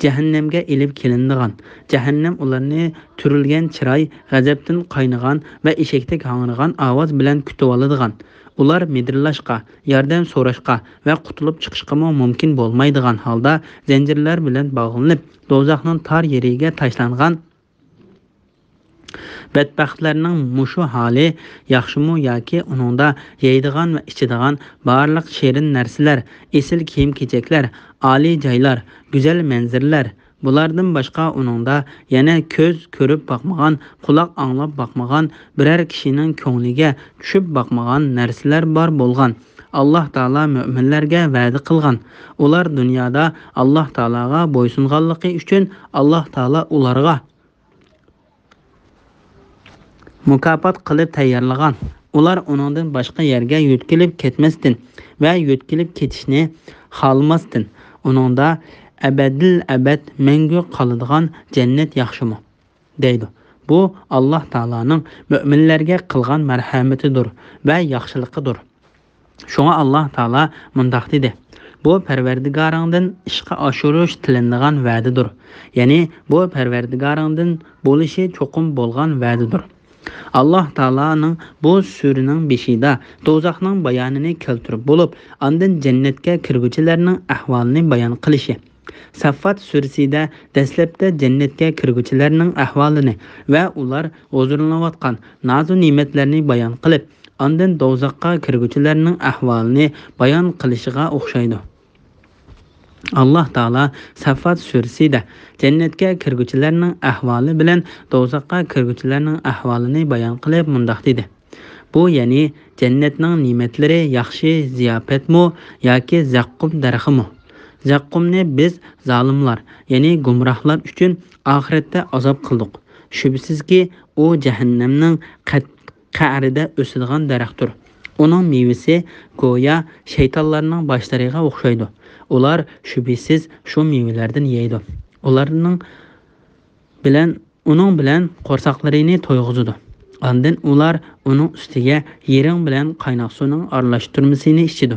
jahannamga ilib kelindigan. Jahannam ularni turilgan chiroy, g'azabdan qaynagan va eshakdek hangragan ovoz bilan kutib oladigan. Ular midirlashqa, yordam so'rashqa va qutulib chiqishga mumkin bo'lmaydigan holda zanjirlar bilan bog'lanib, do'zaxning tor yeriga tashlangan Bədbəxtlərinin muşu hali yaxşımı yoki uningda yeydigan va ichadigan barliq shirin narsalar, esil kiyim-kechaklar, oliy joylar, go'zal manzaralar, bulardan boshqa uningda yana ko'z ko'rib boqmagan, quloq anglab boqmagan, biror kishining ko'ngliga tushib boqmagan narsalar bor bo'lgan. Allah Taala müminlərə vəd qılğan. Ular dünyada Allah Taalaga boysunğanlığı üçün Allah Taala ularga mukafat qilib tayyorlagan. Ular onundan başqa yerga yo'tkilib ketmasdin va yo'tkilib ketishni xolmasdin. Onunda abadil abad mangu qoladigan jannat yaxshimi? deydi. Bu Allah Taalaning müminlərə qılğan mərhəmətidir və yaxşılıqıdır. Şuna Allah Taala mundaq dedi. Bu Pərverdigarыңdan işqa aşırış tilindigan vədidir. Yani bu Pərverdigarыңdan bo'lishi çoxum bo'lgan vədidir. Allah Taala'nın bu sürünün beşida dozaqning bayonini keltirib bo'lib, ondan jannatga kirguchilarning ahvolini bayon qilishi. Saffat surasida dastlabda jannatga kirguchilarning ahvolini va ular huzurlanayotgan nazu ne'matlarni bayon qilib, ondan dozaqqa kirguchilarning ahvolini bayon qilishiga o'xshaydi. Allah Taala Saffat surasida jannatga kirguchilarning ahvoli bilan dozaqqa kirguchilarning ahvolini bayon qilib mundaq dedi. Bu ya'ni jannatning ne'matlari yaxshi ziyofatmi yoki zaqqum darximi? Zaqqumni biz zolimlar, ya'ni gumrohlar uchun oxiratda azob qildik. Shubsizki u jahannamning qa'rida o'sadigan daraxtdir. Uning mevasi go'yo shaytonlarning boshlariga o'xshaydi. Ular shubsiz shu mevalardan yeydi. Uning bilan qo'rsoqlarini to'yg'izadi. Ondan ular uning ustiga yering bilan qaynoq suvning aralashtirmasini ichidi.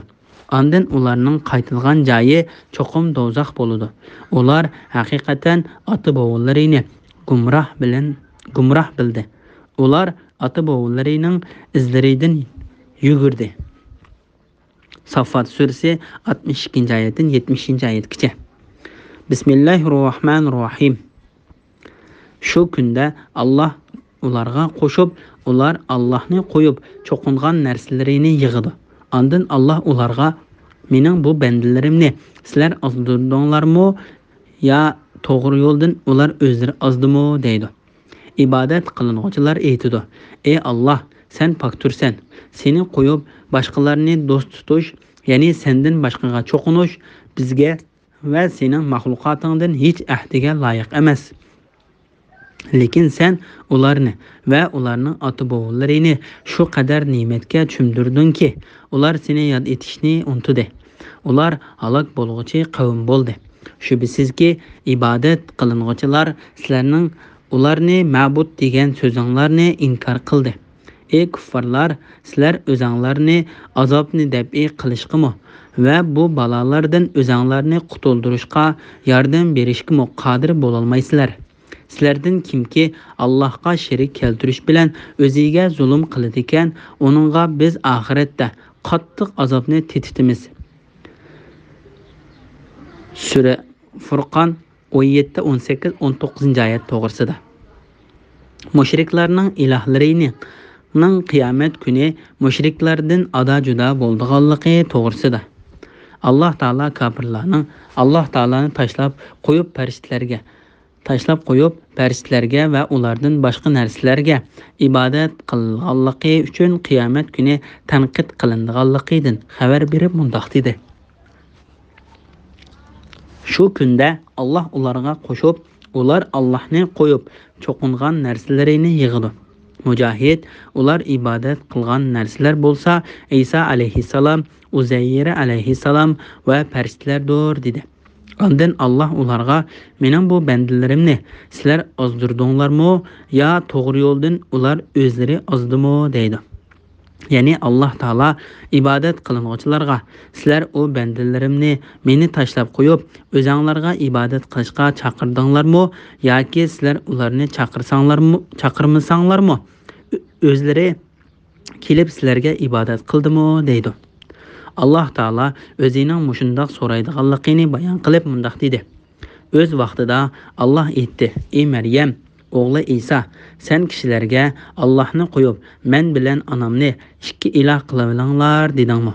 Ondan ularning qaytilgan joyi cho'qim dozaq bo'ladi. Ular haqiqatan ota-bovalarini gumroh bildi. Ular ota-bovalarining izlaridan yugurdi. Saffat surasi 62-oyatdan 70-oyatgacha. Bismillahirrohmanirrohim. Shu kunda Allah ularga qo'shib, ular Allohni qo'yib cho'qingan narsalarini yig'idi. Ondan Allah ularga mening bu bandalarimni sizlar ozdirdinglarmi yo to'g'ri yo'ldan ular o'zlari ozdimi deydi. İbadet qilinguvchilar aytidi: "Ey Allah, sen poktursan. Seni qo'yib boshqalarni do'st tutish, ya'ni sendan boshqaga cho'qinish bizga va sening mahluqotingdan hech ahdiga loyiq emas. Lekin sen ularni va ularning ota-bovalarini shu qadar ne'matga cho'mdirdingki, ular seni yod etishni unutdi. Ular halok bo'lg'uchi qavm bo'ldi. Shubsizki ibodat qilinguvchilar sizlarning ularni ma'bud degan so'zinglarni inkor qildi. Ey kuffarlar, sizlar o'zinglarni azobni dabiy qilishqimi va bu balolardan o'zinglarni qutuldirishga yordam berishga qodir bo'lolmaysizlar. Sizlardan kimki Allohga sherik keltirish bilan o'ziga zulm qiladi ekan, uningga biz oxiratda qattiq azobni tetitimiz. Sura Furqon 17, 18, 19-oyat to'g'risida. Mushriklarning ilohlarini qiyomat kuni mushriklardan juda bo'ldiganligi to'g'risida. Allah Taala kafirlarning Allah Taolani tashlab qo'yib farishtalarga va ulardan boshqa narsalarga ibodat qilganligi uchun qiyomat kuni tanqid qilinadiganligidan xabar berib mundaq dedi. Shu kunda Allah ularga qo'shib, ular Allohni qo'yib cho'qingan narsalarini yig'idi. Mujahid ular ibodat qilgan narsalar bo'lsa, Isa alayhissalom, Uzayr alayhissalom va farishtalardir dedi. Ondan Allah ularga mening bu bandalarimni sizlar ozdirdinglarmi yo to'g'ri yo'ldan ular o'zlari ozdimi deydi. Ya'ni Allah Taala ibodat qilinguvchilarga sizlar o bandalarimni meni tashlab qo'yib o'zinglarga ibodat qilishga chaqirdinglarmi yoki sizlar ularni chaqirmasanglarmi o'zlari kelib sizlarga ibodat qildimi deydi. Allah Taala o'zining mushundoq so'raydiganligini bayon qilib mundaq dedi. O'z vaqtida Allah aytdi: "Ey Maryam, Oğlu İsa, sen kişilerge Allah'ını koyup, men bilen anamni iki ilah kılabilanglar dedingmi?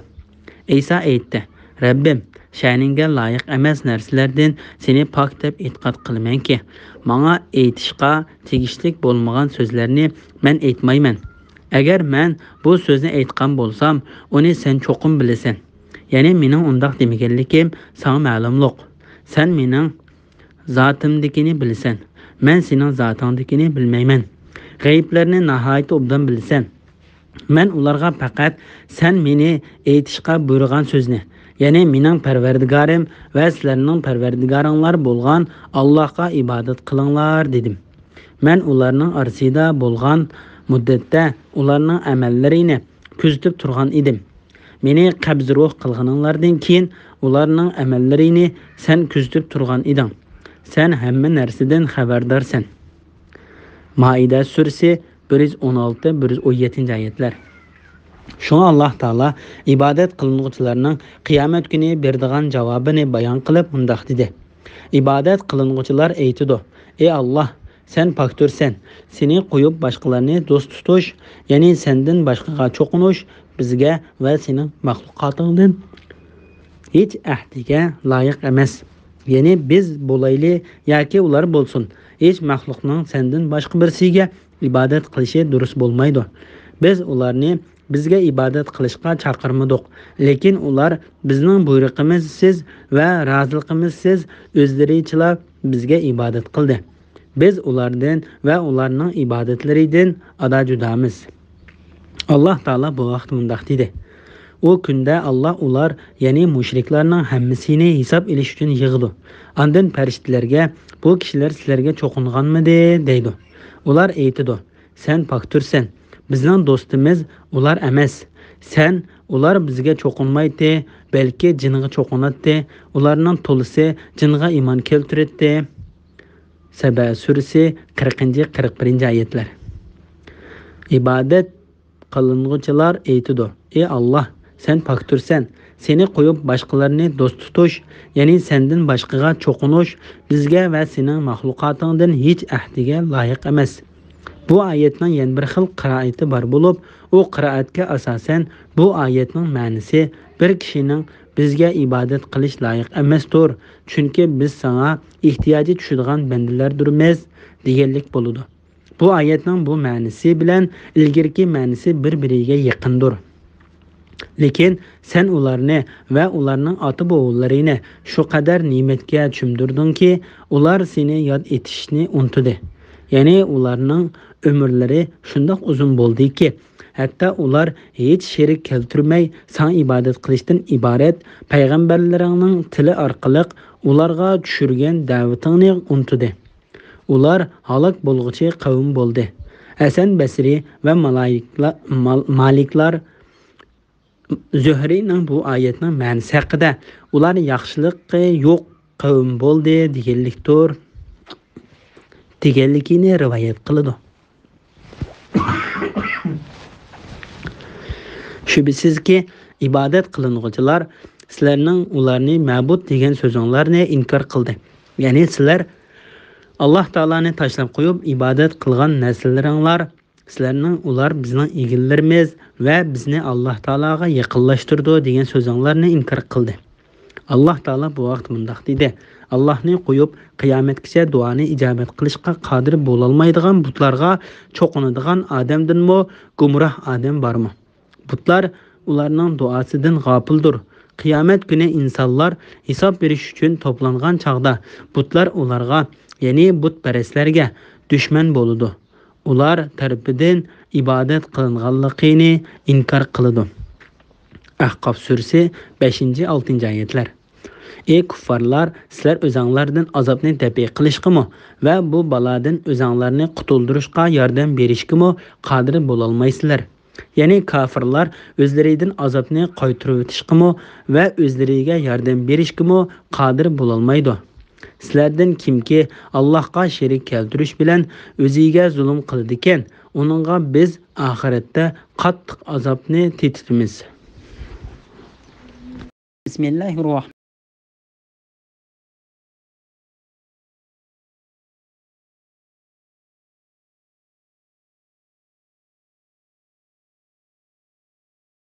İsa aytdi, Rabbim, şa'ninga loyiq emas narsalardan seni pok deb e'tiqod qilamanki, menga aytishga tegishlik bo'lmagan so'zlarni men aytmayman. Agar men bu so'zni aytgan bo'lsam, uni sen cho'qim bilasan. Ya'ni mening undaq demaganligim sana ma'lumliq. Sen mening zotimdikini bilasan. Men sening zotingdikini bilmayman. G'ayblarni nihoyat obdan bilasan. Men ularga faqat sen meni aytishga buyurgan so'zni, ya'ni mening Parvardigorim va sizlarning Parvardigoringlar bo'lgan Allohga ibodat qilinglar dedim. Men ularning orasida bo'lgan muddatda ularning amallarini kuzatib turgan edim. Meni qabz ruh qilganinglardan keyin ularning amallarini sen kuzatib turgan eding. Sen hamma narsadan xabardorsan. Maida surasi 116-117 oyatlar. Şuna Allah Taala ibadet kılınğıçılarının kıyamet günü berdiğan cevabını bayan kılıp mundaq dedi. İbadet kılınğıçılar eytidu. Ey Allah, sen paktörsen, seni koyup başkalarını dost tutuş, yani senden başkaga çokunuş, bizge ve senin mahlukatından hiç ahdige layık emas. Yani biz bolaylı ya ki ular bolsun. Hiç mahlukның senden başka birisiga ibadet kılışı durus bolmaydı. Biz ularni bizga ibodat qilishga chaqirmadik, lekin ular bizning buyruqimizsiz va roziligimizsiz o'zlaricha bizga ibodat qildi. Biz ulardan va ularning ibodatlaridan ada judamiz. Alloh taolo bu vaqt mundaq dedi. O kunda Allah ular, ya'ni mushriklarning hammasini hisob ilish uchun yig'di. Ondan farishtalarga, bu kishilar sizlarga cho'qinganmidi deydi. Ular aytidi, sen poktursan. Bizning do'stimiz ular emas. Sen ular bizga cho'qinmaydi, balki jinga cho'qinadi. Ularning to'lisi jinga iymon keltiradi. Saba surasi 40-41 oyatlar. İbadet qılınğıçılar aytidi, ey Allah, sen poktursan. Seni qo'yib başqalarını do'st tutush, ya'ni sendan boshqaga cho'qinish bizga va sening mahluqotingdan hech ahdiga loyiq emas. Bu oyatning yana bir xil qiroati bor bo'lib, u qiroatga asosan bu oyatning ma'nosi bir kishining bizga ibodat qilish loyiq emasdir, chunki biz sana ehtiyoji tushadigan bandalardirmiz deganlik bo'ladi. Bu oyatning bu ma'nosi bilan ilgirki ma'nosi bir-biriga yaqindir. Lekin sen ularni va ularning ota-bovularini shu qadar ne'matga cho'mdirdingki, ular seni yod etishni unutdi. Ya'ni ularning ömürleri şundak uzun bo'ldi ki, hatta ular hiç sherik keltirmay sana ibodat qilishdan iborat payg'ambarlarning tili orqali ularga tushirgan da'vatingni unutdi. Ular halok bo'lg'uchi qavm bo'ldi. Hasan Basri va maliklar Zuhrining bu oyatning ma'nosi haqida ular yaxshiliqi yo'q qavm bo'ldi deganligini rivoyat qiladi. Şübhəsizki ibadet qılınğıçılar sizlərning ularni ma'bud degan so'zinglarni inkor qildi. Ya'ni sizlar Alloh taolani tashlab qo'yib ibodat qilgan narsalaringlar, sizlarning ular bizning egillarimiz va bizni Alloh taologa yaqinlashtirdi degan so'zinglarni inkor qildi. Alloh taolo bu vaqt mundaq dedi. Allohni qo'yib qiyomatgacha duoni ijobat qilishga qodir bo'lolmaydigan butlarga cho'qinadigan odamdanmi gumroh odam bormi? Butlar ularning duosidan g'ofildir. Qiyomat kuni insonlar hisob berish uchun to'plangan chaqda butlar ularga, ya'ni butparastlarga dushman bo'ladi. Ular tarafidan ibodat qilinganligini inkor qiladi. Ahqof surasi 5-6 oyatlar. Ey kuffarlar, sizlar o'zinglardan azobni dafi qilishqimi va bu balodan o'zinglarni qutuldirishga yordam berishgimi qodir bo'lolmaysizlar. Ya'ni kafirlar o'zlaridan azobni qaytarib o'tishgimi va o'zlariga yordam berishgimi qodir bo'lolmaydi. Sizlardan kimki Allohga sherik keltirish bilan o'ziga zulm qildi ekan, uningga biz oxiratda qattiq azobni tetitamiz. Bismillahirrohmanirrohim.